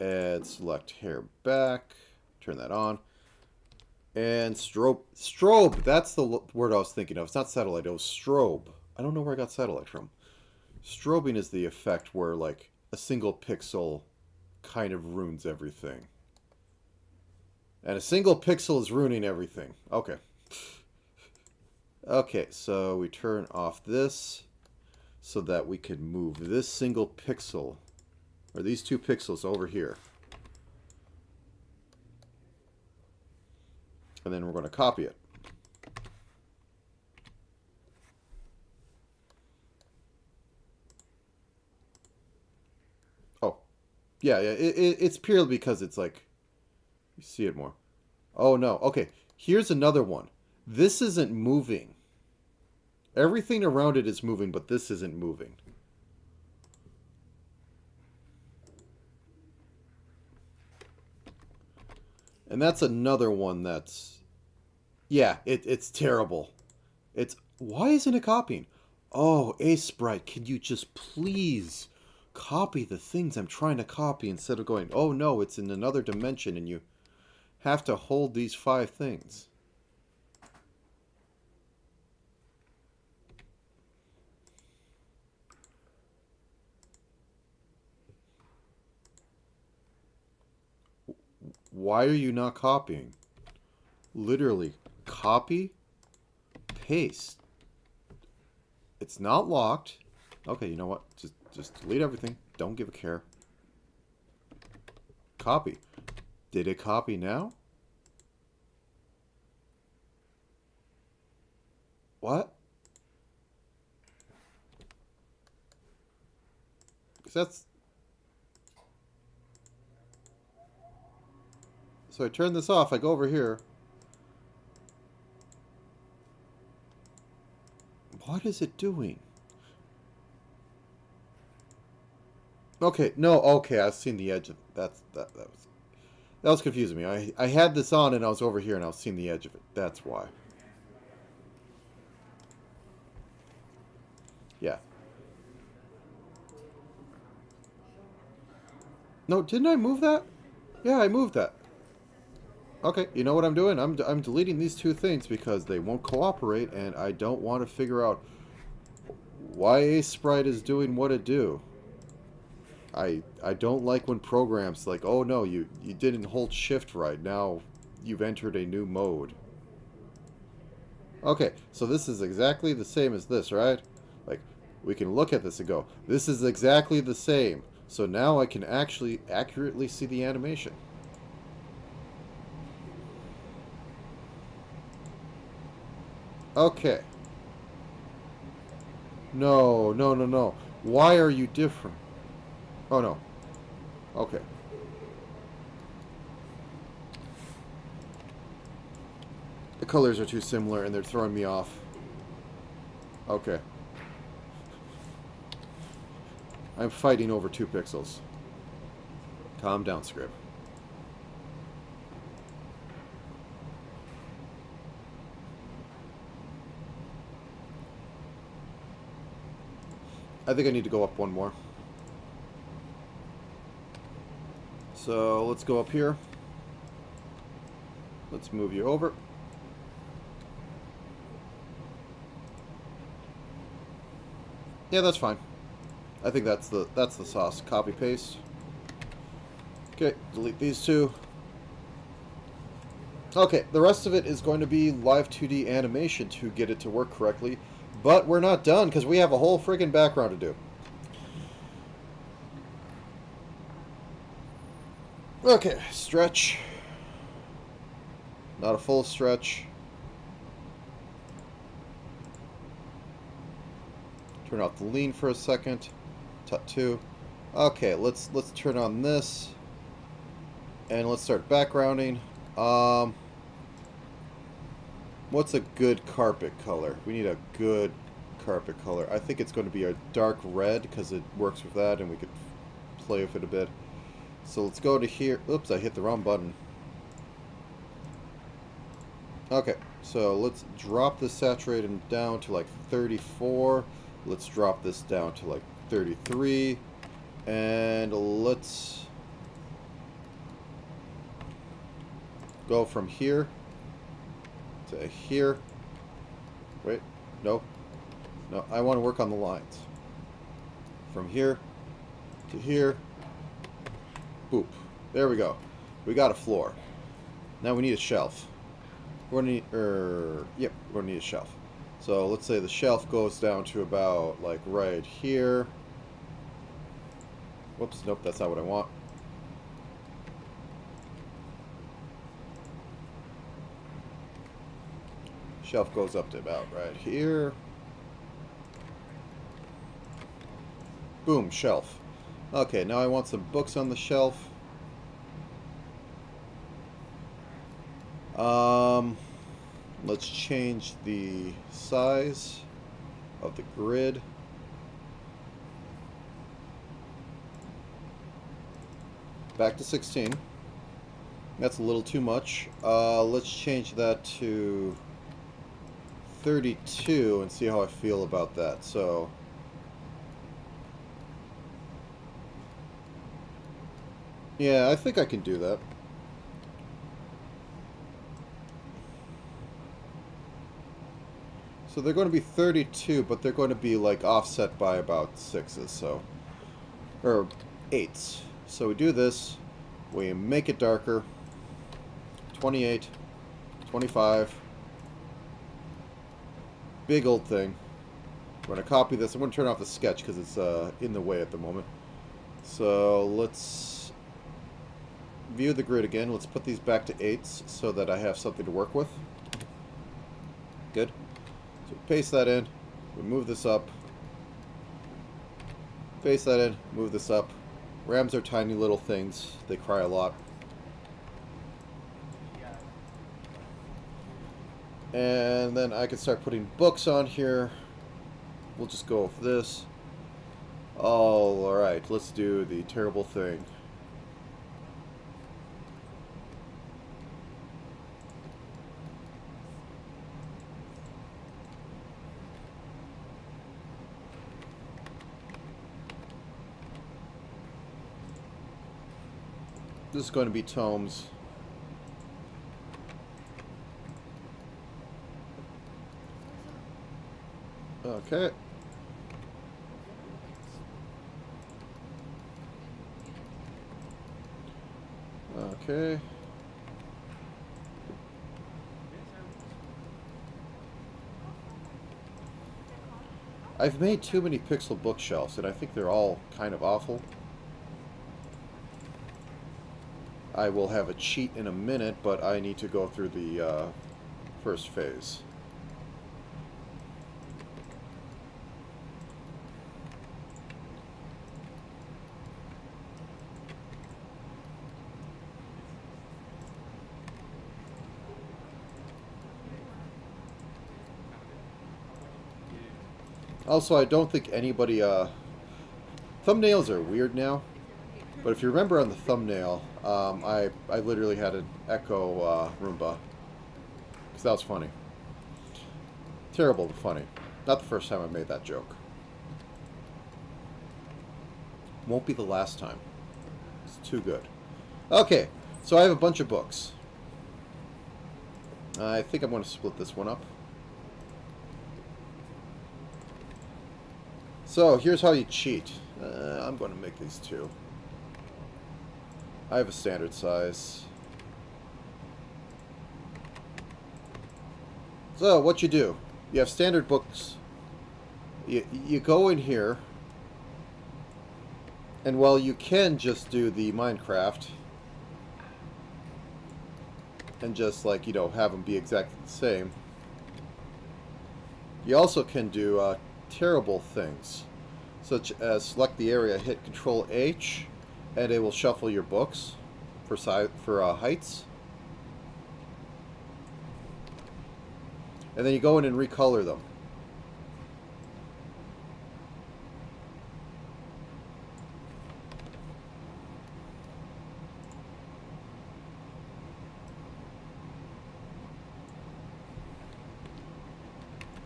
[SPEAKER 4] Add select hair back. Turn that on. And strobe. Strobe! That's the word I was thinking of. It's not satellite. It was strobe. I don't know where I got satellite from. Strobing is the effect where, like, a single pixel kind of ruins everything. And a single pixel is ruining everything. Okay. Okay, so we turn off this so that we can move this single pixel, or these 2 pixels over here. And then we're going to copy it. Oh. Yeah, it's purely because it's like, you see it more. Oh no, okay. Here's another one. This isn't moving. Everything around it is moving, but this isn't moving. And that's another one that's... Yeah, it's terrible. It's... Why isn't it copying? Oh, Sprite, can you just please copy the things I'm trying to copy instead of going, oh no, it's in another dimension and you have to hold these 5 things. Why are you not copying? Literally, copy, paste. It's not locked. Okay, you know what? Just delete everything. Don't give a care. Copy. Did it copy now? What? Because that's... So I turn this off. I go over here. What is it doing? Okay, no, okay, I've seen the edge of that was confusing me. I had this on and I was over here and I was seeing the edge of it. That's why. Yeah. No, didn't I move that? Yeah, I moved that. Okay, you know what I'm doing? I'm deleting these 2 things because they won't cooperate and I don't want to figure out why Sprite is doing what it do. I don't like when programs like, oh no, you didn't hold shift right, now you've entered a new mode. Okay, so this is exactly the same as this, right? Like, we can look at this and go, this is exactly the same. So now I can actually accurately see the animation. Okay. No, no, no, no. Why are you different? Oh, no. Okay. The colors are too similar and they're throwing me off. Okay. I'm fighting over 2 pixels. Calm down, script. I think I need to go up 1 more. So let's go up here. Let's move you over. Yeah, that's fine. I think that's the sauce. Copy paste. Okay, delete these 2. Okay, the rest of it is going to be live 2D animation to get it to work correctly. But we're not done because we have a whole friggin' background to do. Okay, stretch. Not a full stretch. Turn off the lean for a second. Tut 2. Okay, let's turn on this. And let's start backgrounding. What's a good carpet color? We need a good carpet color. I think it's going to be a dark red because it works with that and we could play with it a bit. So let's go to here. Oops, I hit the wrong button. Okay, so let's drop the saturated down to like 34. Let's drop this down to like 33. And let's go from here to here. Wait, no. No, I want to work on the lines. From here to here. Boop. There we go. We got a floor. Now we need a shelf. We're gonna need, yep, we're gonna need a shelf. So let's say the shelf goes down to about like right here. Whoops, nope, that's not what I want. Shelf goes up to about right here. Boom, shelf. Okay, now I want some books on the shelf. Let's change the size of the grid. Back to 16. That's a little too much. Let's change that to 32 and see how I feel about that. So, yeah, I think I can do that. So they're going to be 32, but they're going to be like offset by about 6s, so, or 8s. So we do this, we make it darker, 28, 25, big old thing. I'm going to copy this. I'm going to turn off the sketch because it's in the way at the moment. So let's view the grid again. Let's put these back to 8s so that I have something to work with. Good. So paste that in, we move this up, paste that in, move this up. Rams are tiny little things, they cry a lot. And then I can start putting books on here. We'll just go with this. Oh, alright, let's do the terrible thing. This is going to be tomes. Okay. Okay. I've made too many pixel bookshelves, and I think they're all kind of awful. I will have a cheat in a minute, but I need to go through the first phase. Also, I don't think anybody... thumbnails are weird now. But if you remember on the thumbnail, I literally had an echo Roomba. Because that was funny. Terrible but funny. Not the first time I made that joke. Won't be the last time. It's too good. Okay, so I have a bunch of books. I think I'm going to split this one up. So, here's how you cheat. I'm going to make these two. I have a standard size. So, what you do, you have standard books. You go in here, and while you can just do the Minecraft, and just like, you know, have them be exactly the same, you also can do terrible things, such as select the area, hit Control H, and it will shuffle your books for heights. And then you go in and recolor them.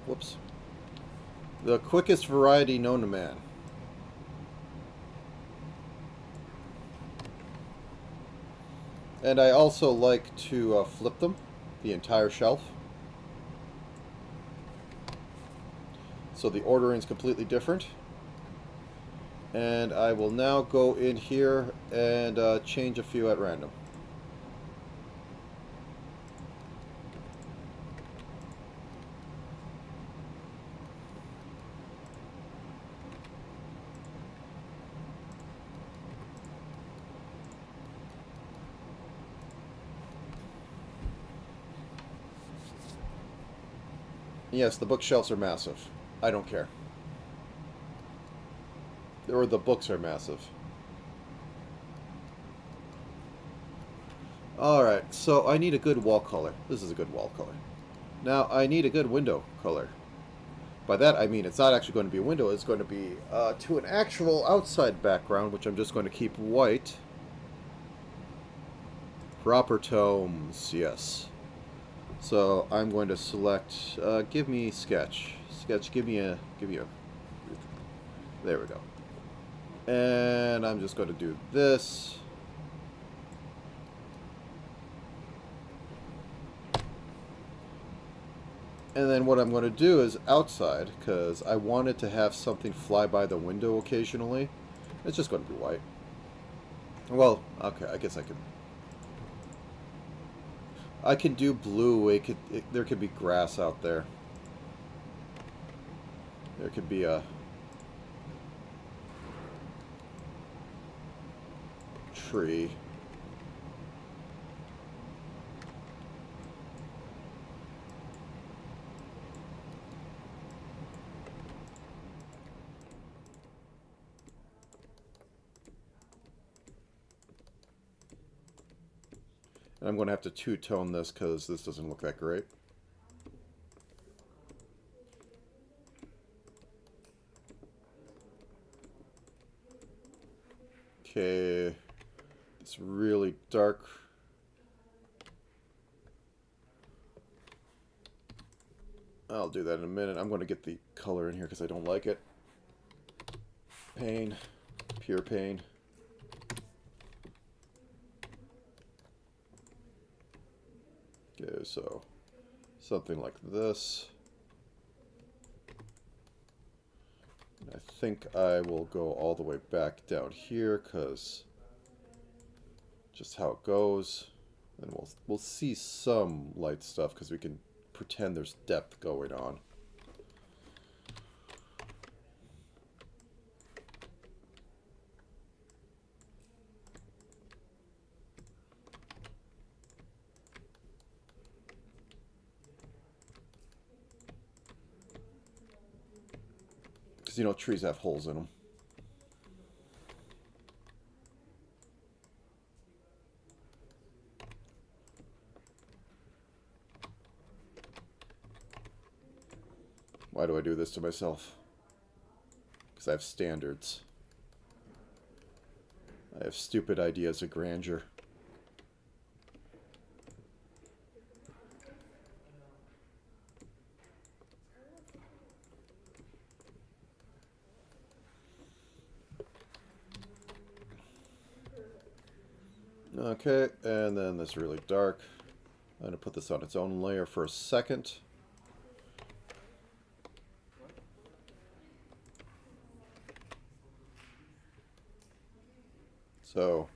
[SPEAKER 4] Whoops. The quickest variety known to man. And I also like to flip them, the entire shelf. So the ordering is completely different. And I will now go in here and change a few at random. Yes, the bookshelves are massive. I don't care. Or the books are massive. Alright, so I need a good wall color. This is a good wall color. Now, I need a good window color. By that, I mean it's not actually going to be a window. It's going to be to an actual outside background, which I'm just going to keep white. Proper tones, yes. So I'm going to select. Give me sketch. Sketch. Give me a. There we go. And I'm just going to do this. And then what I'm going to do is outside, because I wanted to have something fly by the window occasionally. It's just going to be white. Well, okay, I guess I can do blue. There could be grass out there. There could be a tree. And I'm going to have to two-tone this because this doesn't look that great. Okay, it's really dark. I'll do that in a minute. I'm going to get the color in here because I don't like it. Pain, pure pain. Okay, so something like this. I think I will go all the way back down here because just how it goes. And we'll see some light stuff because we can pretend there's depth going on. Because, you know, trees have holes in them. Why do I do this to myself? Because I have standards. I have stupid ideas of grandeur. Okay, and then this really dark. I'm going to put this on its own layer for a second. So,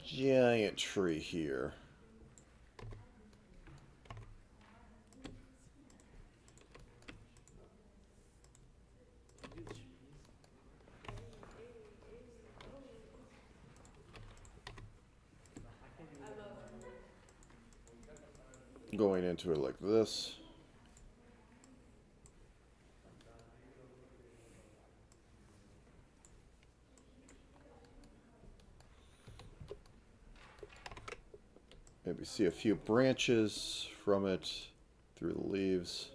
[SPEAKER 4] giant tree here. Going into it like this. Maybe see a few branches from it through the leaves.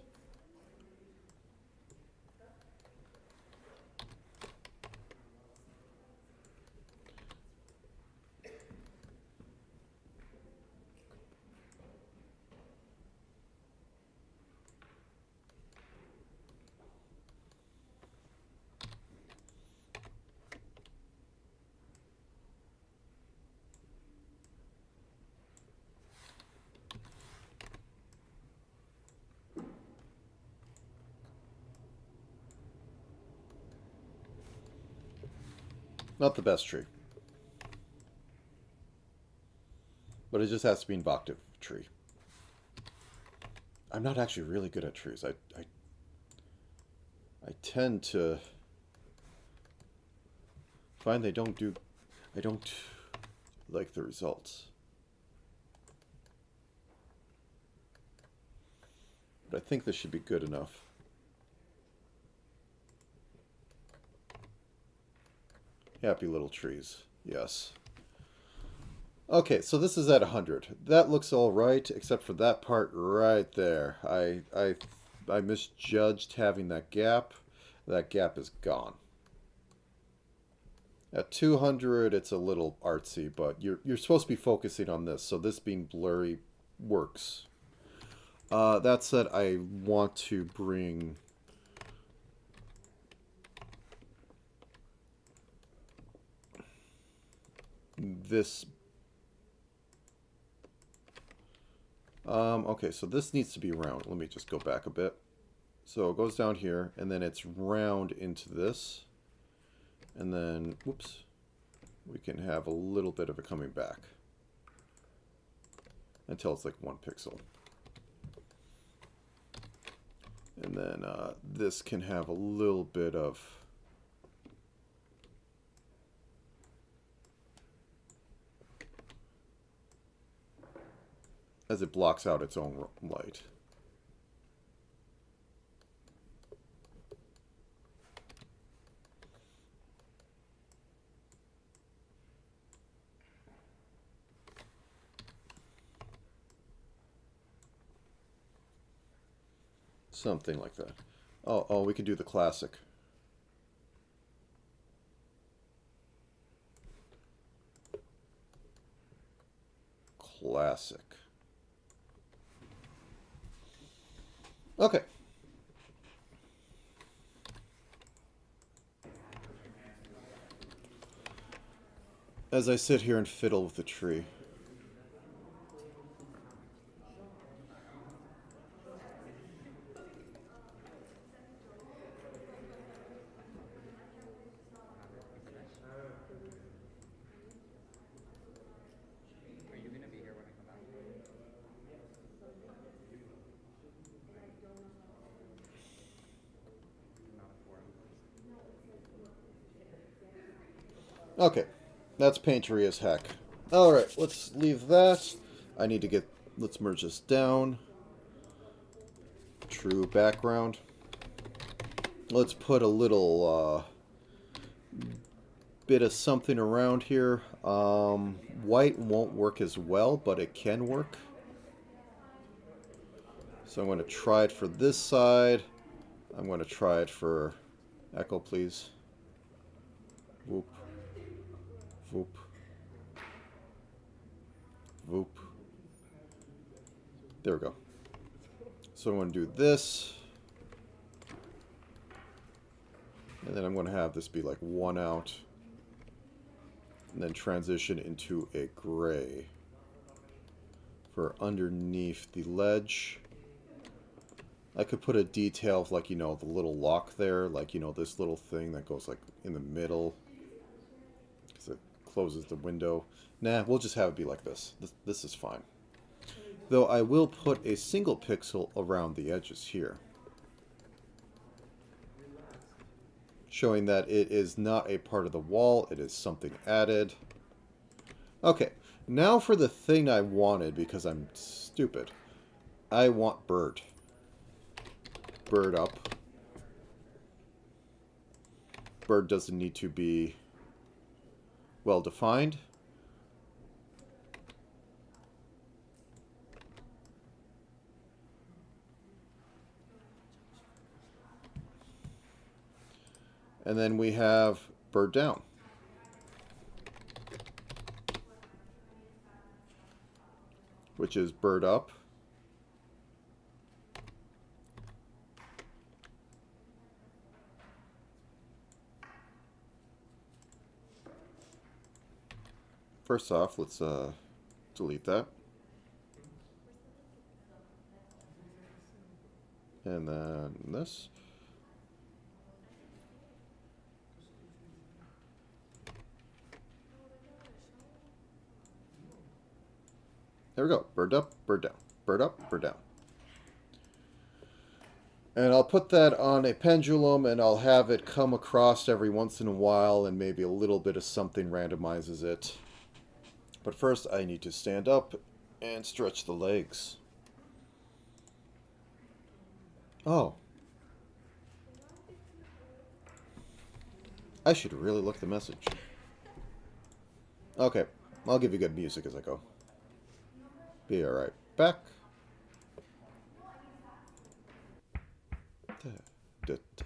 [SPEAKER 4] Not the best tree. But it just has to be an evocative tree. I'm not actually really good at trees. I tend to find I don't like the results. But I think this should be good enough. Happy little trees, yes. Okay, so this is at 100. That looks all right, except for that part right there. I misjudged having that gap. That gap is gone. At 200, it's a little artsy, but you're supposed to be focusing on this, so this being blurry works. That said, I want to bring this. Okay, so this needs to be round. Let me just go back a bit. So it goes down here, and then it's round into this. And then, whoops, we can have a little bit of it coming back until it's like 1 pixel. And then this can have a little bit of as it blocks out its own light. Something like that. Oh, we can do the classic. Classic. Okay. As I sit here and fiddle with the tree.
[SPEAKER 2] Are you gonna be here when I come back? Not a forum.
[SPEAKER 4] Okay. That's paintery as heck. Alright, let's leave that. I need to get... Let's merge this down. True background. Let's put a little bit of something around here. White won't work as well, but it can work. So I'm going to try it for this side. I'm going to try it for... Echo, please. Whoop. Whoop. Whoop. There we go. So I'm going to do this. And then I'm going to have this be like 1 out. And then transition into a gray. For underneath the ledge. I could put a detail of like, you know, the little lock there. Like, you know, this little thing that goes like in the middle. Because it closes the window. Nah, we'll just have it be like this. This is fine. Though I will put a single pixel around the edges here. Showing that it is not a part of the wall. It is something added. Okay. Now for the thing I wanted because I'm stupid. I want bird. Bird up. Bird doesn't need to be well defined. And then we have bird down. Which is bird up. First off, let's delete that. And then this. There we go. Bird up, bird down. Bird up, bird down. And I'll put that on a pendulum and I'll have it come across every once in a while and maybe a little bit of something randomizes it. But first I need to stand up and stretch the legs. Oh. I should really look the message. Okay. I'll give you good music as I go. Be alright back. Da, da, da.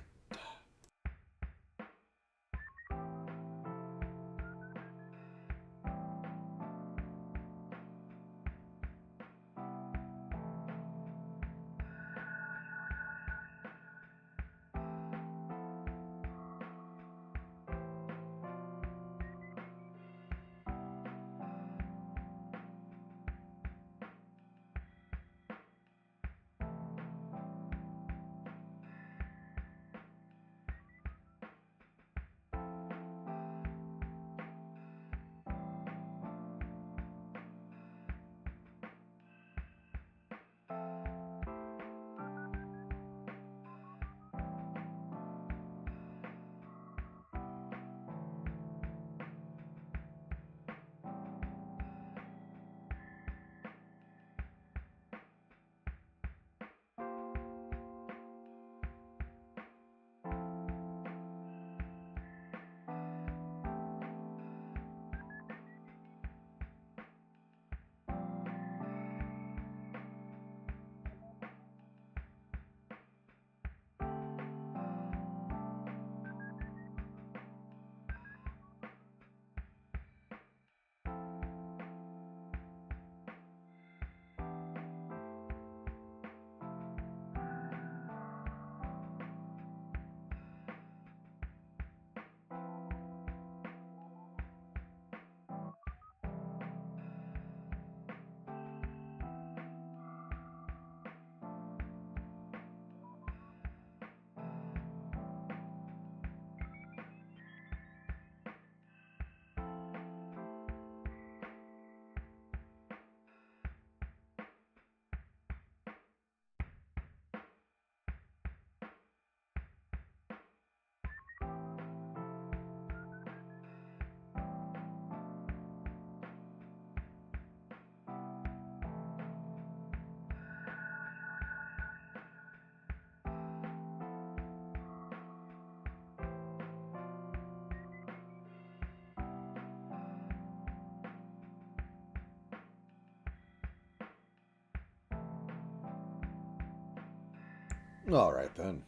[SPEAKER 4] Alright then.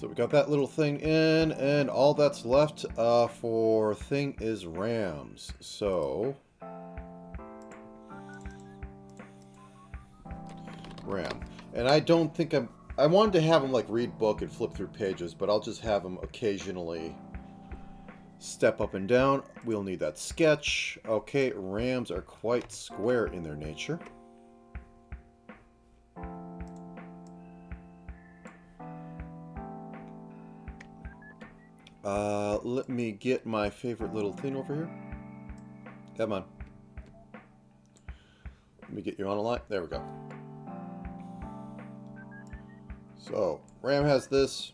[SPEAKER 4] So we got that little thing in, and all that's left for thing is RAMs. So RAM. And I don't think I wanted to have him like read book and flip through pages, but I'll just have him occasionally step up and down. We'll need that sketch. Okay, RAMs are quite square in their nature. Let me get my favorite little thing over here. Come on. Let me get you on a line. There we go. So, RAM has this.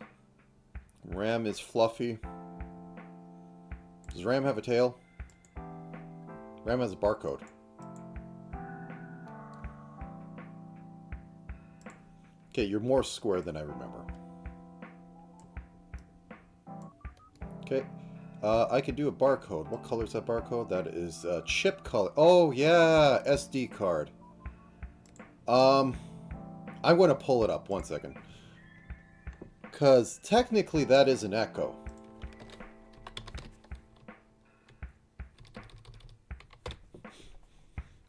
[SPEAKER 4] RAM is fluffy. Does RAM have a tail? RAM has a barcode. Okay, you're more square than I remember. Okay. I could do a barcode. What color is that barcode? That is chip color. Oh, yeah. SD card. I'm going to pull it up. 1 second. Because technically that is an echo.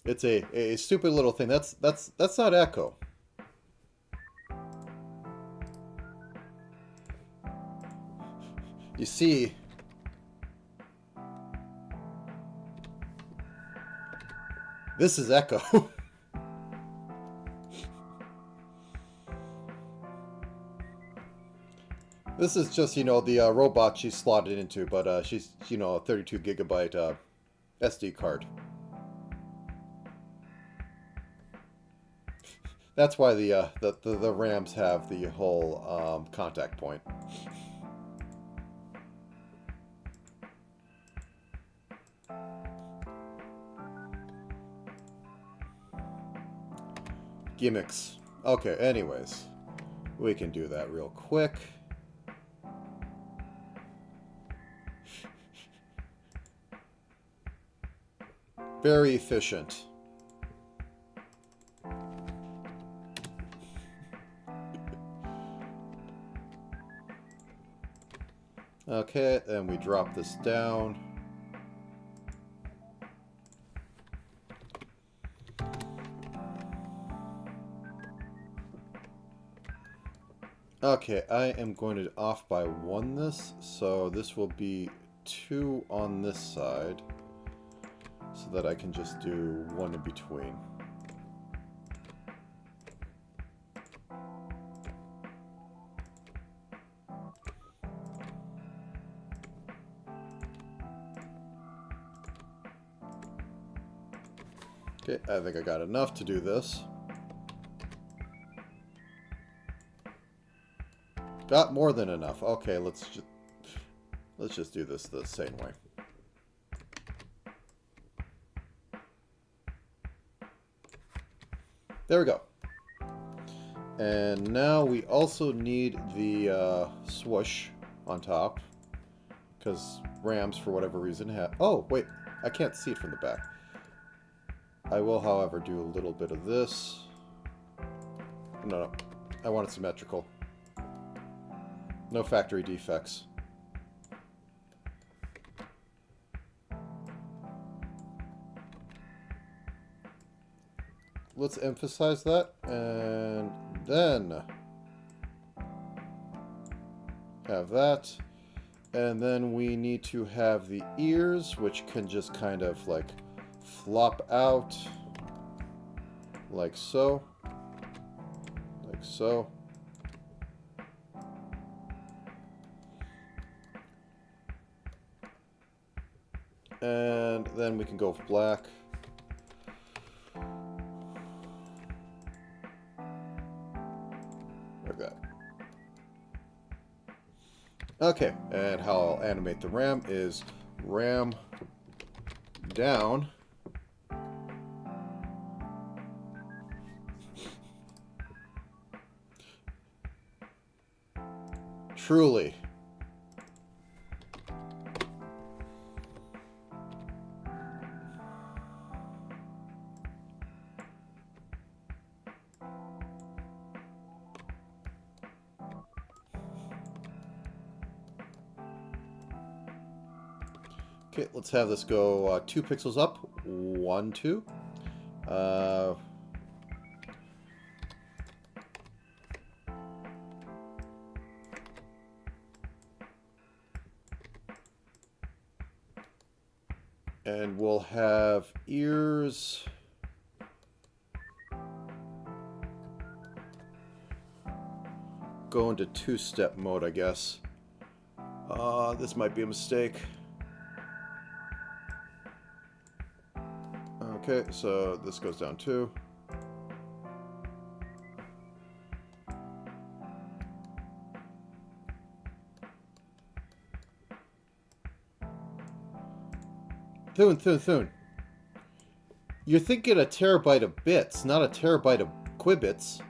[SPEAKER 4] It's a stupid little thing. That's not echo. You see, this is echo. This is just, you know, the robot she's slotted into, but she's, you know, a 32 gigabyte SD card. That's why the RAMs have the whole contact point. Gimmicks. Okay, anyways. We can do that real quick. Very efficient. Okay, and we drop this down. Okay, I am going to off by 1 this, so this will be 2 on this side, so that I can just do 1 in between. Okay, I think I got enough to do this. Got more than enough. Okay, let's just do this the same way. There we go. And now we also need the swoosh on top, because rams, for whatever reason, have... Oh, wait, I can't see it from the back. I will, however, do a little bit of this. No, I want it symmetrical. No factory defects. Let's emphasize that, and then have that. And then we need to have the ears, which can just kind of like flop out like so. Like so. And then we can go with black. Like that. Okay, and how I'll animate the ram is ram down. Truly. Okay, let's have this go 2 pixels up. 1, 2. And we'll have ears. Go into 2-step mode, I guess. This might be a mistake. Okay, so this goes down 2. Thun. You're thinking a terabyte of bits, not a terabyte of qubits.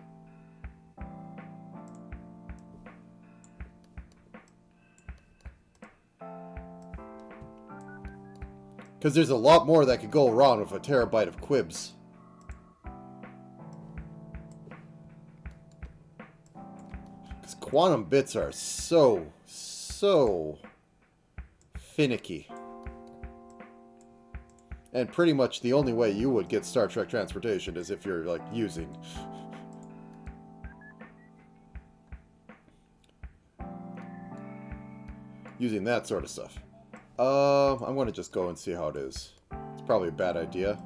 [SPEAKER 4] Because there's a lot more that could go wrong with a terabyte of quibs. Because quantum bits are so finicky. And pretty much the only way you would get Star Trek transportation is if you're, like, using that sort of stuff. I'm going to just go and see how it is. It's probably a bad idea.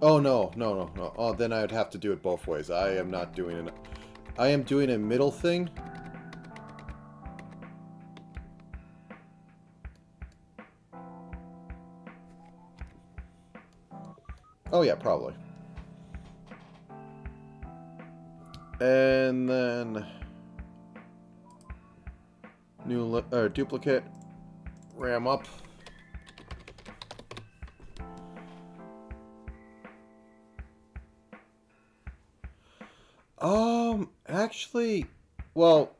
[SPEAKER 4] Oh, no. Oh, then I would have to do it both ways. I am not doing it. I am doing a middle thing. Oh, yeah, probably. And then duplicate, ram up. Actually, well,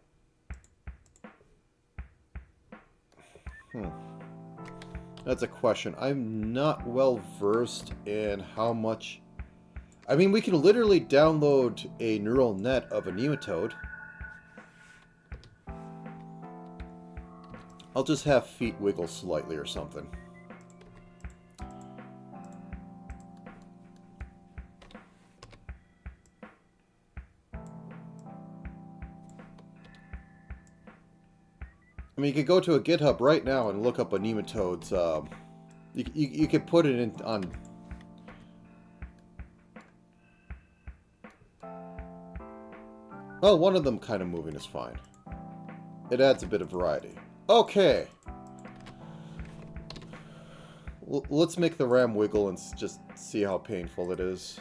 [SPEAKER 4] That's a question. I'm not well versed in how much... I mean, we can literally download a neural net of a nematode. I'll just have feet wiggle slightly or something. I mean, you could go to a GitHub right now and look up a nematode's... You could put it in on... Well, one of them kind of moving is fine. It adds a bit of variety. Okay. Let's make the RAM wiggle and just see how painful it is.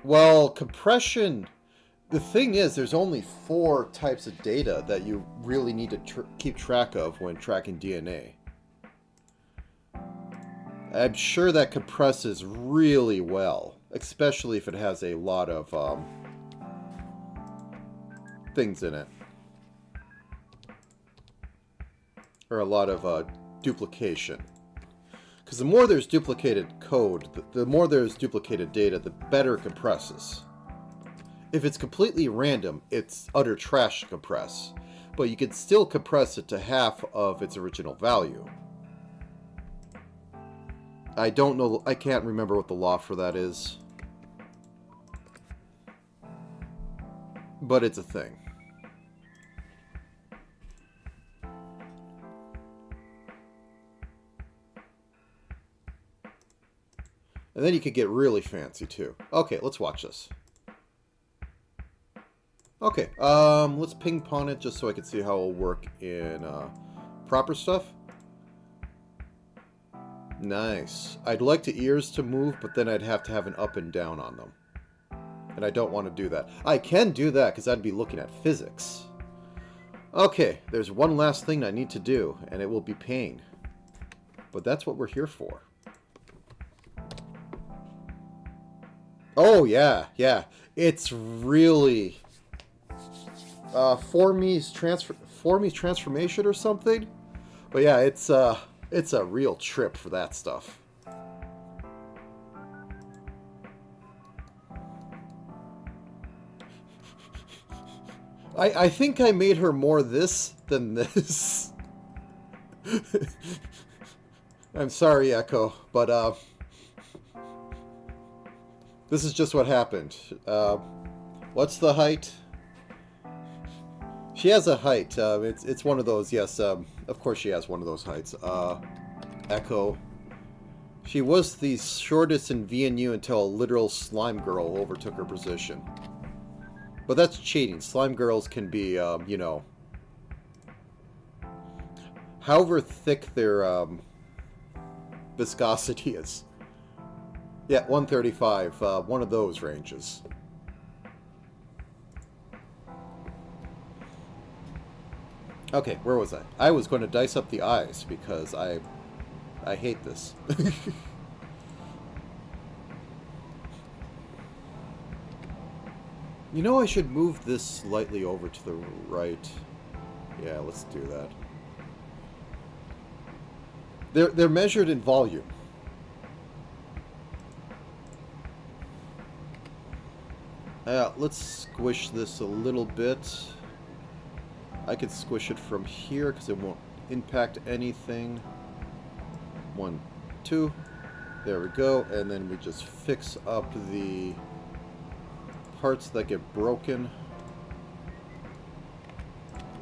[SPEAKER 4] Well, compression... The thing is, there's only 4 types of data that you really need to keep track of when tracking DNA. I'm sure that compresses really well, especially if it has a lot of things in it. Or a lot of duplication. Because the more there's duplicated code, the more there's duplicated data, the better it compresses. If it's completely random, it's utter trash to compress. But you can still compress it to half of its original value. I don't know, I can't remember what the law for that is. But it's a thing. And then you could get really fancy too. Okay, let's watch this. Okay, let's ping pong it just so I can see how it'll work in proper stuff. Nice. I'd like the ears to move, but then I'd have to have an up and down on them. And I don't want to do that. I can do that because I'd be looking at physics. Okay, there's one last thing I need to do, and it will be pain. But that's what we're here for. Oh, yeah, yeah. It's really... Formies transformation or something? But yeah, it's a real trip for that stuff. I think I made her more this than this. I'm sorry, Echo, but this is just what happened. What's the height? She has a height. It's one of those. Yes, of course she has one of those heights. Echo. She was the shortest in VNU until a literal slime girl overtook her position. But that's cheating. Slime girls can be, you know, however thick their viscosity is. Yeah, 135. One of those ranges. Okay, where was I? I was going to dice up the eyes because I hate this. You know, I should move this slightly over to the right. Yeah, let's do that. They're measured in volume. Let's squish this a little bit. I could squish it from here because it won't impact anything. 1, 2. There we go. And then we just fix up the parts that get broken.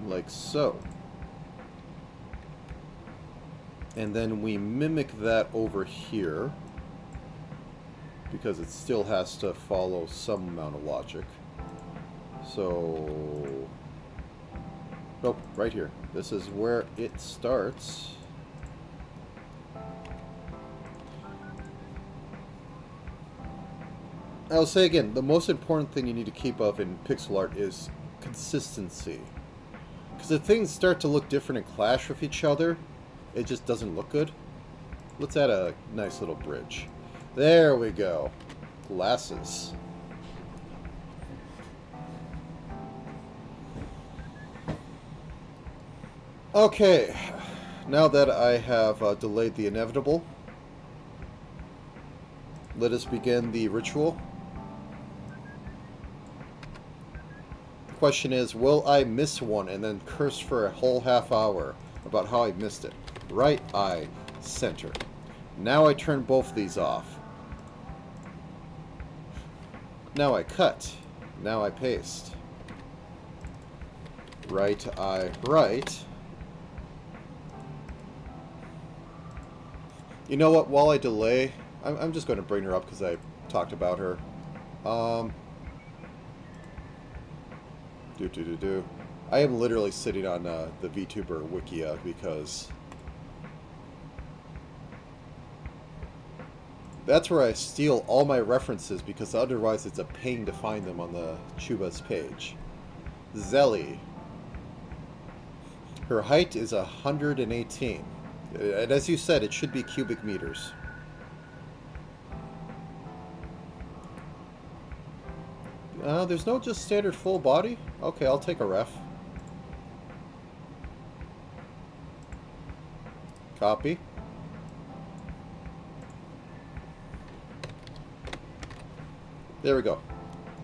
[SPEAKER 4] Like so. And then we mimic that over here. Because it still has to follow some amount of logic. So... Nope, right here. This is where it starts. I'll say again, the most important thing you need to keep up in pixel art is consistency. Because if things start to look different and clash with each other, it just doesn't look good. Let's add a nice little bridge. There we go. Glasses. Okay, now that I have delayed the inevitable, let us begin the ritual. The question is, will I miss one and then curse for a whole half hour about how I missed it? Right eye, center. Now I turn both these off. Now I cut. Now I paste. Right eye, right. You know what? While I delay, I'm just going to bring her up because I talked about her. I am literally sitting on the VTuber Wikia because that's where I steal all my references because otherwise it's a pain to find them on the Chuba's page. Zelly. Her height is 118. And as you said, it should be cubic meters. There's no just standard full body? Okay, I'll take a ref. Copy. There we go.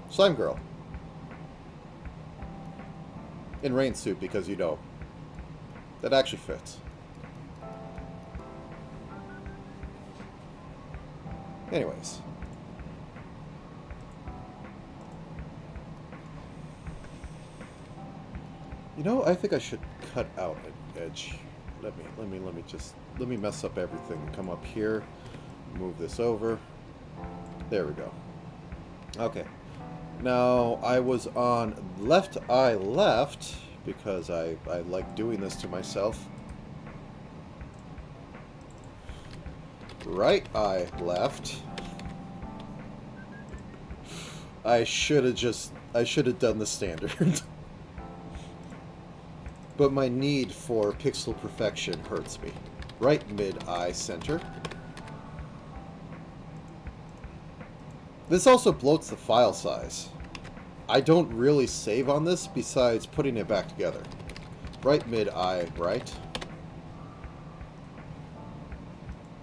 [SPEAKER 4] Slime Girl. In rain suit, because you know. That actually fits. Anyways. You know, I think I should cut out an edge. Let me mess up everything. Come up here, move this over. There we go. Okay. Now, I was on left eye left, because I like doing this to myself. Right eye left. I should have done the standard. But my need for pixel perfection hurts me. Right mid-eye center. This also bloats the file size. I don't really save on this besides putting it back together. Right mid-eye right.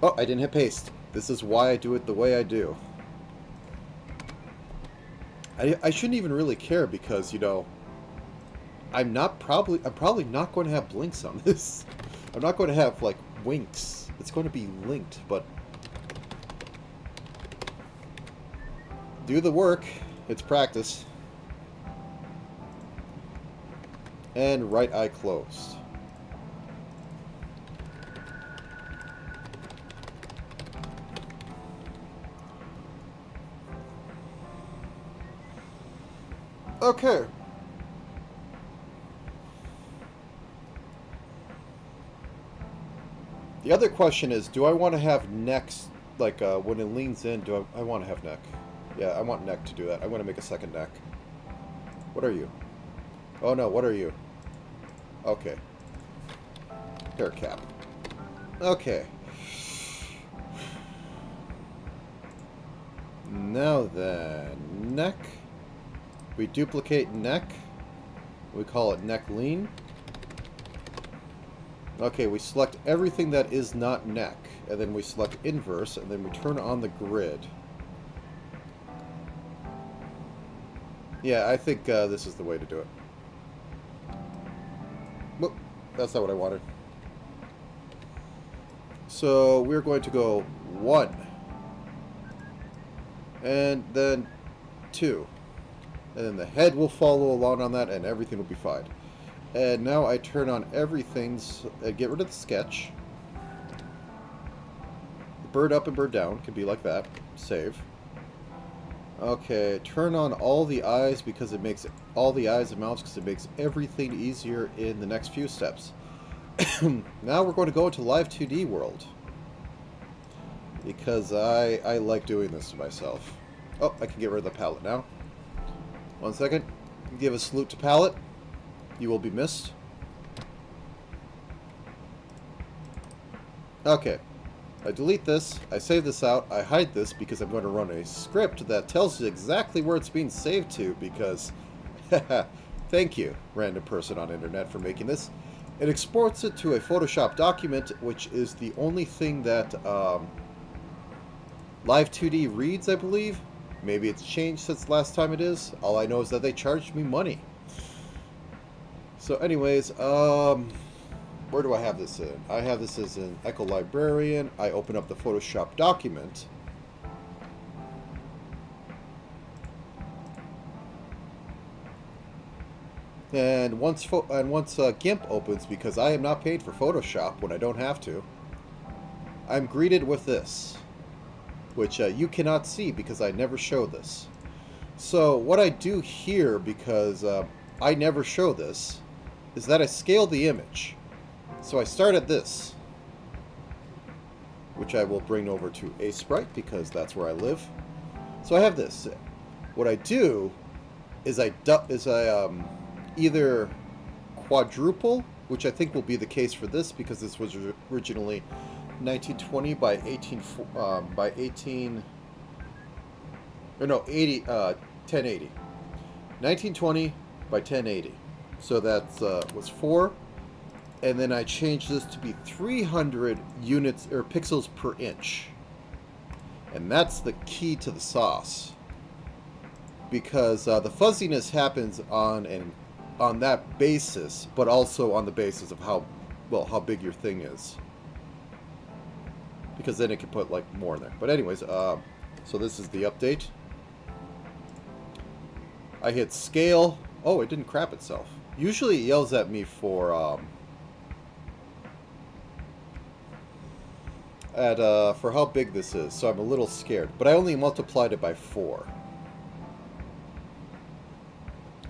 [SPEAKER 4] Oh, I didn't hit paste. This is why I do it the way I do. I shouldn't even really care because, you know, I'm probably not going to have blinks on this. I'm not going to have, like, winks. It's going to be linked, but do the work. It's practice. And right eye closed. Okay. The other question is, do I want to have necks, like when it leans in, do I want to have neck? Yeah, I want neck to do that. I want to make a second neck. What are you? Oh no, what are you? Okay. Hair cap. Okay. Now then, neck. We duplicate neck. We call it neck lean. Okay, we select everything that is not neck, and then we select inverse, and then we turn on the grid. Yeah, I think this is the way to do it. Whoop, that's not what I wanted. So we're going to go 1, and then 2. And then the head will follow along on that, and everything will be fine. And now I turn on everything, get rid of the sketch. Bird up and bird down, can be like that. Save. Okay, turn on all the eyes because it makes all the eyes and mouths because it makes everything easier in the next few steps. Now we're going to go into live 2D world. Because I like doing this to myself. Oh, I can get rid of the palette now. 1 second. Give a salute to palette. You will be missed. Okay. I delete this. I save this out. I hide this because I'm going to run a script that tells you exactly where it's being saved to because... Thank you, random person on internet, for making this. It exports it to a Photoshop document, which is the only thing that Live 2D reads, I believe. Maybe it's changed since last time it is. All I know is that they charged me money. So anyways, where do I have this in? I have this as in Echo Librarian. I open up the Photoshop document. And once GIMP opens, because I am not paid for Photoshop when I don't have to, I'm greeted with this, which you cannot see because I never show this. So what I do here, because I never show this, is that I scale the image. So I start at this, which I will bring over to a sprite because that's where I live. So I have this. What I do is I either quadruple, which I think will be the case for this because this was originally 1920 by 1080. 1920 by 1080. So that was 4. And then I changed this to be 300 units or pixels per inch. And that's the key to the sauce. Because the fuzziness happens on that basis, but also on the basis of how big your thing is. Because then it can put like more in there. But anyways, so this is the update. I hit scale. Oh, it didn't crap itself. Usually it yells at me for how big this is, so I'm a little scared. But I only multiplied it by 4.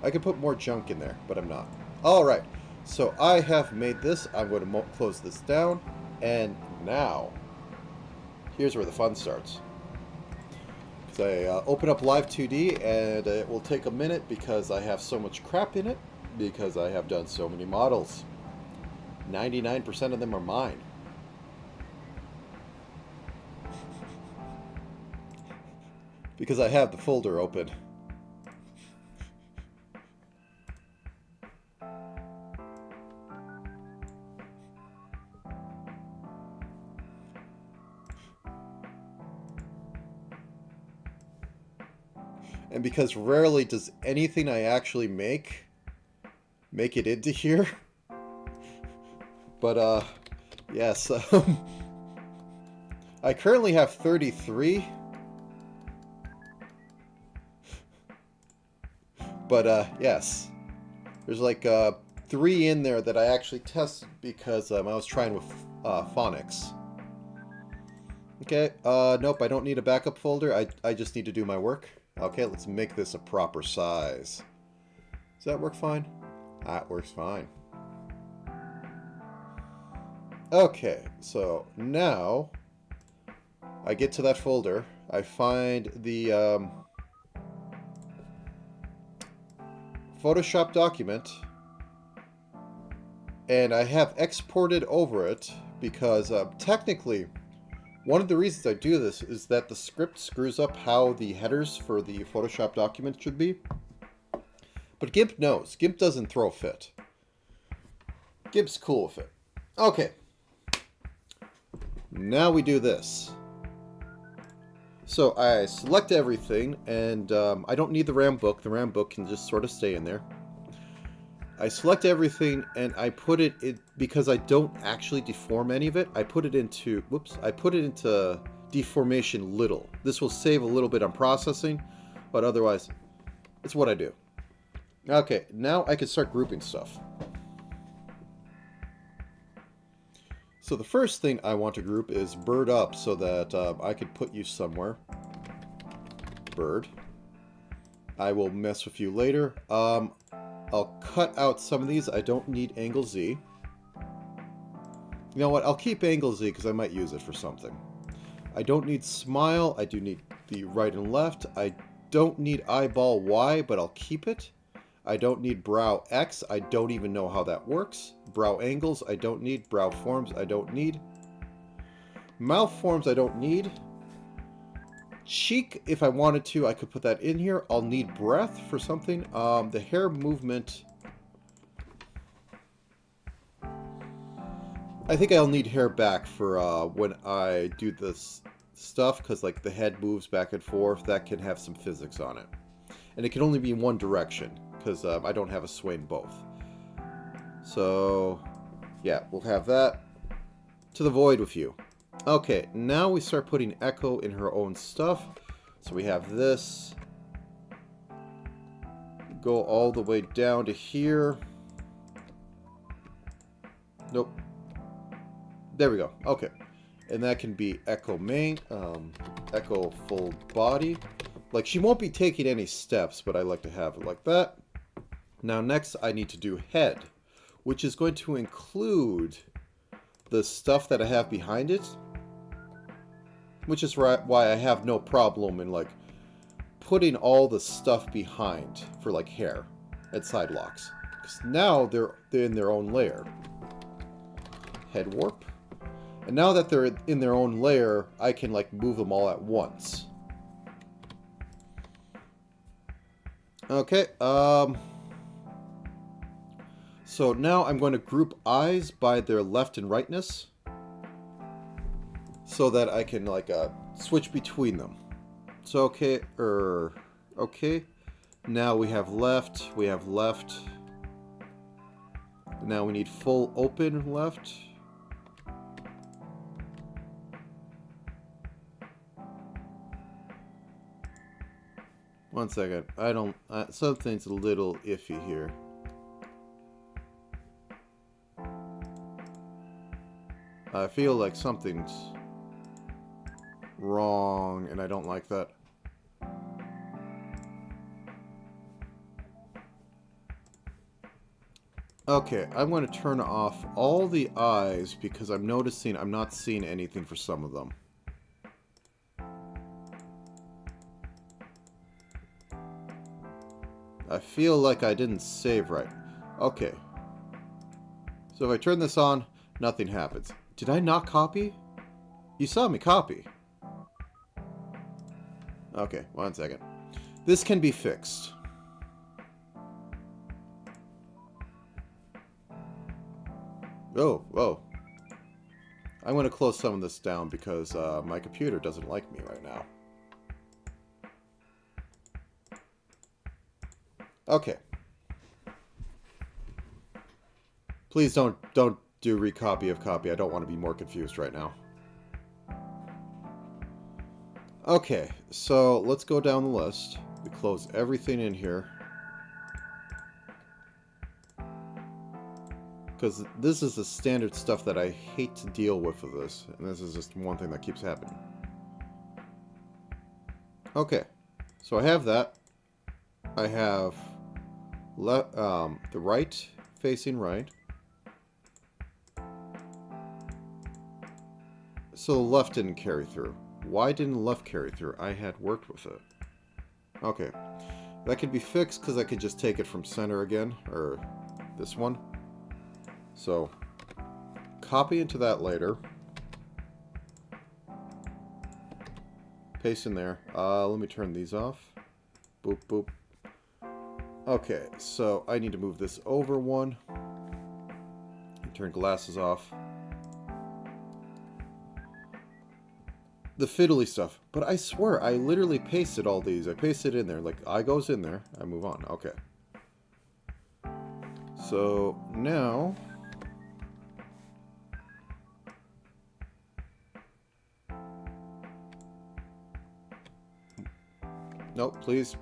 [SPEAKER 4] I could put more junk in there, but I'm not. Alright, so I have made this. I'm going to close this down. And now, here's where the fun starts. Because I open up Live 2D, and it will take a minute because I have so much crap in it. Because I have done so many models. 99% of them are mine. Because I have the folder open. And because rarely does anything I actually make it into here. But, yes. I currently have 33. But, yes. There's like 3 in there that I actually tested because I was trying with phonics. Okay, nope, I don't need a backup folder. I just need to do my work. Okay, let's make this a proper size. Does that work fine? That works fine. Okay, so now I get to that folder. I find the Photoshop document, and I have exported over it because technically one of the reasons I do this is that the script screws up how the headers for the Photoshop document should be. But GIMP knows. GIMP doesn't throw a fit. GIMP's cool with it. Okay. Now we do this. So I select everything, and I don't need the RAM book. The RAM book can just sort of stay in there. I select everything, and I put it in, because I don't actually deform any of it, I put it into, deformation little. This will save a little bit on processing, but otherwise, it's what I do. Okay, now I can start grouping stuff. So the first thing I want to group is bird up so that I could put you somewhere. Bird. I will mess with you later. I'll cut out some of these. I don't need angle Z. You know what? I'll keep angle Z because I might use it for something. I don't need smile. I do need the right and left. I don't need eyeball Y, but I'll keep it. I don't need brow X. I don't even know how that works. Brow angles, I don't need. Brow forms, I don't need. Mouth forms, I don't need. Cheek, if I wanted to, I could put that in here. I'll need breath for something. The hair movement. I think I'll need hair back for when I do this stuff, because like the head moves back and forth. That can have some physics on it. And it can only be in one direction, because I don't have a sway in both. So, yeah, we'll have that. To the void with you. Okay, now we start putting Echo in her own stuff. So we have this. Go all the way down to here. Nope. There we go. Okay. And that can be Echo main, Echo full body. Like, she won't be taking any steps, but I like to have it like that. Now, next, I need to do head, which is going to include the stuff that I have behind it, which is why I have no problem in, like, putting all the stuff behind for, like, hair and side locks. Because now they're in their own layer. Head warp. And now that they're in their own layer, I can, like, move them all at once. Okay, so now I'm going to group eyes by their left and rightness, so that I can, like, switch between them. So, okay, okay. Now we have left, Now we need full open left. One second, something's a little iffy here. I feel like something's wrong, and I don't like that. Okay, I'm going to turn off all the eyes because I'm noticing I'm not seeing anything for some of them. I feel like I didn't save right. Okay. So if I turn this on, nothing happens. Did I not copy? You saw me copy. Okay, one second. This can be fixed. Oh, whoa. I'm going to close some of this down because my computer doesn't like me right now. Okay. Please don't do recopy of copy. I don't want to be more confused right now. Okay, so let's go down the list. We close everything in here. Because this is the standard stuff that I hate to deal with this. And this is just one thing that keeps happening. Okay, so I have that. I have the right facing right. So the left didn't carry through. Why didn't the left carry through? I had worked with it. Okay. That could be fixed because I could just take it from center again. Or this one. So, copy into that later. Paste in there. Let me turn these off. Boop, boop. Okay, so I need to move this over one. Turn glasses off. The fiddly stuff. But I swear, I literally pasted all these. I pasted in there. Like, I goes in there. I move on. Okay. So, now... Nope, please.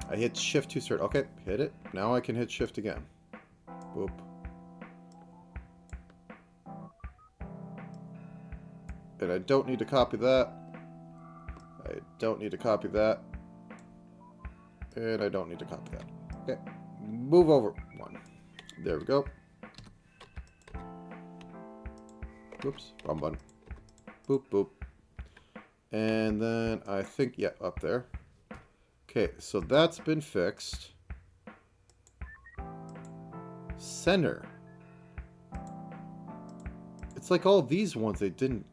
[SPEAKER 4] I hit shift to start. Okay, hit it. Now I can hit shift again. Boop. And I don't need to copy that. I don't need to copy that. And I don't need to copy that. Okay. Move over one. There we go. Oops. Wrong button. Boop, boop. And then I think, yeah, up there. Okay, so that's been fixed. Center. It's like all these ones, they didn't...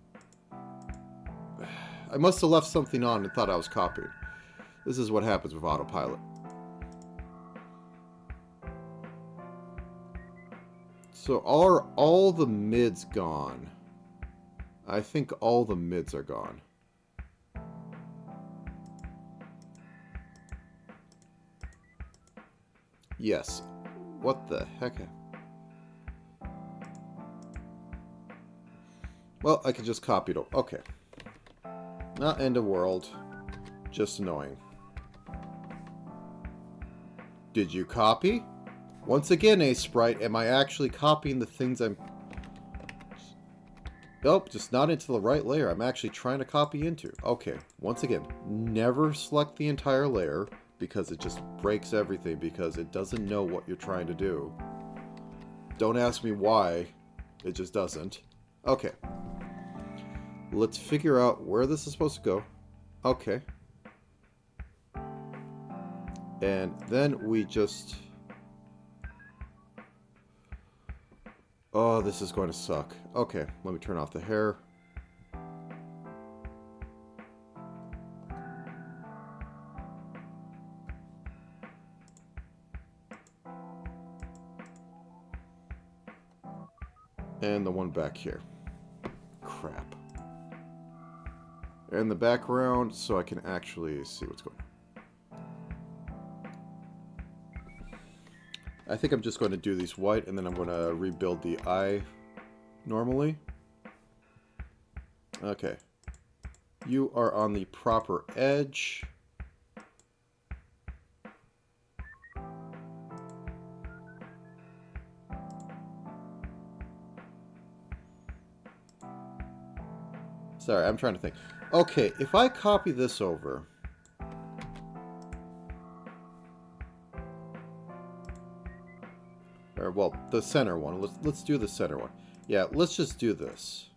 [SPEAKER 4] I must have left something on and thought I was copied. This is what happens with autopilot. So are all the mids gone? I think all the mids are gone. Yes. What the heck? Well, I can just copy it. Okay. Not end of world. Just annoying. Did you copy? Once again, Sprite, am I actually copying the things I'm... Nope, just not into the right layer. I'm actually trying to copy into. Okay, once again, never select the entire layer because it just breaks everything because it doesn't know what you're trying to do. Don't ask me why. It just doesn't. Okay. Let's figure out where this is supposed to go. Okay. And then we just... Oh, this is going to suck. Okay, let me turn off the hair. And the one back here. Crap. And the background so I can actually see what's going on. I think I'm just going to do these white and then I'm going to rebuild the eye normally. Okay. You are on the proper edge. Sorry, I'm trying to think. Okay, if I copy this over... Or, well, the center one. Let's do the center one. Yeah, let's just do this.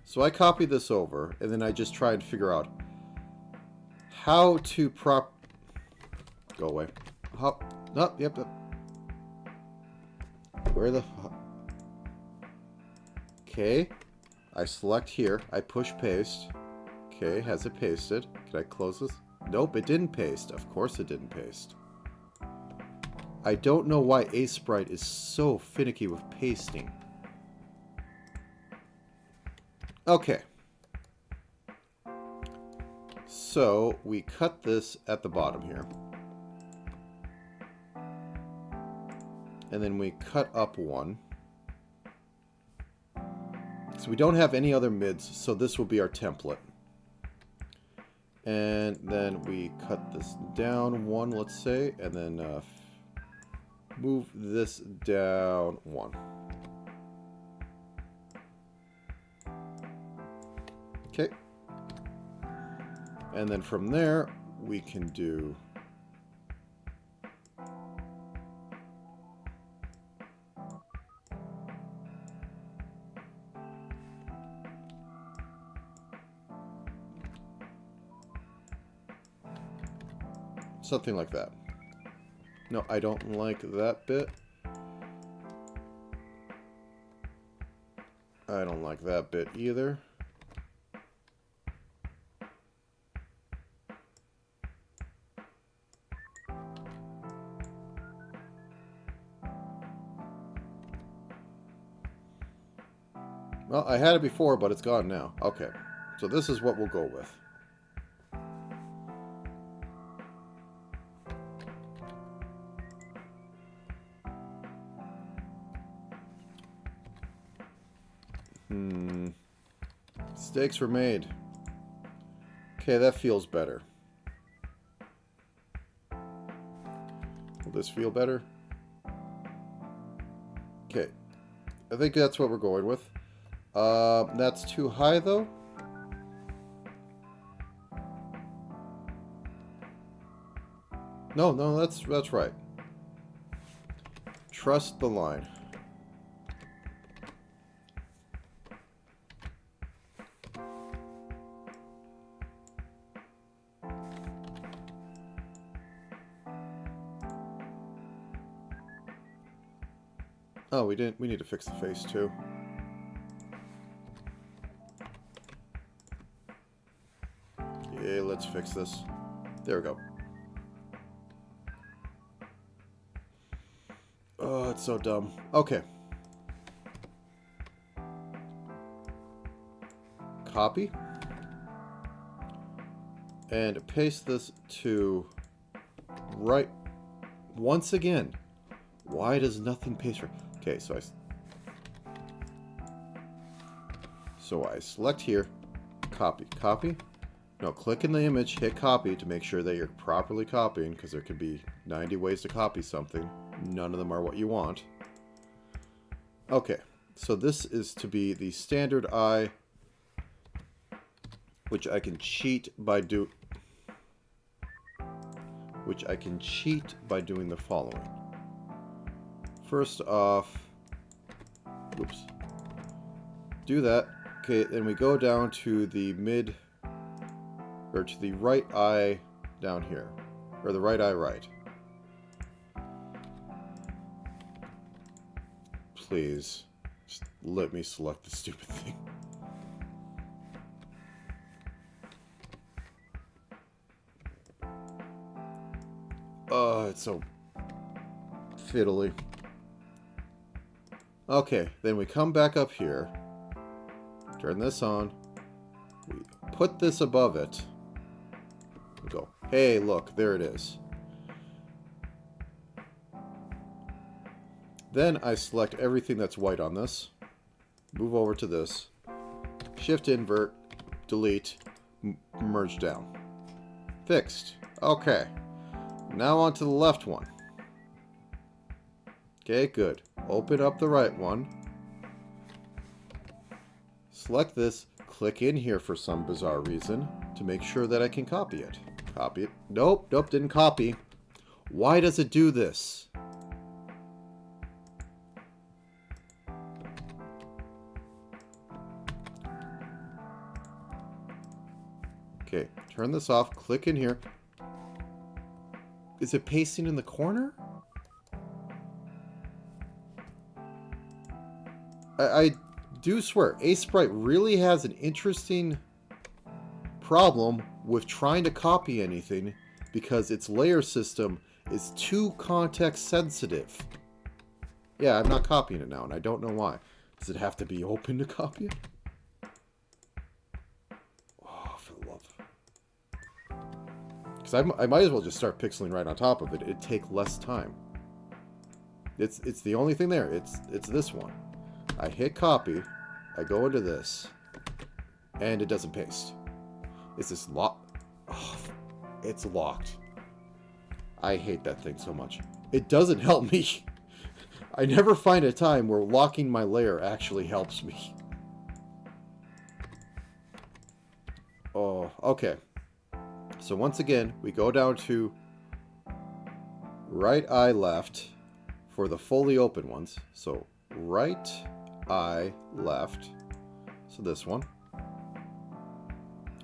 [SPEAKER 4] So I copy this over, and then I just try and figure out how to Go away. How... Oh, yep. Where the... Okay. I select here. I push paste. Okay, has it pasted? Can I close this? Nope, it didn't paste. Of course it didn't paste. I don't know why Sprite is so finicky with pasting. Okay. So, we cut this at the bottom here. And then we cut up one. So we don't have any other mids, so this will be our template. And then we cut this down one, let's say, and then move this down one. Okay. And then from there, we can do... something like that. No, I don't like that bit. I don't like that bit either. Well, I had it before, but it's gone now. Okay, so this is what we'll go with. Mistakes were made. Okay, that feels better. Will this feel better? Okay. I think that's what we're going with. That's too high, though. No, that's right. Trust the line. Oh, we didn't. We need to fix the face too. Yeah, let's fix this. There we go. Oh, it's so dumb. Okay. copy. And paste this to right. Once again, why does nothing paste right? Okay, so I select here, copy. No, click in the image, hit copy to make sure that you're properly copying, because there could be 90 ways to copy something. None of them are what you want. Okay, so this is to be the standard eye, which I can cheat by doing the following. First off, oops, do that. Okay, then we go down to the to the right eye down here, or the right eye right. Please, just let me select the stupid thing. Oh, it's so fiddly. Okay, then we come back up here, turn this on, we put this above it, we go, hey, look, there it is. Then I select everything that's white on this, move over to this, shift invert, delete, merge down. Fixed. Okay. Now onto the left one. Okay, good. Open up the right one. Select this, click in here for some bizarre reason to make sure that I can copy it. Copy it. Nope, didn't copy. Why does it do this? Okay, turn this off, click in here. Is it pasting in the corner? I do swear, Sprite really has an interesting problem with trying to copy anything because its layer system is too context sensitive. Yeah, I'm not copying it now, and I don't know why. Does it have to be open to copy it? Oh, for the love. Because I might as well just start pixeling right on top of it. It'd take less time. It's the only thing there. It's this one. I hit copy. I go into this. And it doesn't paste. Is this locked? Oh, it's locked. I hate that thing so much. It doesn't help me. I never find a time where locking my layer actually helps me. Oh, okay. So once again, we go down to right eye left for the fully open ones. So right eye left. So this one.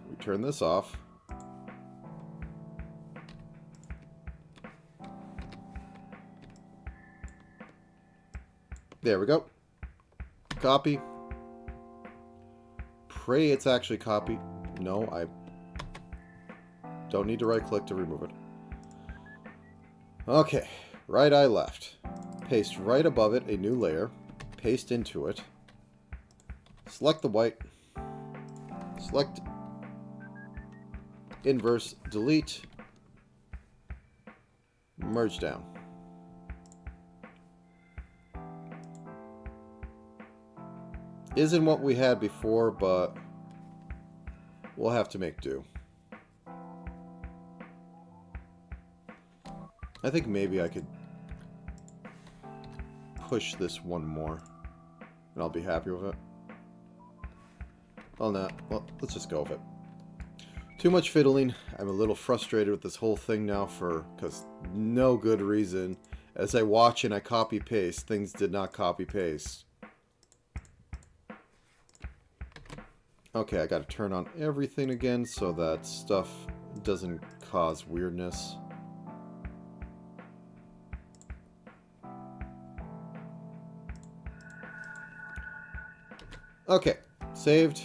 [SPEAKER 4] We turn this off. There we go. Copy. Pray it's actually copied. No, I don't need to right click to remove it. Okay, right eye left. Paste right above it a new layer. Paste into it. Select the white. Select inverse, delete, merge down. Isn't what we had before, but we'll have to make do. I think maybe I could push this one more, and I'll be happy with it. Well, not. Well, let's just go with it. Too much fiddling. I'm a little frustrated with this whole thing now because no good reason. As I watch and I copy paste, things did not copy paste. Okay, I gotta turn on everything again so that stuff doesn't cause weirdness. Okay, saved.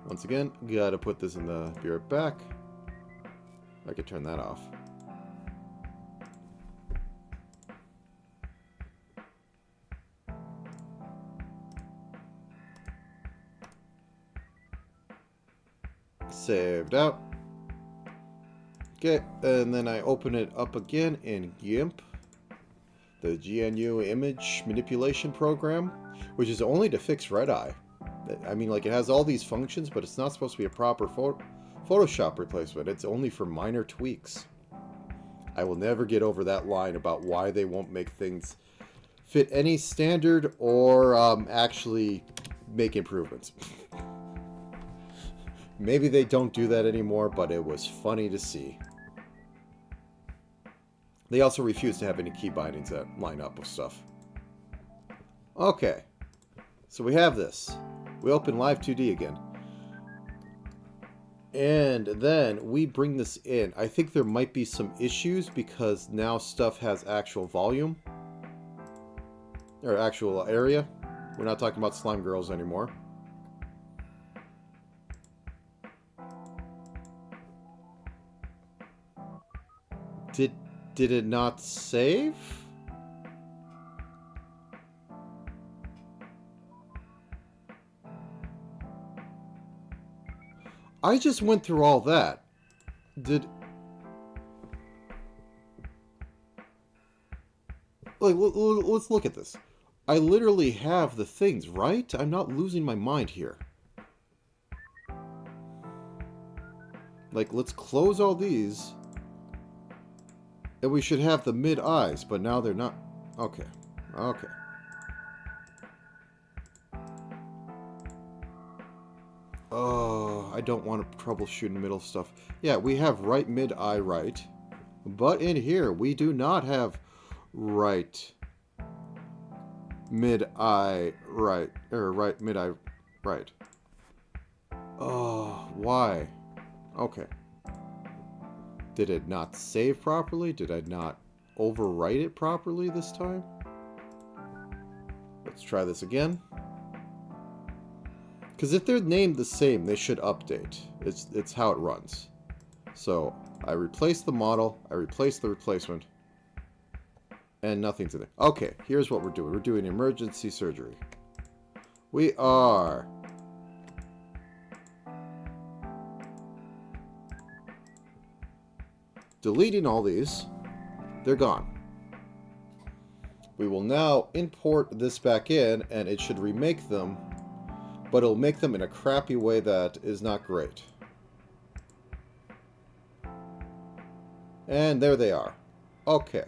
[SPEAKER 4] Once again, gotta put this in the be right back. I could turn that off. saved out. Okay, and then I open it up again in GIMP, the GNU image manipulation program, which is only to fix red eye. I mean, like, it has all these functions, but it's not supposed to be a proper Photoshop replacement. It's only for minor tweaks. I will never get over that line about why they won't make things fit any standard or actually make improvements. Maybe they don't do that anymore, but it was funny to see. They also refuse to have any key bindings that line up with stuff. Okay, so we have this. We open Live 2D again. And then we bring this in. I think there might be some issues because now stuff has actual volume. Or actual area. We're not talking about slime girls anymore. Did it not save? I just went through all that. Let's look at this. I literally have the things, right? I'm not losing my mind here. Like, let's close all these. And we should have the mid-eyes, but now they're not. Okay. Okay. Oh, I don't want to troubleshoot middle stuff. Yeah, we have right mid-eye right. But in here, we do not have right mid-eye right. Or right mid-eye right. Oh, why? Okay. Did it not save properly? Did I not overwrite it properly this time? Let's try this again. Because if they're named the same, they should update. It's how it runs. So, I replace the model, I replace the replacement, and nothing's in there. Okay, here's what we're doing. We're doing emergency surgery. We are deleting all these. They're gone. We will now import this back in, and it should remake them, but it'll make them in a crappy way that is not great. And there they are. Okay.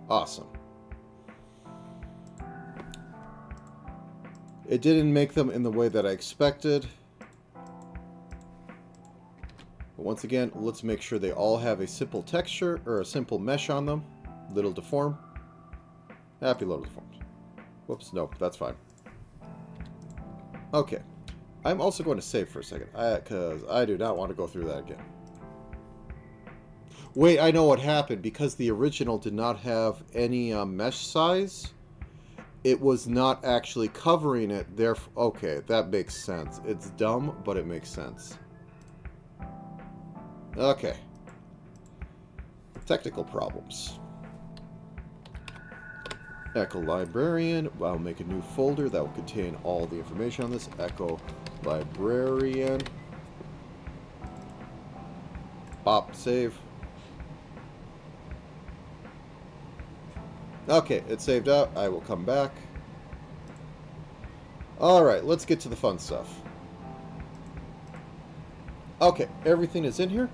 [SPEAKER 4] Awesome. It didn't make them in the way that I expected. But once again, let's make sure they all have a simple texture or a simple mesh on them. Little deform. Happy little deformed. Whoops, no, that's fine. Okay. I'm also going to save for a second, because I do not want to go through that again. Wait, I know what happened. Because the original did not have any mesh size, it was not actually covering it. Therefore, okay, that makes sense. It's dumb, but it makes sense. Okay. Technical problems. Echo Librarian. I'll make a new folder that will contain all the information on this. Echo Librarian. Bop, save. Okay, it's saved out. I will come back. Alright, let's get to the fun stuff. Okay, everything is in here.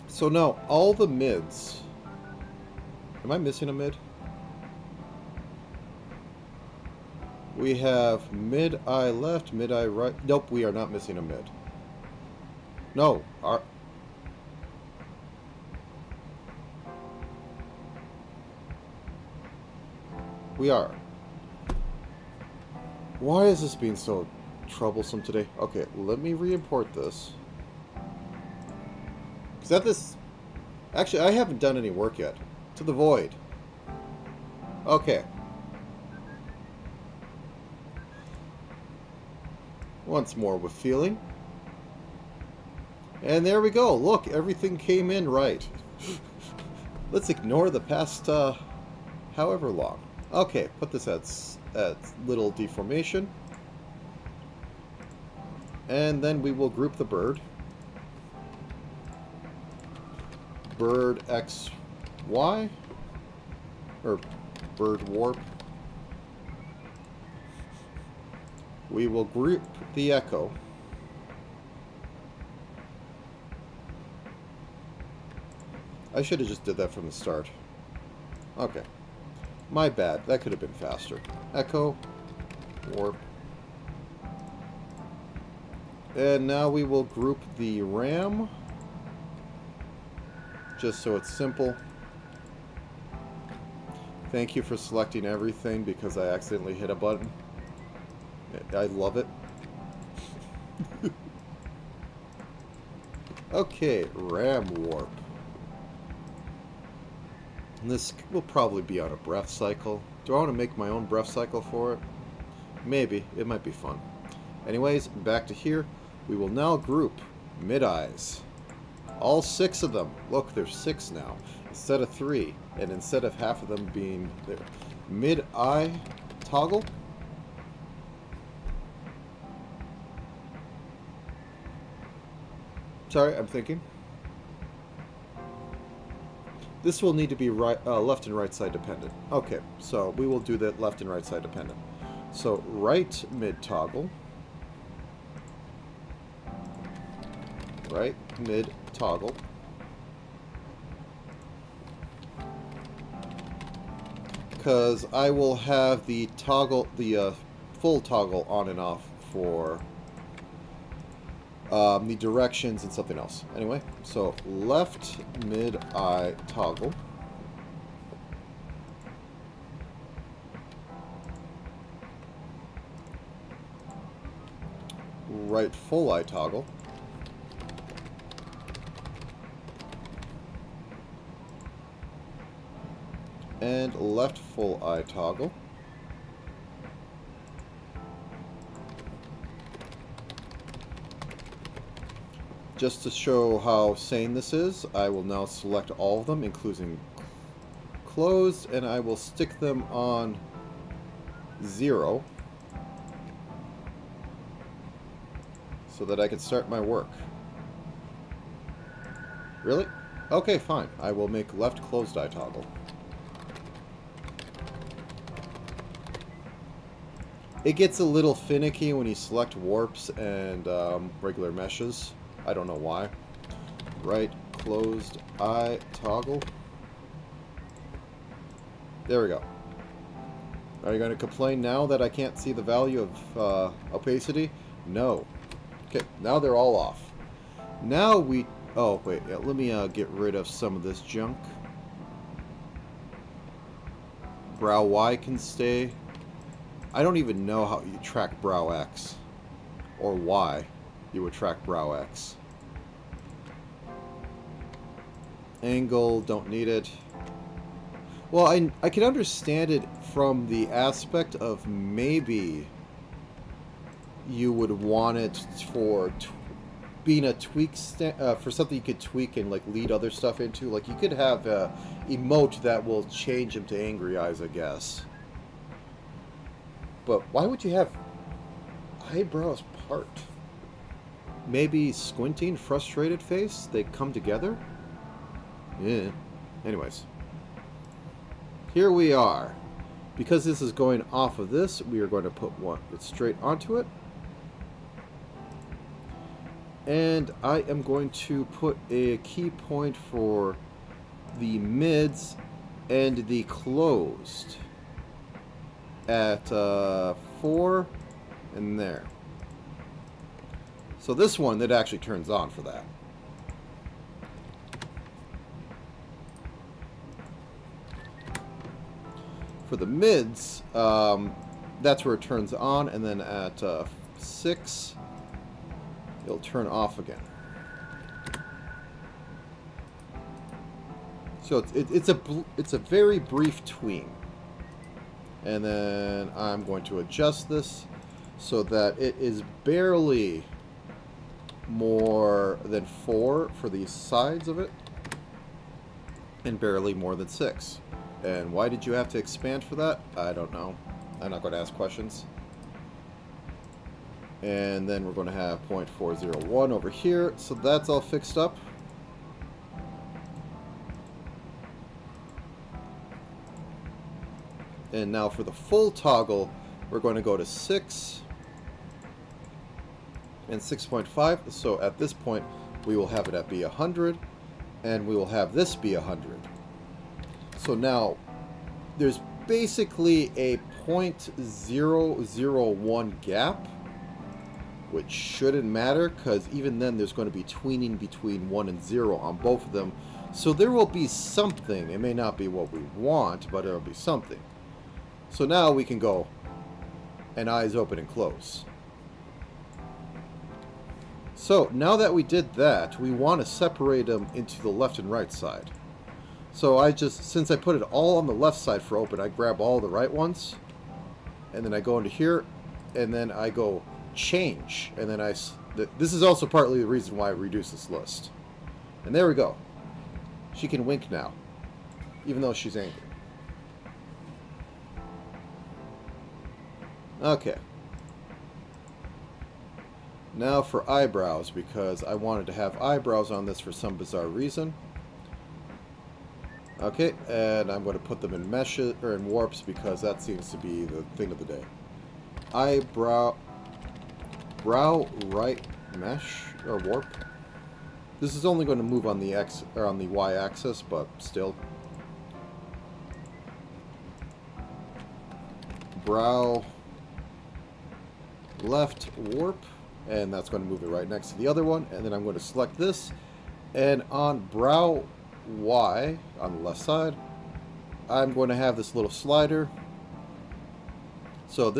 [SPEAKER 4] So now, all the mids. Am I missing a mid? We have mid-eye left, mid-eye right. Nope, we are not missing a mid. No, we are. Why is this being so troublesome today? Okay, let me re-import this. Because at this... Actually, I haven't done any work yet. To the void. Okay. Once more with feeling. And there we go. Look, everything came in right. Let's ignore the past, however long. Okay, put this at little deformation. And then we will group the bird. Bird XY. Or bird warp. We will group the echo. I should have just did that from the start. Okay. My bad. That could have been faster. Echo. Warp. And now we will group the RAM. Just so it's simple. Thank you for selecting everything because I accidentally hit a button. I love it. Okay, RAM warp. And this will probably be on a breath cycle. Do I want to make my own breath cycle for it? Maybe. It might be fun. Anyways, back to here. We will now group mid-eyes. All 6 of them. Look, there's 6 now. Instead of 3. And instead of half of them being there. Mid-eye toggle. Sorry, I'm thinking. This will need to be right, left and right side dependent. Okay, so we will do that left and right side dependent. So right mid toggle. Right mid toggle. Because I will have the toggle, the full toggle on and off for the directions and something else. Anyway, so left mid-eye toggle. Right full eye toggle. And left full eye toggle. Just to show how sane this is, I will now select all of them, including closed, and I will stick them on 0 so that I can start my work. Really? Okay, fine. I will make left closed eye toggle. It gets a little finicky when you select warps and regular meshes. I don't know why. Right closed eye toggle. There we go. Are you going to complain now that I can't see the value of opacity? No. Okay, now they're all off. Now we... Oh, wait. Yeah, let me get rid of some of this junk. Brow Y can stay. I don't even know how you track brow X. Or Y. You would track brow X. Angle, don't need it. Well, I can understand it from the aspect of maybe you would want it for being a tweak for something you could tweak and like lead other stuff into. Like you could have a emote that will change him to angry eyes, I guess. But why would you have eyebrows part? Maybe squinting, frustrated face? They come together? Yeah. Anyways. Here we are. Because this is going off of this, we are going to put it straight onto it. And I am going to put a key point for the mids and the closed at 4 and there. So this one, that actually turns on for that. For the mids, that's where it turns on, and then at 6, it'll turn off again. So it's a very brief tween. And then I'm going to adjust this so that it is barely more than 4 for the sides of it, and barely more than 6. And why did you have to expand for that? I don't know. I'm not going to ask questions. And then we're going to have 0.401 over here. So that's all fixed up. And now for the full toggle, we're going to go to 6 and 6.5. So at this point, we will have it at be 100, and we will have this be 100. So now, there's basically a 0.001 gap, which shouldn't matter, because even then there's going to be tweening between 1 and 0 on both of them. So there will be something. It may not be what we want, but it'll be something. So now we can go and eyes open and close. So now that we did that, we want to separate them into the left and right side. So since I put it all on the left side for open, I grab all the right ones, and then I go into here, and then I go change, and then this is also partly the reason why I reduced this list. And there we go. She can wink now, even though she's angry. Okay. Now for eyebrows, because I wanted to have eyebrows on this for some bizarre reason. Okay, and I'm going to put them in meshes or in warps because that seems to be the thing of the day. Brow right mesh or warp. This is only going to move on the X or on the Y axis, but still. Brow left warp, and that's going to move it right next to the other one. And then I'm going to select this, and on brow Y on the left side, I'm going to have this little slider. So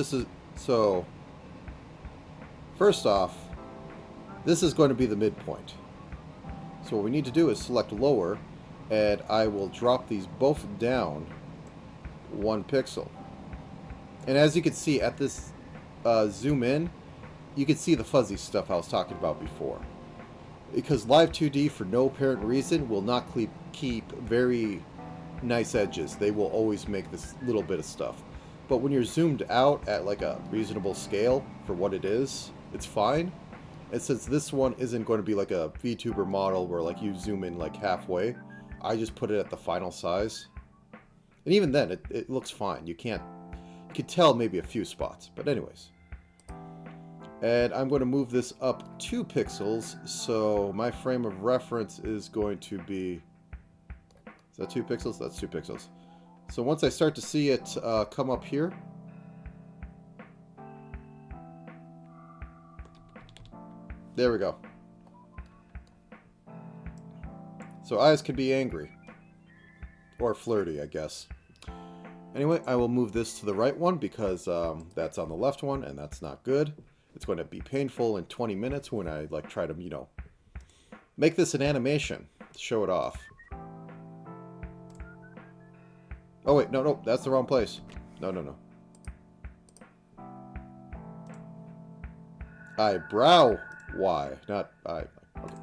[SPEAKER 4] first off, this is going to be the midpoint. So what we need to do is select lower, and I will drop these both down 1 pixel. And as you can see at this zoom in, you can see the fuzzy stuff I was talking about before. Because Live 2D, for no apparent reason, will not keep very nice edges. They will always make this little bit of stuff. But when you're zoomed out at like a reasonable scale for what it is, it's fine. And since this one isn't going to be like a VTuber model where like you zoom in like halfway, I just put it at the final size. And even then, it looks fine. You can tell maybe a few spots. But anyways. And I'm going to move this up 2 pixels, so my frame of reference is going to be... Is that 2 pixels? That's 2 pixels. So once I start to see it come up here... There we go. So eyes can be angry. Or flirty, I guess. Anyway, I will move this to the right one because that's on the left one, and that's not good. It's going to be painful in 20 minutes when I like try to, make this an animation to show it off. Oh wait, no, that's the wrong place. No. Eyebrow Y, not eye. Okay.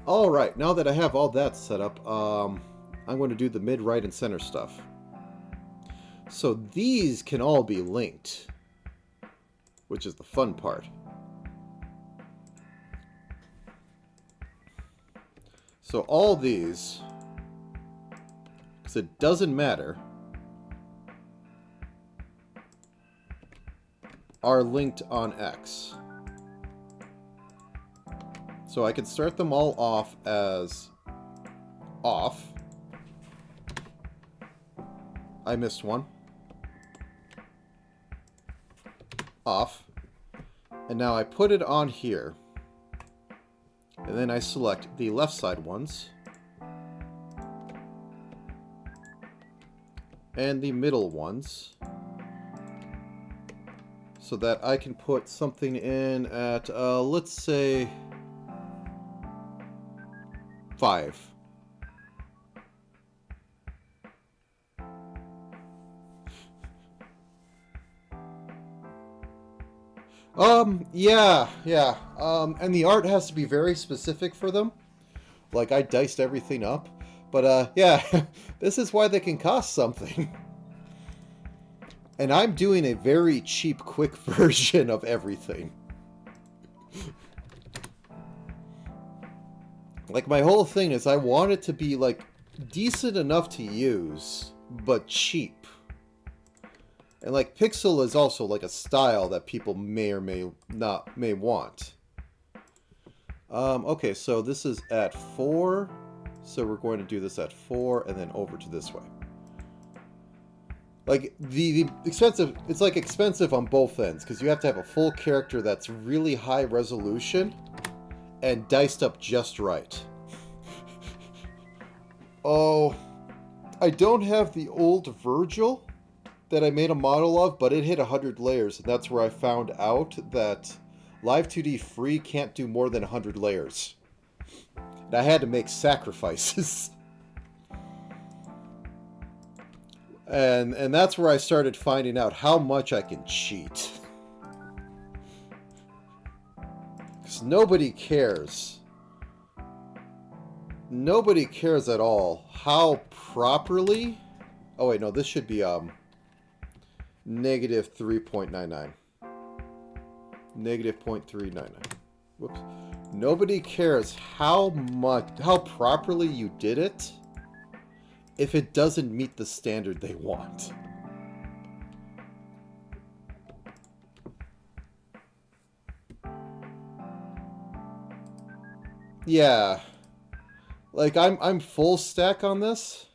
[SPEAKER 4] All right, now that I have all that set up, I'm going to do the mid, right, and center stuff. So these can all be linked, which is the fun part. So all these, because it doesn't matter, are linked on X. So I can start them all off as off. I missed one. Off. And now I put it on here. And then I select the left side ones. And the middle ones. So that I can put something in at, let's say, 5. Yeah. And the art has to be very specific for them. Like, I diced everything up. But, yeah, this is why they can cost something. And I'm doing a very cheap, quick version of everything. Like, my whole thing is I want it to be, like, decent enough to use, but cheap. And, like, pixel is also, like, a style that people may or may want. Okay, so this is at 4. So we're going to do this at 4 and then over to this way. Like, the expensive, it's like expensive on both ends, because you have to have a full character that's really high resolution and diced up just right. Oh, I don't have the old Virgil that I made a model of, but it hit 100 layers, and that's where I found out that Live 2D free can't do more than 100 layers. And I had to make sacrifices. And that's where I started finding out how much I can cheat. Because nobody cares. Nobody cares at all how properly... Oh wait, no, this should be negative 3.99. Negative 0.399. Whoops. Nobody cares how properly you did it if it doesn't meet the standard they want. Yeah. Like, I'm full stack on this.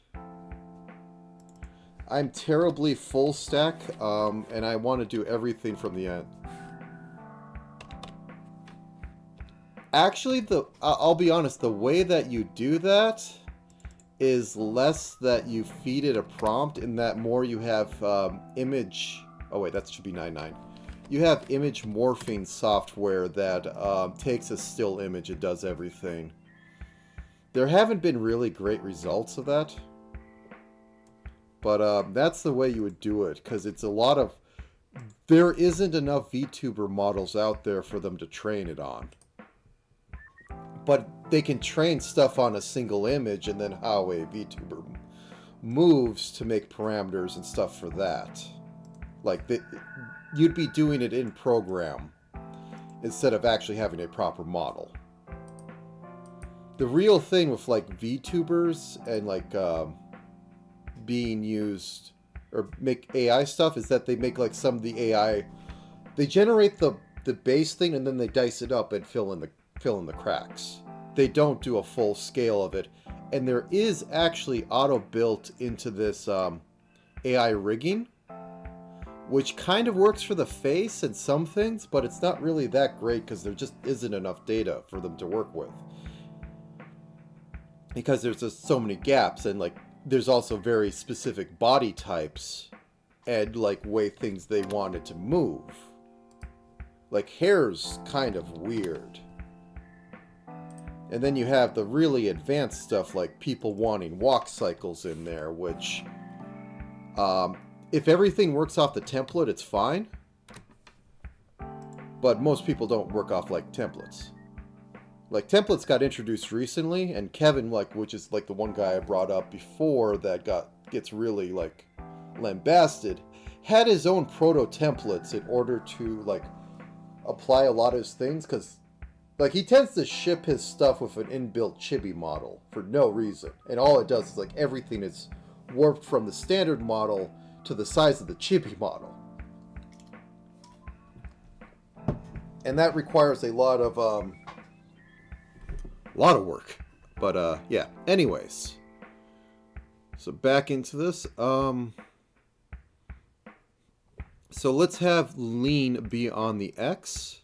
[SPEAKER 4] I'm terribly full stack, and I want to do everything from the end. Actually, I'll be honest, the way that you do that is less that you feed it a prompt, and that more you have image... Oh wait, that should be 9.9. You have image morphing software that takes a still image and does everything. There haven't been really great results of that. But that's the way you would do it, because it's a lot of... There isn't enough VTuber models out there for them to train it on. But they can train stuff on a single image, and then how a VTuber moves to make parameters and stuff for that. Like, you'd be doing it in program, instead of actually having a proper model. The real thing with, like, VTubers and, like, being used, or make AI stuff, is that they make, like, some of the AI... They generate the base thing, and then they dice it up and fill in the cracks. They don't do a full scale of it. And there is actually auto-built into this AI rigging, which kind of works for the face and some things, but it's not really that great because there just isn't enough data for them to work with. Because there's just so many gaps, and like there's also very specific body types and like way things they wanted to move. Like hair's kind of weird. And then you have the really advanced stuff like people wanting walk cycles in there, which if everything works off the template, it's fine. But most people don't work off like templates. Like templates got introduced recently, and Kevin, like, which is like the one guy I brought up before that gets really like lambasted, had his own proto templates in order to like apply a lot of his things, because like he tends to ship his stuff with an inbuilt chibi model for no reason, and all it does is like everything is warped from the standard model to the size of the chibi model, and that requires a lot of work. But yeah, anyways, so back into this. So let's have lean be on the X,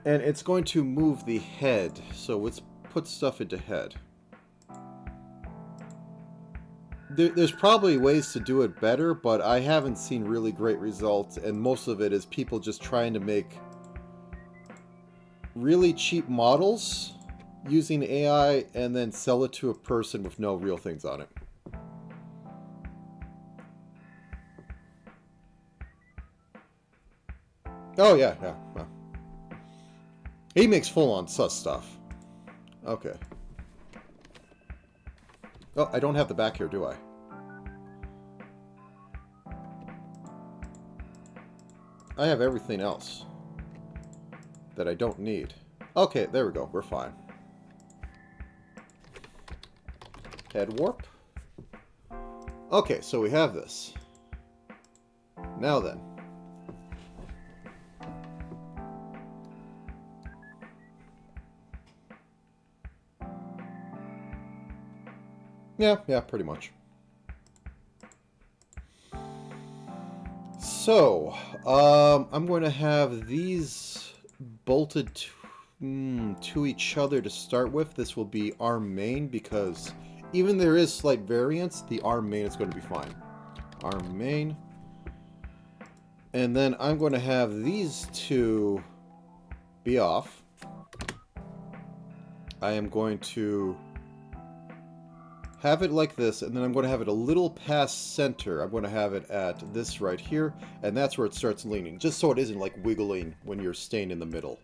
[SPEAKER 4] and it's going to move the head. So let's put stuff into head. There's probably ways to do it better, but I haven't seen really great results, and most of it is people just trying to make really cheap models using AI and then sell it to a person with no real things on it. Oh yeah, yeah. Well, he makes full-on sus stuff. Okay. Oh, I don't have the back here, do I? I have everything else that I don't need. Okay, there we go. We're fine. Head warp. Okay, so we have this. Now then. Yeah, pretty much. So, I'm going to have these bolted to each other to start with. This will be arm main because even there is slight variance, the arm main is going to be fine. Arm main. And then I'm going to have these two be off. I am going to have it like this, and then I'm going to have it a little past center. I'm going to have it at this right here, and that's where it starts leaning, just so it isn't like wiggling when you're staying in the middle.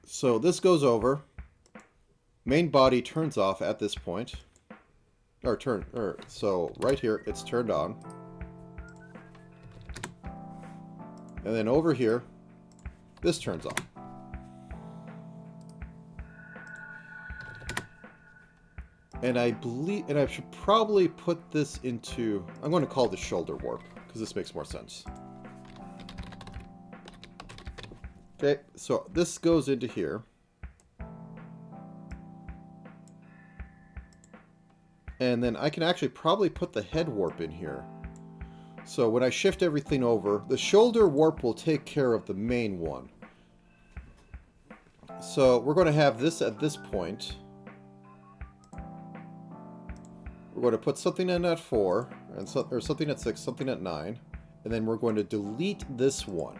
[SPEAKER 4] So this goes over. Main body turns off at this point. So right here, it's turned on. And then over here, this turns on. And I should probably put this into, I'm going to call this shoulder warp, because this makes more sense. Okay, so this goes into here. And then I can actually probably put the head warp in here. So when I shift everything over, the shoulder warp will take care of the main one. So we're going to have this at this point. We're going to put something in at 4, or something at 6, something at 9, and then we're going to delete this one.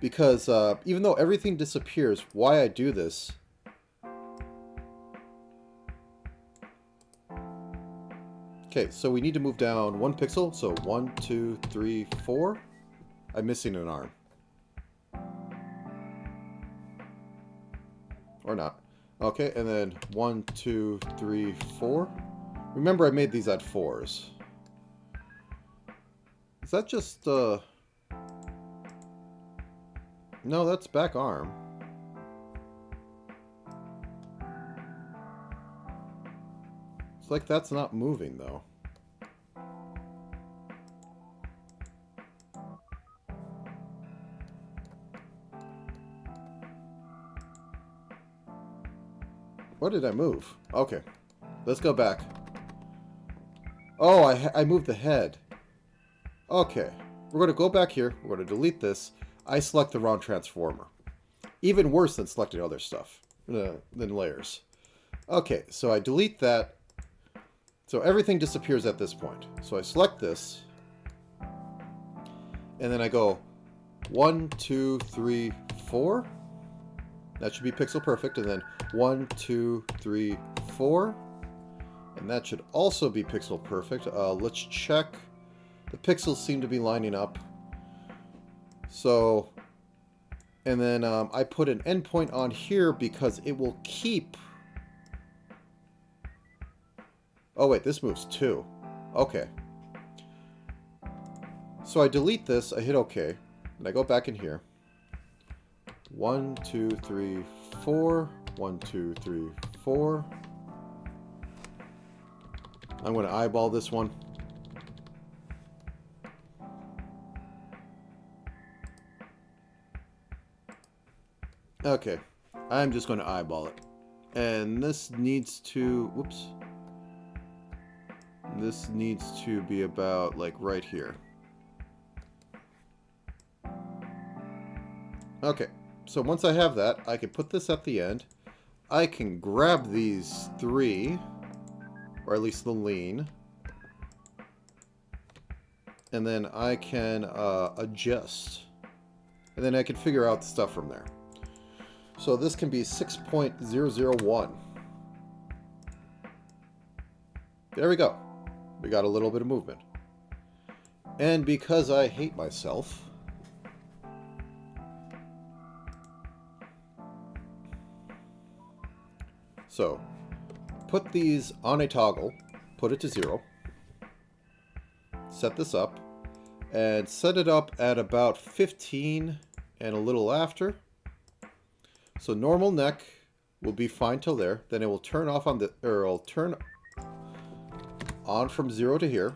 [SPEAKER 4] Because even though everything disappears, why I do this... Okay, so we need to move down 1 pixel, so 1, 2, 3, 4. I'm missing an arm. Or not. Okay, and then 1, 2, 3, 4. Remember I made these at 4s. Is that just, No, that's back arm. It's like that's not moving, though. What did I move? Okay. Let's go back. Oh, I moved the head. Okay. We're going to go back here. We're going to delete this. I select the wrong transformer. Even worse than selecting other stuff. Than layers. Okay, so I delete that. So everything disappears at this point. So I select this. And then I go 1, 2, 3, 4. That should be pixel perfect. And then 1, 2, 3, 4. And that should also be pixel perfect. Let's check. The pixels seem to be lining up. So, and then I put an endpoint on here because it will keep... Oh wait, this moves too. Okay. So I delete this, I hit OK, and I go back in here. 1, 2, 3, 4. 1, 2, 3, 4. I'm going to eyeball this one. Okay, I'm just going to eyeball it. And this needs to, whoops. This needs to be about like right here. Okay, so once I have that, I can put this at the end. I can grab these 3, or at least the lean. And then I can adjust. And then I can figure out the stuff from there. So this can be 6.001. There we go. We got a little bit of movement. And because I hate myself, so put these on a toggle, put it to 0, set this up and set it up at about 15 and a little after. So normal neck will be fine till there. Then it will turn off on the, or it'll turn on from 0 to here.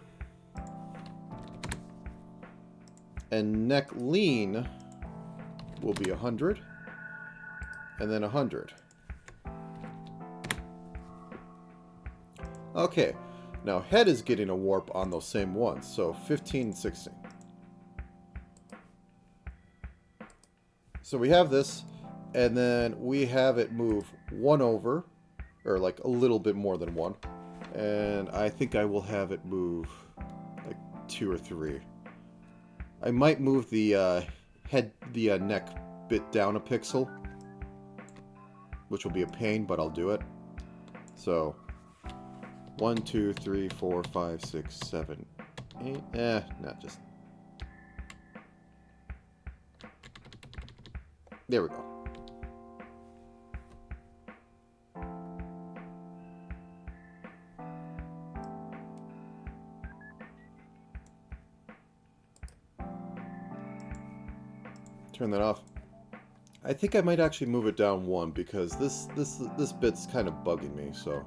[SPEAKER 4] And neck lean will be 100. And then 100. Okay. Now head is getting a warp on those same ones. So 15 and 16. So we have this. And then we have it move 1 over, or like a little bit more than 1. And I think I will have it move like 2 or 3. I might move the neck bit down a pixel, which will be a pain, but I'll do it. So 1, 2, 3, 4, 5, 6, 7, 8. Not just. There we go. Turn that off. I think I might actually move it down 1 because this bit's kind of bugging me, so.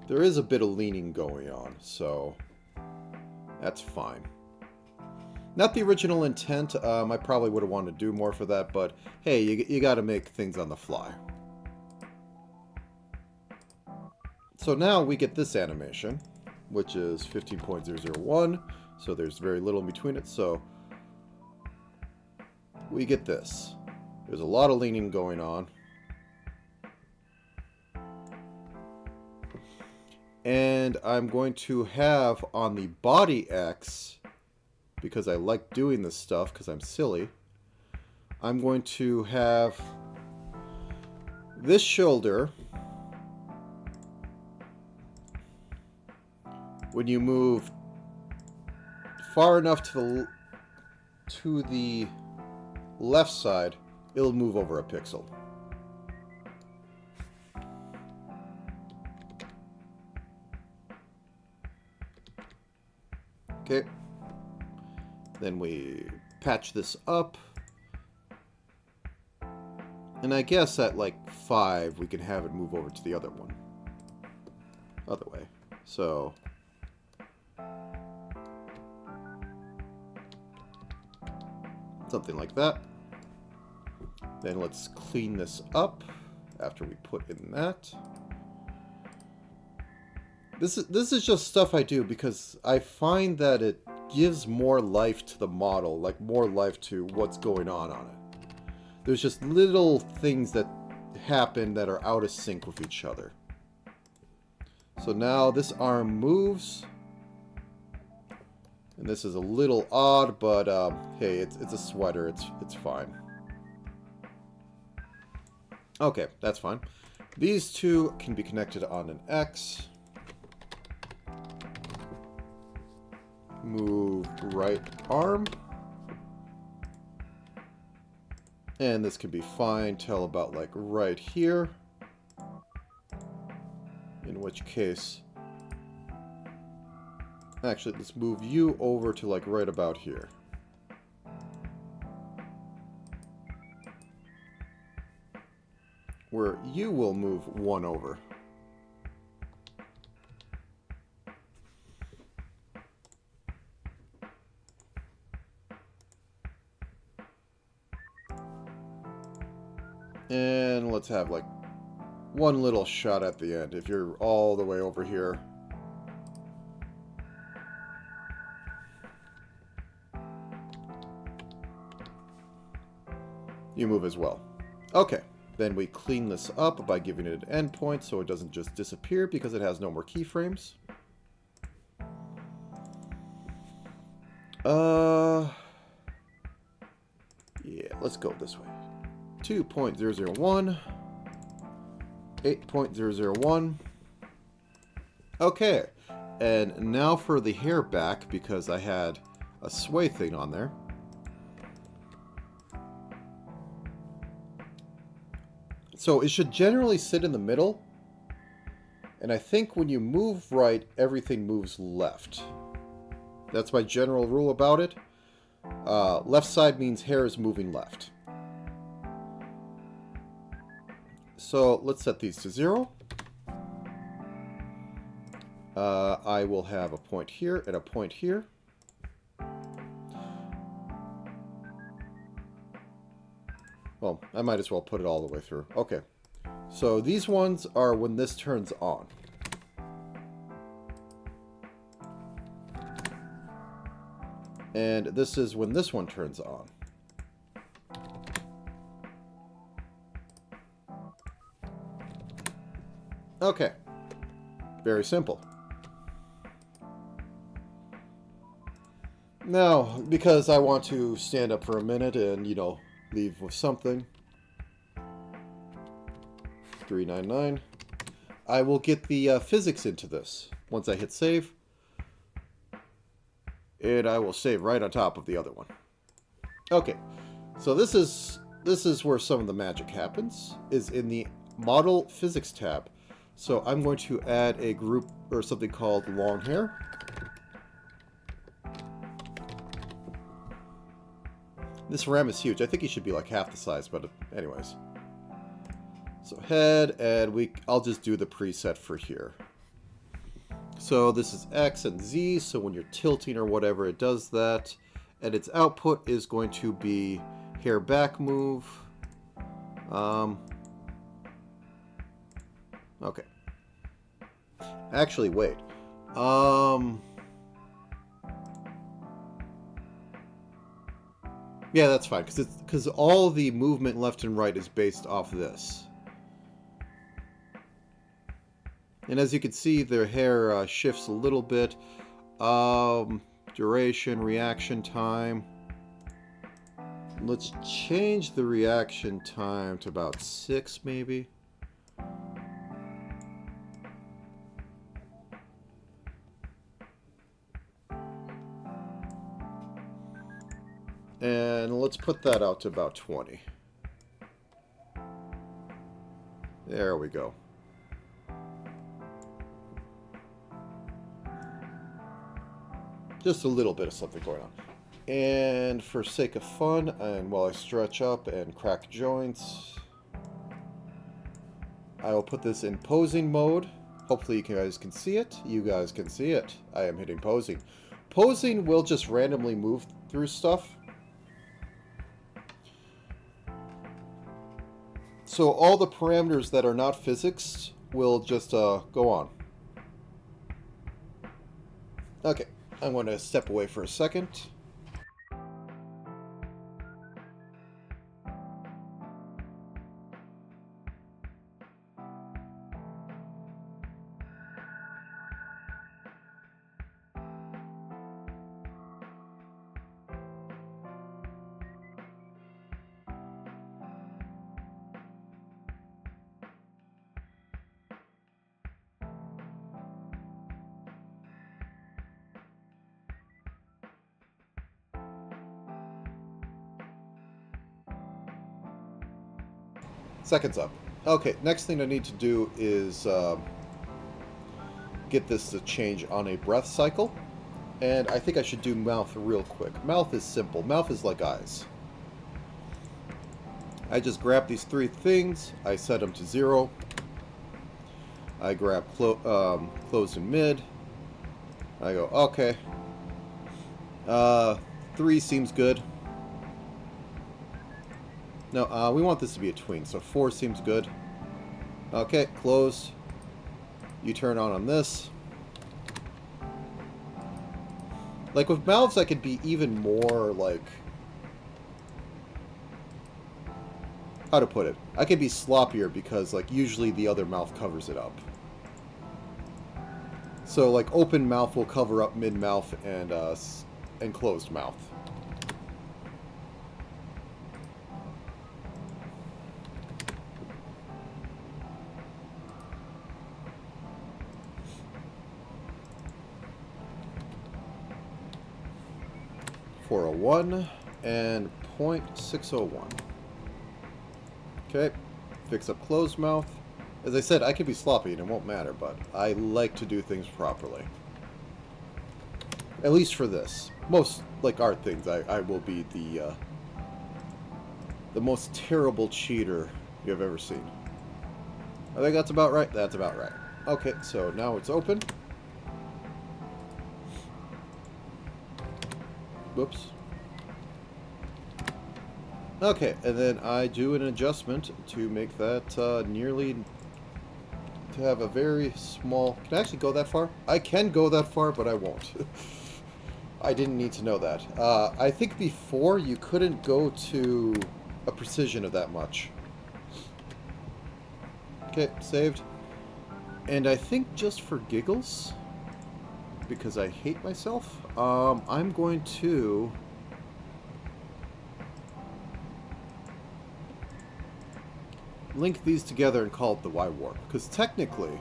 [SPEAKER 4] There is a bit of leaning going on, so that's fine. Not the original intent. I probably would have wanted to do more for that, but hey, you got to make things on the fly. So now we get this animation, which is 15.001, so there's very little in between it, so we get this. There's a lot of leaning going on. And I'm going to have on the body X, because I like doing this stuff, because I'm silly, I'm going to have this shoulder. When you move far enough to the left side, it'll move over a pixel. Okay. Then we patch this up. And I guess at like 5 we can have it move over to the other one. Other way. So something like that. Then let's clean this up after we put in that. This is just stuff I do because I find that it gives more life to the model, like more life to what's going on it. There's just little things that happen that are out of sync with each other. So now this arm moves. And this is a little odd, but hey, it's a sweater. It's fine. Okay, that's fine. These two can be connected on an X. Move right arm. And this can be fine till about like right here. In which case, actually, let's move you over to like right about here. Where you will move 1 over. And let's have like one little shot at the end. If you're all the way over here. You move as well. Okay, then we clean this up by giving it an endpoint so it doesn't just disappear because it has no more keyframes. Yeah, let's go this way. 2.001, 8.001. Okay, and now for the hair back because I had a sway thing on there. So it should generally sit in the middle. And I think when you move right, everything moves left. That's my general rule about it. Left side means hair is moving left. So let's set these to 0. I will have a point here and a point here. Well, I might as well put it all the way through. Okay. So these ones are when this turns on. And this is when this one turns on. Okay. Very simple. Now, because I want to stand up for a minute and, you know, leave with something. 399. I will get the physics into this once I hit save. And I will save right on top of the other one. Okay. So this is where some of the magic happens, is in the Model Physics tab. So I'm going to add a group or something called long hair. This ram is huge. I think he should be like half the size, but anyways. So head, and I'll just do the preset for here. So this is X and Z, so when you're tilting or whatever, it does that. And its output is going to be hair back move. Okay. Actually, wait. Yeah, that's fine, because all the movement left and right is based off this. And as you can see, their hair shifts a little bit. Duration, reaction time. Let's change the reaction time to about 6, maybe. And let's put that out to about 20. There we go. Just a little bit of something going on. And for sake of fun, and while I stretch up and crack joints, I will put this in posing mode. Hopefully you guys can see it. You guys can see it. I am hitting posing. Posing will just randomly move through stuff. So all the parameters that are not physics will just go on. Okay, I'm going to step away for a second. Seconds up. Okay, next thing I need to do is get this to change on a breath cycle. And I think I should do mouth real quick. Mouth is simple. Mouth is like eyes. I just grab these 3 things. I set them to 0. I grab closed and mid. I go, okay. 3 seems good. No, we want this to be a tween, so 4 seems good. Okay, close. You turn on this. Like, with mouths, I could be even more, like... How to put it? I could be sloppier because, like, usually the other mouth covers it up. So, like, open mouth will cover up mid-mouth and closed mouth. For a 1 and 0.601. Okay, fix up closed mouth. As I said, I could be sloppy and it won't matter, but I like to do things properly. At least for this. Most, like, art things, I will be the most terrible cheater you've ever seen. I think that's about right. That's about right. Okay, so now it's open. Whoops. Okay, and then I do an adjustment to make that nearly to have a very small... Can I actually go that far? I can go that far, but I won't. I didn't need to know that. I think before you couldn't go to a precision of that much. Okay, saved. And I think just for giggles, because I hate myself, I'm going to... link these together and call it the Y-warp. Because technically,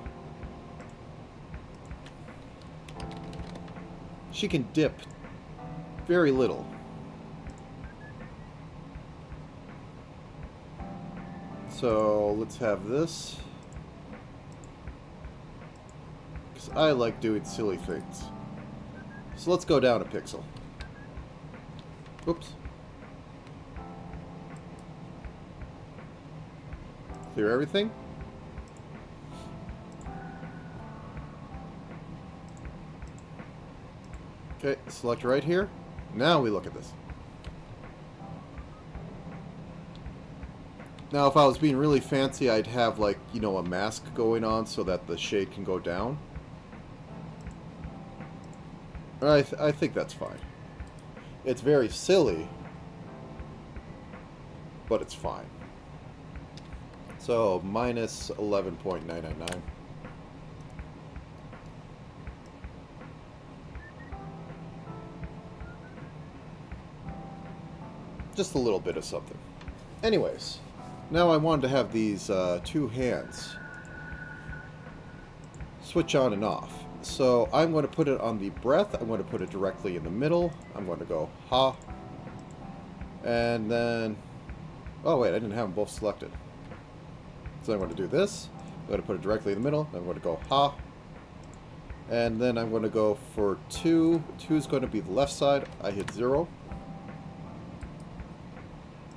[SPEAKER 4] she can dip very little. So let's have this. Because I like doing silly things. So let's go down a pixel. Oops. Clear everything. Okay, select right here. Now we look at this. Now, if I was being really fancy, I'd have, like, you know, a mask going on so that the shade can go down. I think that's fine. It's very silly, but it's fine. So, minus 11.999. Just a little bit of something. Anyways, now I wanted to have these two hands switch on and off. So I'm going to put it on the breath. I'm going to put it directly in the middle. I'm going to go ha. And then... oh wait, I didn't have them both selected. So I'm going to do this. I'm going to put it directly in the middle. I'm going to go ha. And then I'm going to go for 2. 2 is going to be the left side. I hit 0.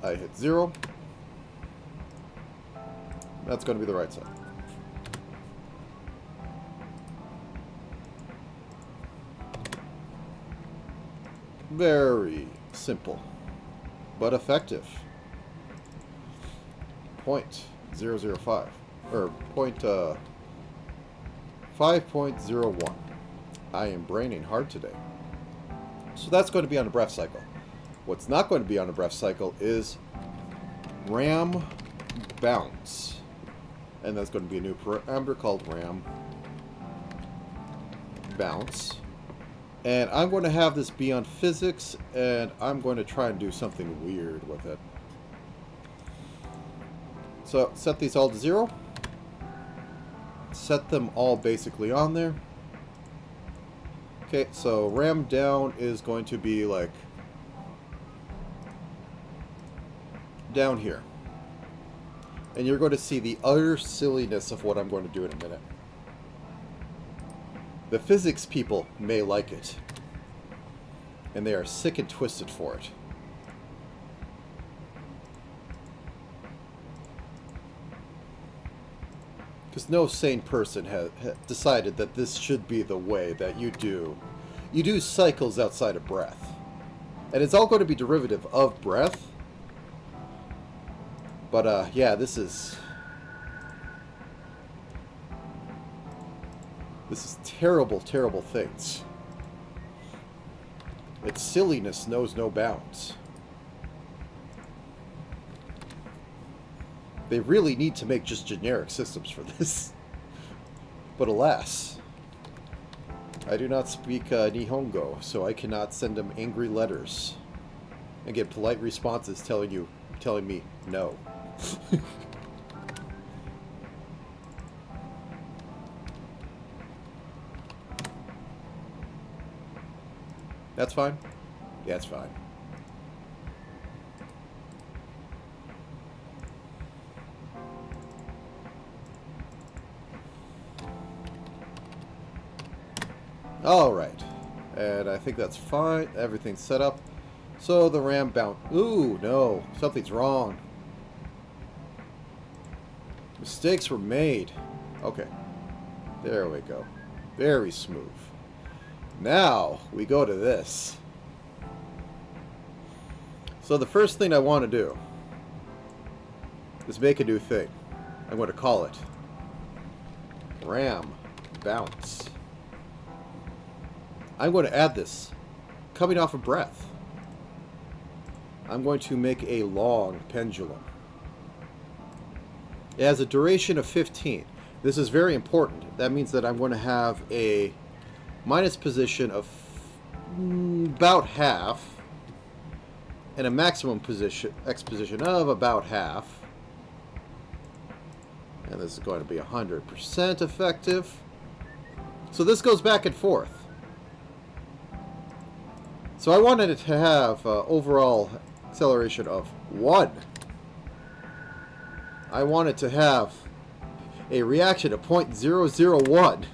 [SPEAKER 4] I hit 0. That's going to be the right side. Very simple, but effective. 0.005, or 5.01. I am braining hard today. So that's going to be on the breath cycle. What's not going to be on the breath cycle is RAM bounce. And that's going to be a new parameter called RAM bounce. And I'm going to have this be on physics, and I'm going to try and do something weird with it. So set these all to 0. Set them all basically on there. Okay, so RAM down is going to be like down here. And you're going to see the utter silliness of what I'm going to do in a minute. The physics people may like it. And they are sick and twisted for it. Because no sane person has decided that this should be the way that you do. You do cycles outside of breath. And it's all going to be derivative of breath. But, yeah, this is terrible, terrible things. Its silliness knows no bounds. They really need to make just generic systems for this. But alas, I do not speak Nihongo, so I cannot send them angry letters and get polite responses telling me no. That's fine? Yeah, it's fine. Alright. And I think that's fine. Everything's set up. So the RAM bound. Ooh, no. Something's wrong. Mistakes were made. Okay. There we go. Very smooth. Now, we go to this. So the first thing I want to do is make a new thing. I'm going to call it RAM Bounce. I'm going to add this coming off of breath. I'm going to make a long pendulum. It has a duration of 15. This is very important. That means that I'm going to have a minus position of about half and a maximum position, X position of about half. And this is going to be 100% effective. So this goes back and forth. So I wanted it to have overall acceleration of 1. I want it to have a reaction of 0.001.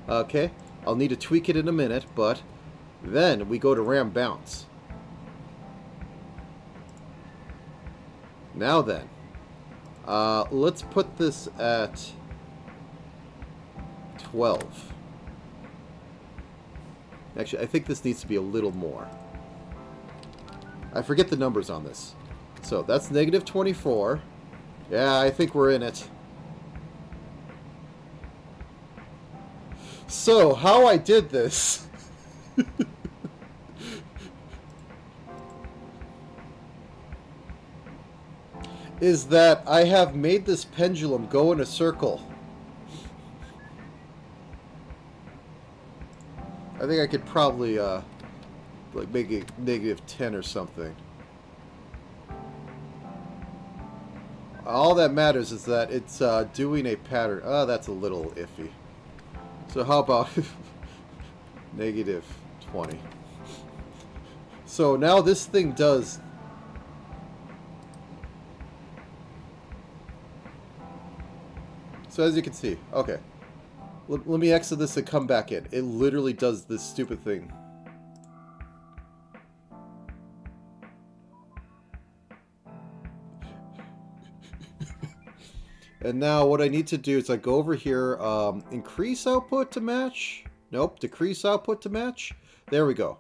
[SPEAKER 4] Okay, I'll need to tweak it in a minute, but then we go to RAM Bounce. Now then, let's put this at 12. Actually, I think this needs to be a little more. I forget the numbers on this. So that's negative 24. Yeah, I think we're in it. So, how I did this is that I have made this pendulum go in a circle. I think I could probably like make it negative 10 or something. All that matters is that it's doing a pattern. Oh, that's a little iffy. So how about negative 20? So now this thing does... So as you can see, okay. Let me exit this and come back in. It literally does this stupid thing. And now what I need to do is I go over here, increase output to match. Nope, decrease output to match. There we go.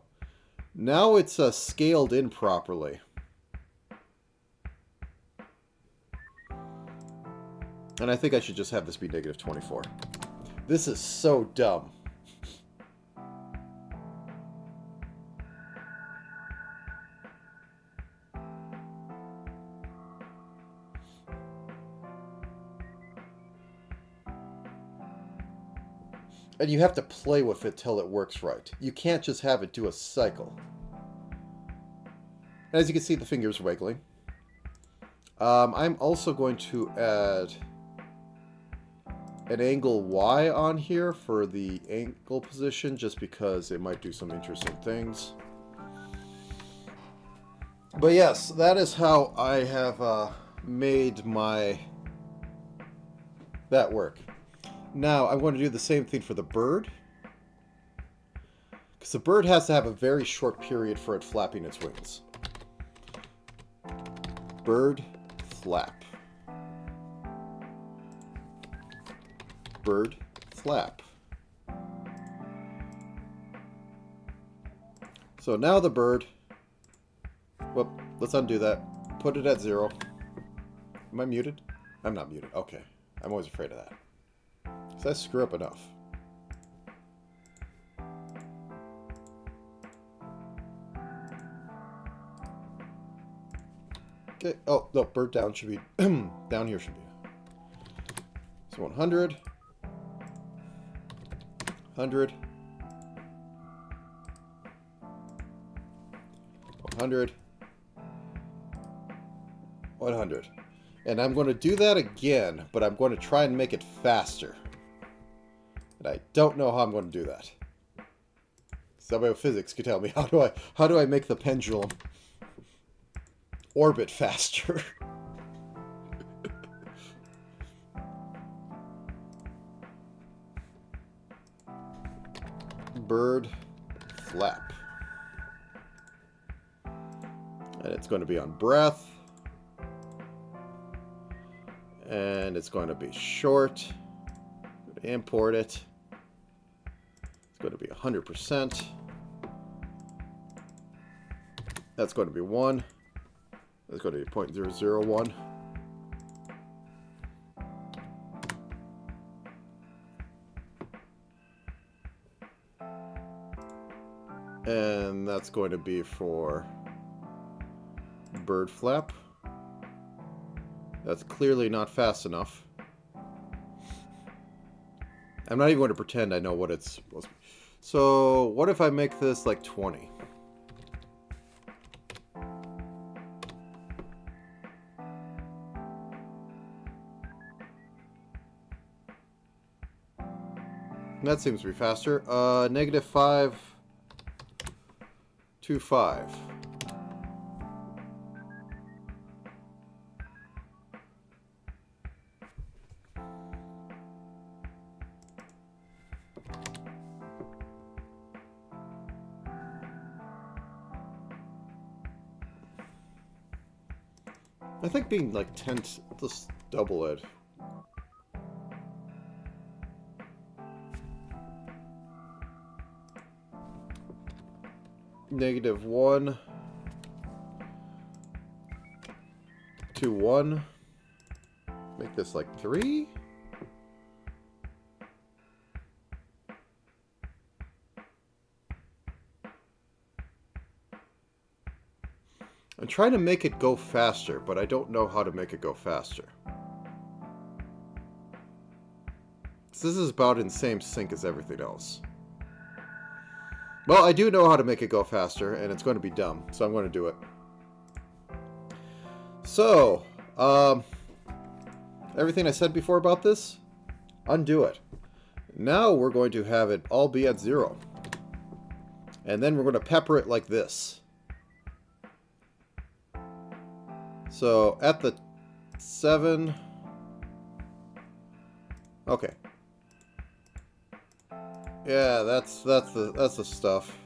[SPEAKER 4] Now it's scaled in properly. And I think I should just have this be negative 24. This is so dumb. And you have to play with it till it works right. You can't just have it do a cycle. As you can see, the finger's wiggling. I'm also going to add an angle Y on here for the ankle position, just because it might do some interesting things. But yes, that is how I have made that work. Now I'm going to do the same thing for the bird, because the bird has to have a very short period for it flapping its wings. Bird flap. Bird flap. So now the bird, whoop, let's undo that. Put it at 0. Am I muted? I'm not muted. Okay. I'm always afraid of that. Because I screw up enough. Okay. Oh, no, bird down should be... down here should be. So 100. 100. 100. 100. And I'm going to do that again, but I'm going to try and make it faster. And I don't know how I'm going to do that. Somebody with physics could tell me, how do I make the pendulum orbit faster? bird flap. And it's going to be on breath. And it's going to be short. Import it. It's going to be 100%. That's going to be 1. That's going to be 0.001. And that's going to be for bird flap. That's clearly not fast enough. I'm not even going to pretend I know what it's supposed to be. So, what if I make this like 20? That seems to be faster. -5 to 5. I think being like 10, just double it. -1 to 1. Make this like 3. I'm trying to make it go faster, but I don't know how to make it go faster. This is about in the same sync as everything else. Well, I do know how to make it go faster, and it's going to be dumb, so I'm going to do it. So, everything I said before about this, undo it. Now we're going to have it all be at 0. And then we're going to pepper it like this. So, at the 7... Okay. Yeah, that's the stuff.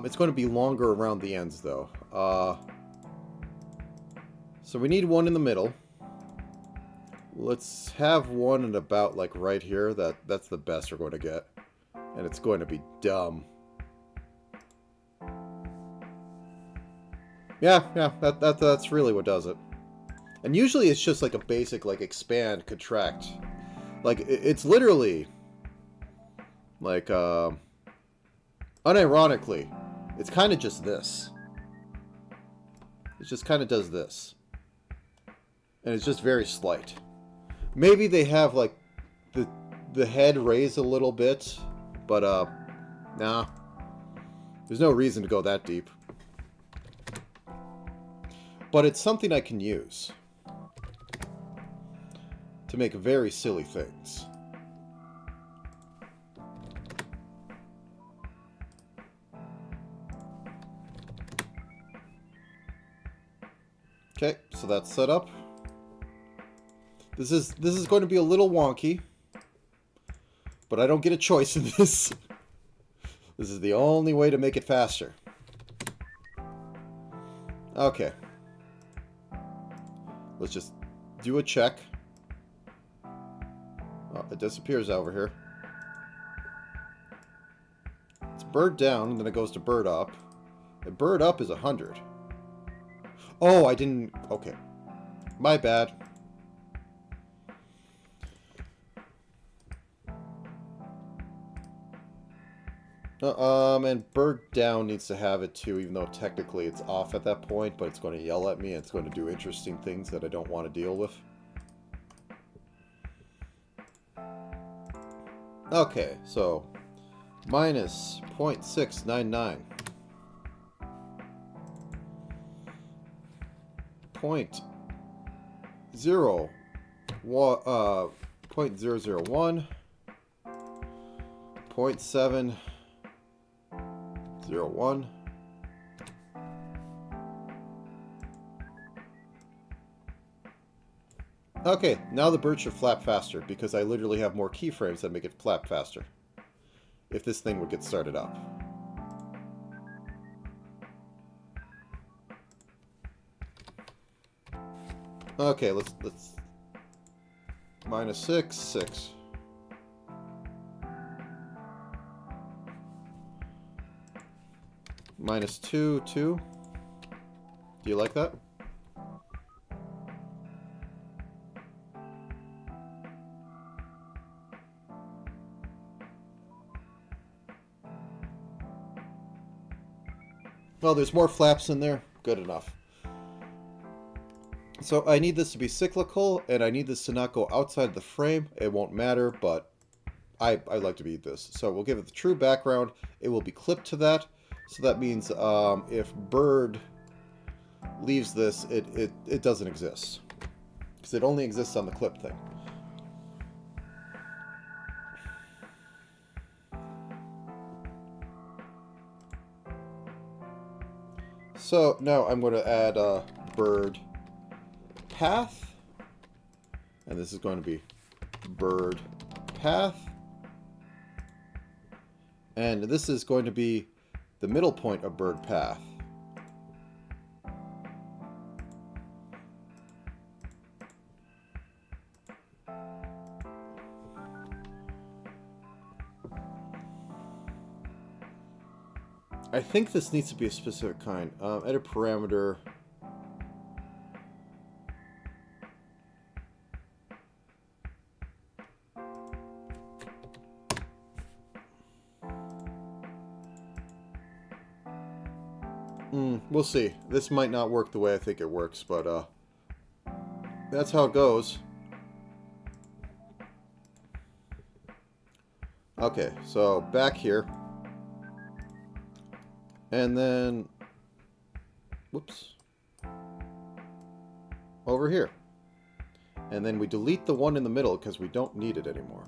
[SPEAKER 4] It's going to be longer around the ends, though. So we need one in the middle. Let's have one at about, like, right here. That's the best we're going to get. And it's going to be dumb. Yeah, that's really what does it. And usually it's just like a basic, like, expand, contract. Like, it's literally, like, unironically, it's kind of just this. It just kind of does this. And it's just very slight. Maybe they have, like, the head raised a little bit, but, nah. There's no reason to go that deep. But it's something I can use to make very silly things. Okay, so that's set up. This is going to be a little wonky, but I don't get a choice in this. This is the only way to make it faster. Okay. Let's just do a check. Oh, it disappears over here. It's bird down, and then it goes to bird up. And bird up is 100. Oh, I didn't... Okay. My bad. And bird down needs to have it too, even though technically it's off at that point, but it's going to yell at me and it's going to do interesting things that I don't want to deal with. Okay, so minus 0.699. 0.001. 0.701. Okay, now the bird should flap faster because I literally have more keyframes that make it flap faster. if this thing would get started up. Okay, let's minus 6, 6. Minus 2, 2. Do you like that? Well, there's more flaps in there. Good enough. So I need this to be cyclical, and I need this to not go outside the frame. It won't matter, but I like to be this. So we'll give it the true background. It will be clipped to that. So that means if bird leaves this, it doesn't exist. Because it only exists on the clip thing. So now I'm going to add a bird path, and this is going to be bird path, and this is going to be the middle point of bird path. I think this needs to be a specific kind. Edit parameter. We'll see. This might not work the way I think it works, but that's how it goes. Okay, so back here. And then, whoops, over here. And then we delete the one in the middle because we don't need it anymore.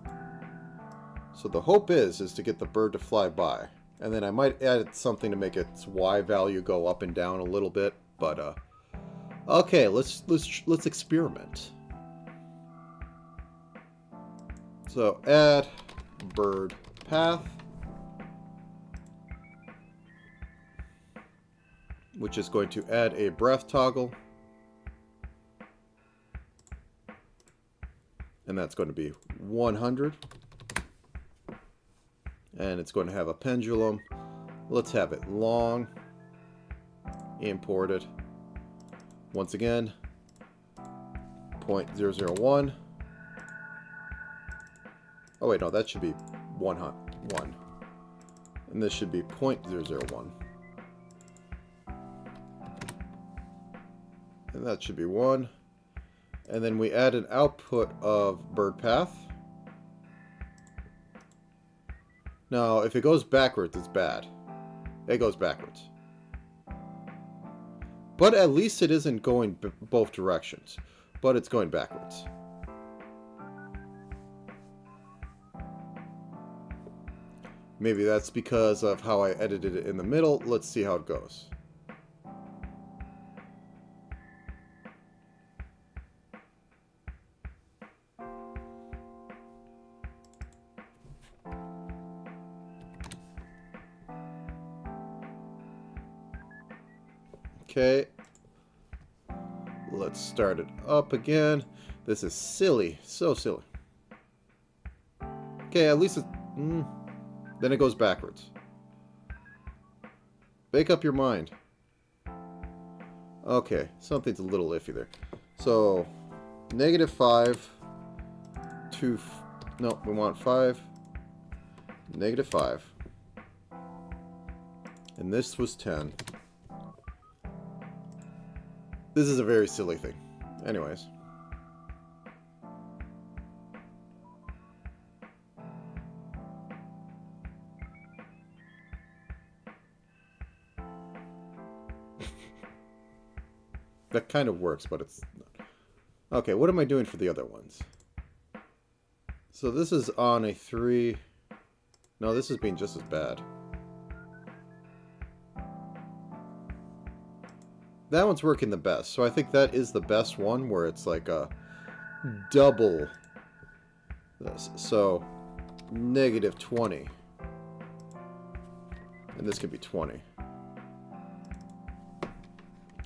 [SPEAKER 4] So the hope is to get the bird to fly by. And then I might add something to make its Y value go up and down a little bit. But, okay, let's experiment. So add bird path, which is going to add a breath toggle. And that's going to be 100. And it's going to have a pendulum. Let's have it long. Import it. Once again, 0.001. Oh wait, no, that should be 1. And this should be 0.001. And that should be 1. And then we add an output of bird path. Now, if it goes backwards, it's bad. It goes backwards. But at least it isn't going both directions. But it's going backwards. Maybe that's because of how I edited it in the middle. Let's see how it goes. Okay, let's start it up again. This is silly, so silly. Okay, at least it's, then it goes backwards. Make up your mind. Okay, something's a little iffy there. So, -5 to, no, we want 5, -5. And this was 10. This is a very silly thing. Anyways. That kind of works, but it's not. Okay, what am I doing for the other ones? So this is on a 3. No, this is being just as bad. That one's working the best, so I think that is the best one, where it's like a double this. So, -20. And this could be 20.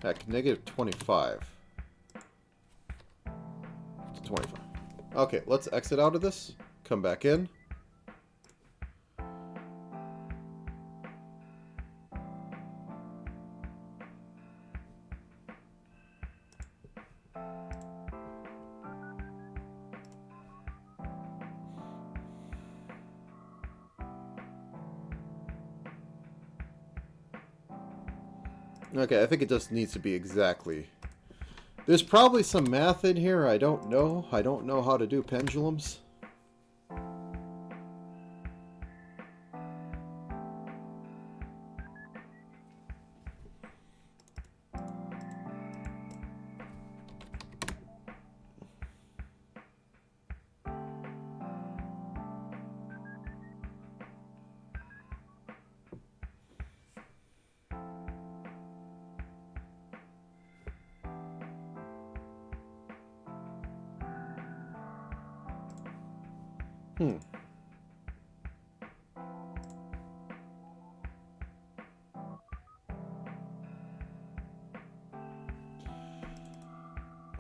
[SPEAKER 4] Heck, negative 25 to 25. Okay, let's exit out of this. Come back in. Okay, I think it just needs to be exactly. There's probably some math in here. I don't know. I don't know how to do pendulums.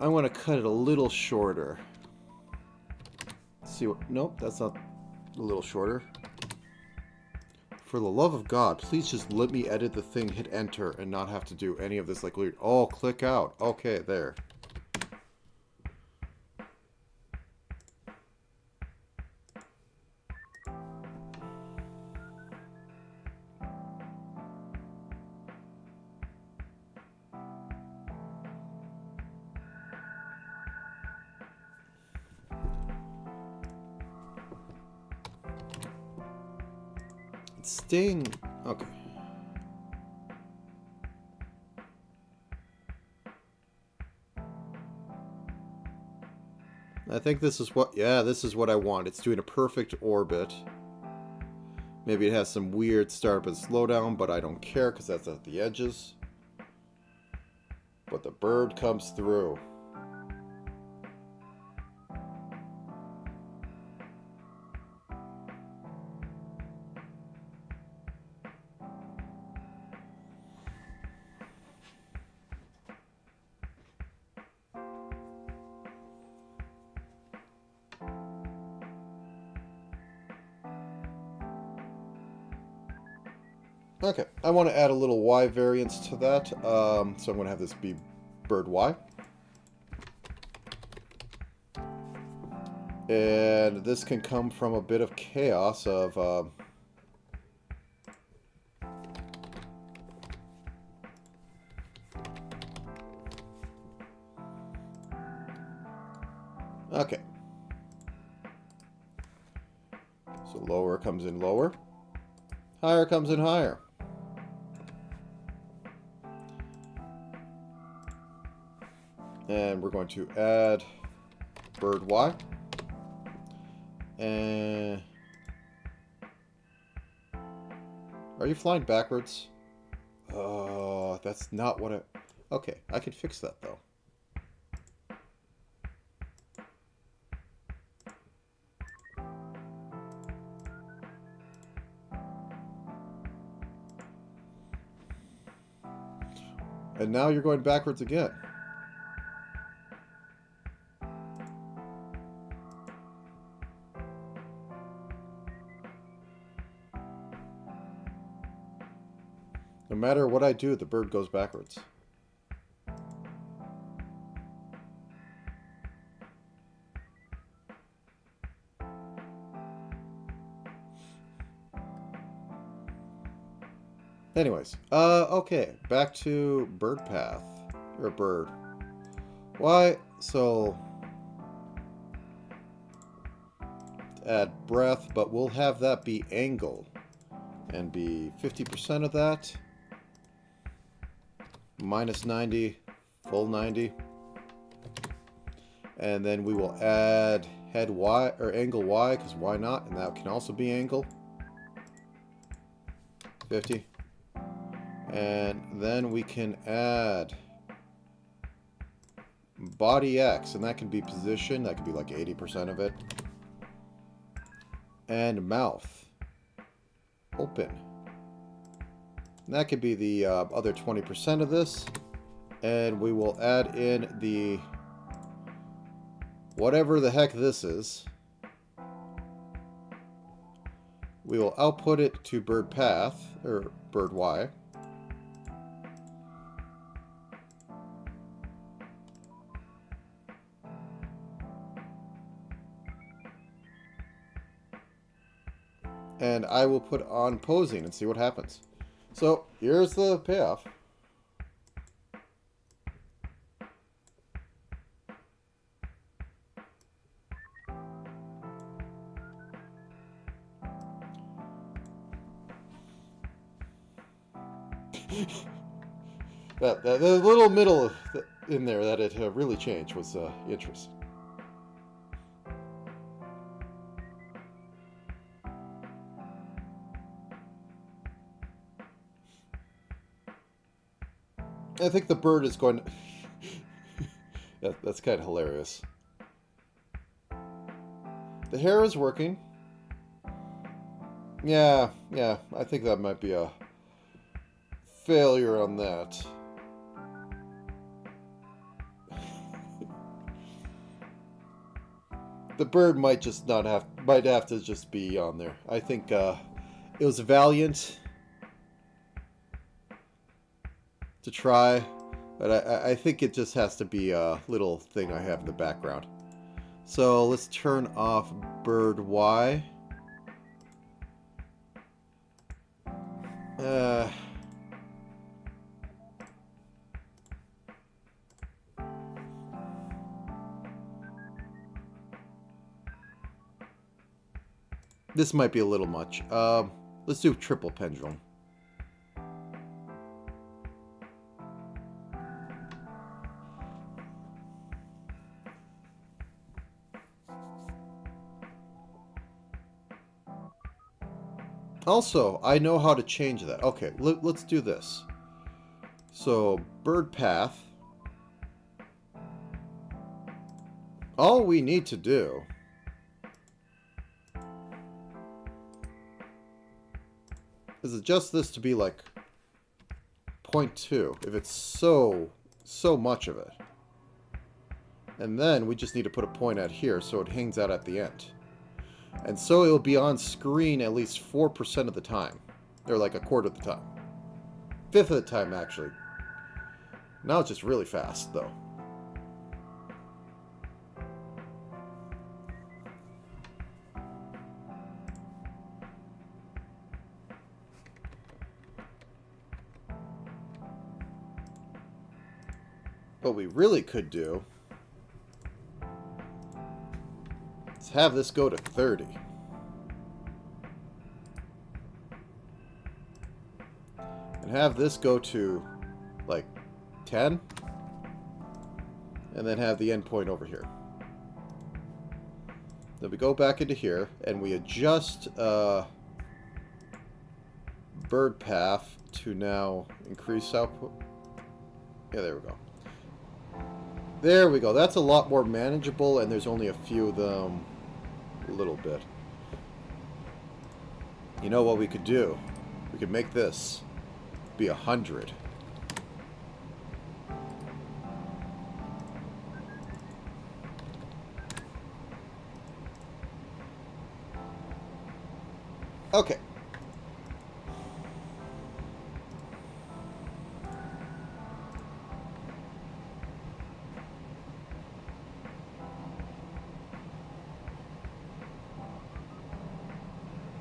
[SPEAKER 4] I want to cut it a little shorter. Let's see what? Nope, that's not a little shorter. For the love of God, please just let me edit the thing, hit enter, and not have to do any of this like weird. Oh, click out. Okay, there. Staying. Okay. I think this is what. Yeah, this is what I want. It's doing a perfect orbit. Maybe it has some weird start and slowdown, but I don't care because that's at the edges. But the bird comes through. Okay, I want to add a little Y variance to that, so I'm going to have this be bird Y. And this can come from a bit of chaos of... Okay. So lower comes in lower. Higher comes in higher. And we're going to add bird Y. And are you flying backwards? Oh, that's not what I... Okay, I can fix that though. And now you're going backwards again. No matter what I do, the bird goes backwards. Anyways, okay, back to bird path, or bird. Why? So, add breath, but we'll have that be angle, and be 50% of that. Minus 90, full 90. And then we will add head Y, or angle Y, because why not? And that can also be angle. 50. And then we can add body X, and that can be position. That could be like 80% of it. And mouth. Open. That could be the other 20% of this. And we will add in the whatever the heck this is. We will output it to bird path, or bird Y. And I will put on posing and see what happens. So here's the payoff. The little middle in there that it really changed was interesting. I think the bird is going to... that's kind of hilarious. The hair is working. Yeah, I think that might be a failure on that. The bird might just not have... might have to just be on there. I think it was valiant to try, but I think it just has to be a little thing I have in the background. So let's turn off bird Y. This might be a little much. Let's do triple pendulum. Also, I know how to change that. Okay, let's do this. So, bird path. All we need to do is adjust this to be like 0.2 if it's so much of it. And then we just need to put a point out here so it hangs out at the end. And so it'll be on screen at least 4% of the time. Or like a quarter of the time. Fifth of the time, actually. Now it's just really fast, though. What we really could do is have this go to 30. And have this go to like 10. And then have the endpoint over here. Then we go back into here and we adjust bird path to now increase output. Yeah, there we go. There we go. That's a lot more manageable, and there's only a few of them. A little bit. You know what we could do? We could make this be 100. Okay.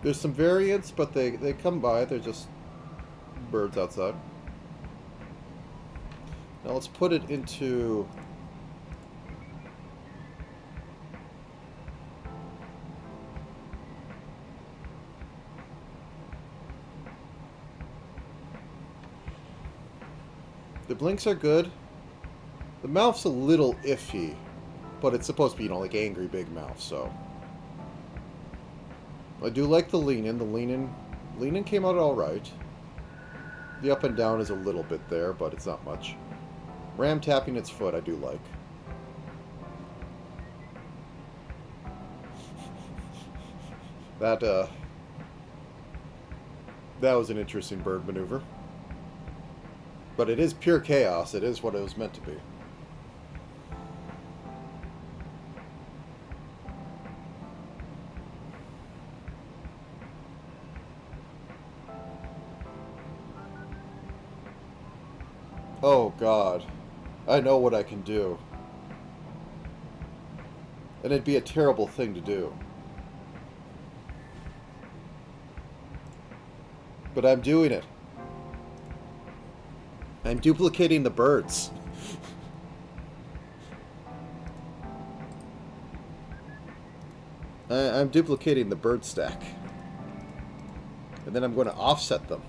[SPEAKER 4] There's some variants, but they come by. They're just birds outside. Now let's put it into... The blinks are good. The mouth's a little iffy, but it's supposed to be, you know, like angry big mouth, so... I do like the lean in. The lean in came out alright. The up and down is a little bit there, but it's not much. Ram tapping its foot I do like. That was an interesting bird maneuver. But it is pure chaos. It is what it was meant to be. Oh God, I know what I can do. And it'd be a terrible thing to do. But I'm doing it. I'm duplicating the birds. I'm duplicating the bird stack. And then I'm going to offset them.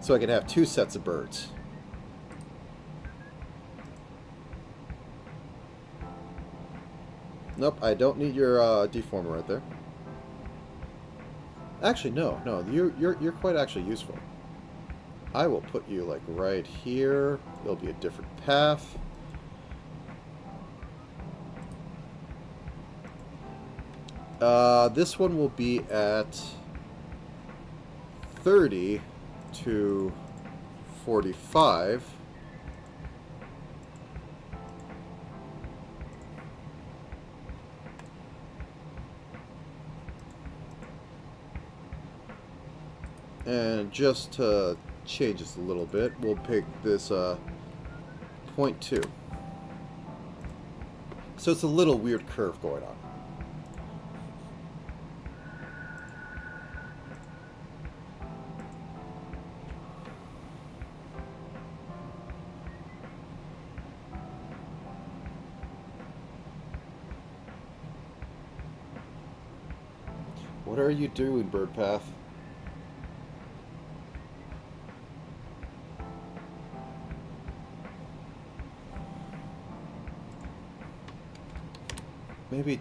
[SPEAKER 4] So I can have 2 sets of birds. Nope, I don't need your deformer right there. Actually, no, you're quite actually useful. I will put you like right here. It'll be a different path. This one will be at 30 to 45. And just to change this a little bit, we'll pick this 0.2. So it's a little weird curve going on. What are you doing, Bird Path? Maybe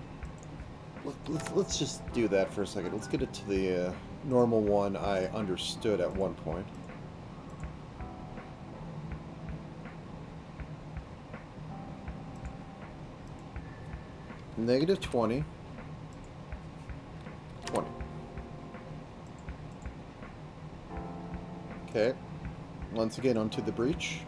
[SPEAKER 4] let's just do that for a second. Let's get it to the normal one I understood at one point. Negative 20. 20. Okay. Once again, onto the breach.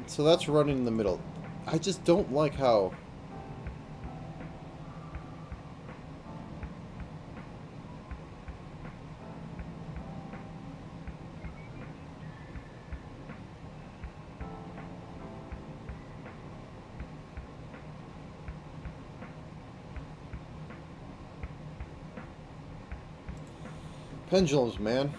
[SPEAKER 4] So that's running in the middle. I just don't like how... Pendulums, man.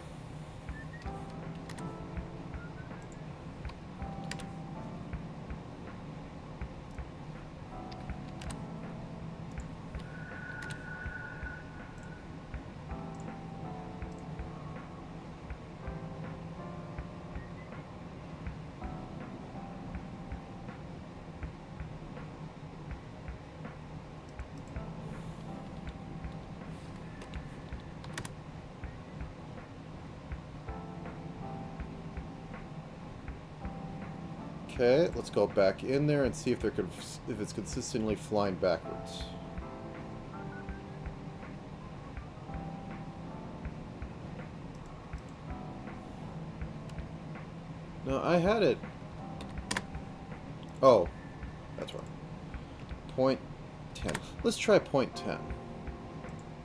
[SPEAKER 4] Okay, let's go back in there and see if if it's consistently flying backwards. No, I had it. Oh, that's right. Point 10. Let's try point 10.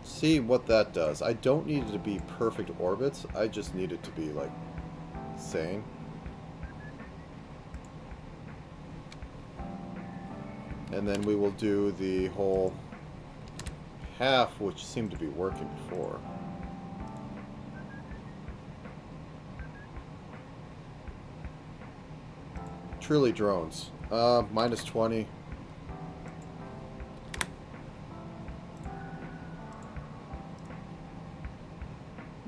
[SPEAKER 4] See what that does. I don't need it to be perfect orbits. I just need it to be like sane. And then we will do the whole half, which seemed to be working before. Truly drones. Minus 20.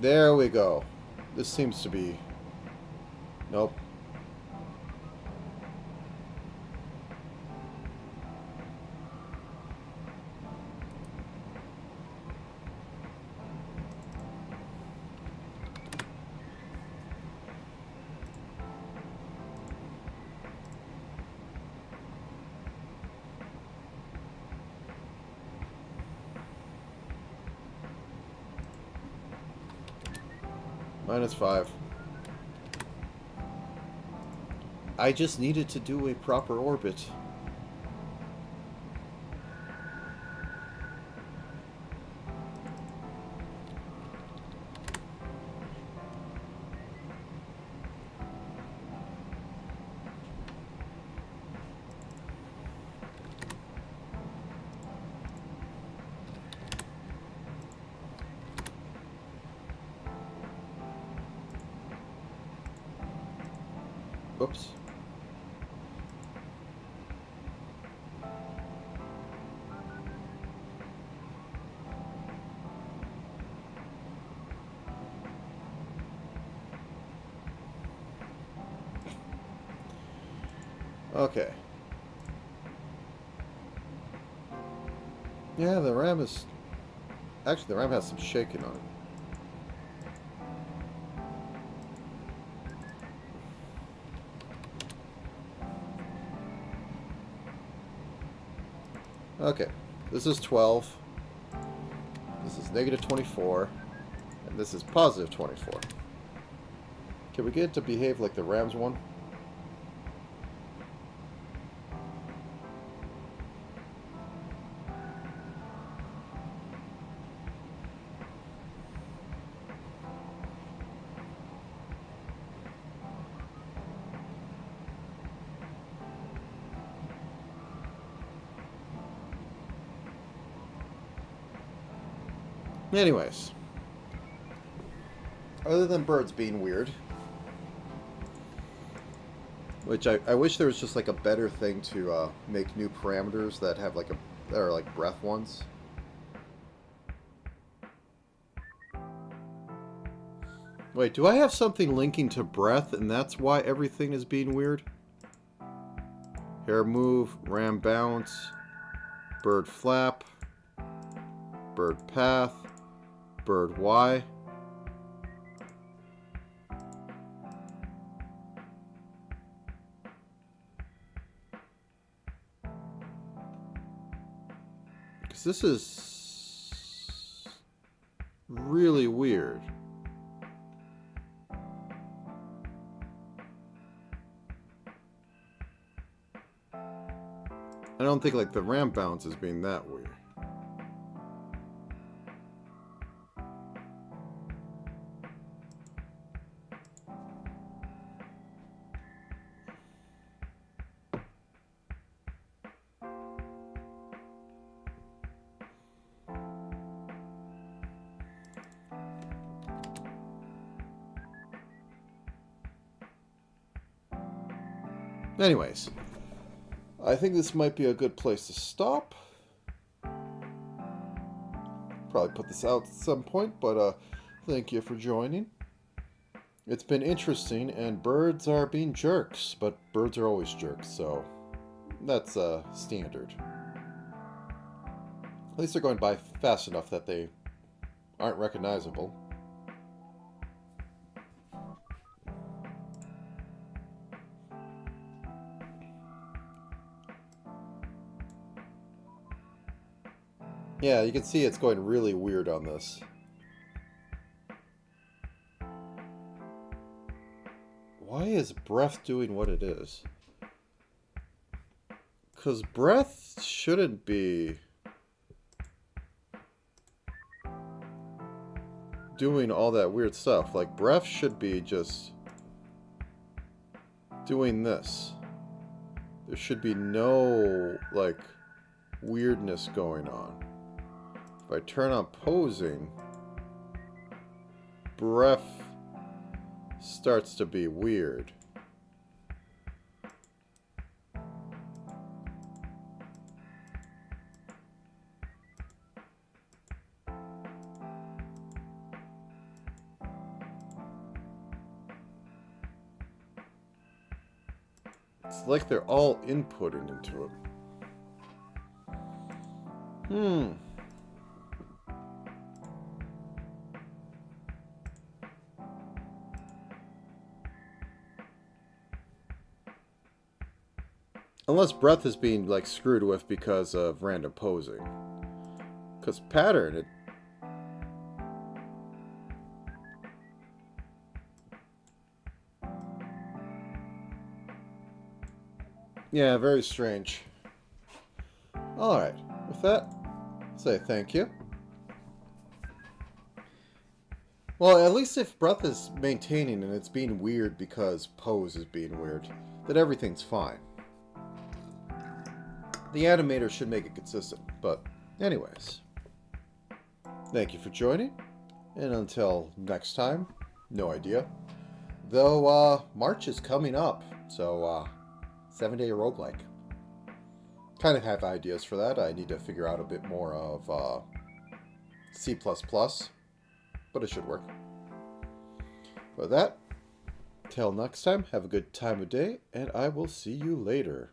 [SPEAKER 4] There we go. This seems to be... Nope. -5. I just needed to do a proper orbit. Oops. Okay. Yeah, the RAM is... Actually, the RAM has some shaking on it. Okay, this is 12, this is -24, and this is +24. Can we get it to behave like the Rams one? Anyways, other than birds being weird, which I wish there was just like a better thing to make new parameters that have like that are like breath ones. Wait, do I have something linking to breath and that's why everything is being weird? Hair move, ram bounce, bird flap, bird path, bird Y. Because this is really weird. I don't think like the ramp bounce is being that weird. Anyways, I think this might be a good place to stop. Probably put this out at some point, but thank you for joining. It's been interesting, and birds are being jerks, but birds are always jerks, so that's standard. At least they're going by fast enough that they aren't recognizable. Yeah, you can see it's going really weird on this. Why is breath doing what it is? Because breath shouldn't be doing all that weird stuff. Like, breath should be just doing this. There should be no, like, weirdness going on. If I turn on posing, breath starts to be weird. It's like they're all inputted into it. Unless breath is being, like, screwed with because of random posing. Because pattern, it... Yeah, very strange. Alright, with that, say thank you. Well, at least if breath is maintaining and it's being weird because pose is being weird, then everything's fine. The animator should make it consistent, but anyways. Thank you for joining, and until next time, no idea. Though, March is coming up, so, 7-day roguelike. Kind of have ideas for that. I need to figure out a bit more of, C++, but it should work. With that, till next time, have a good time of day, and I will see you later.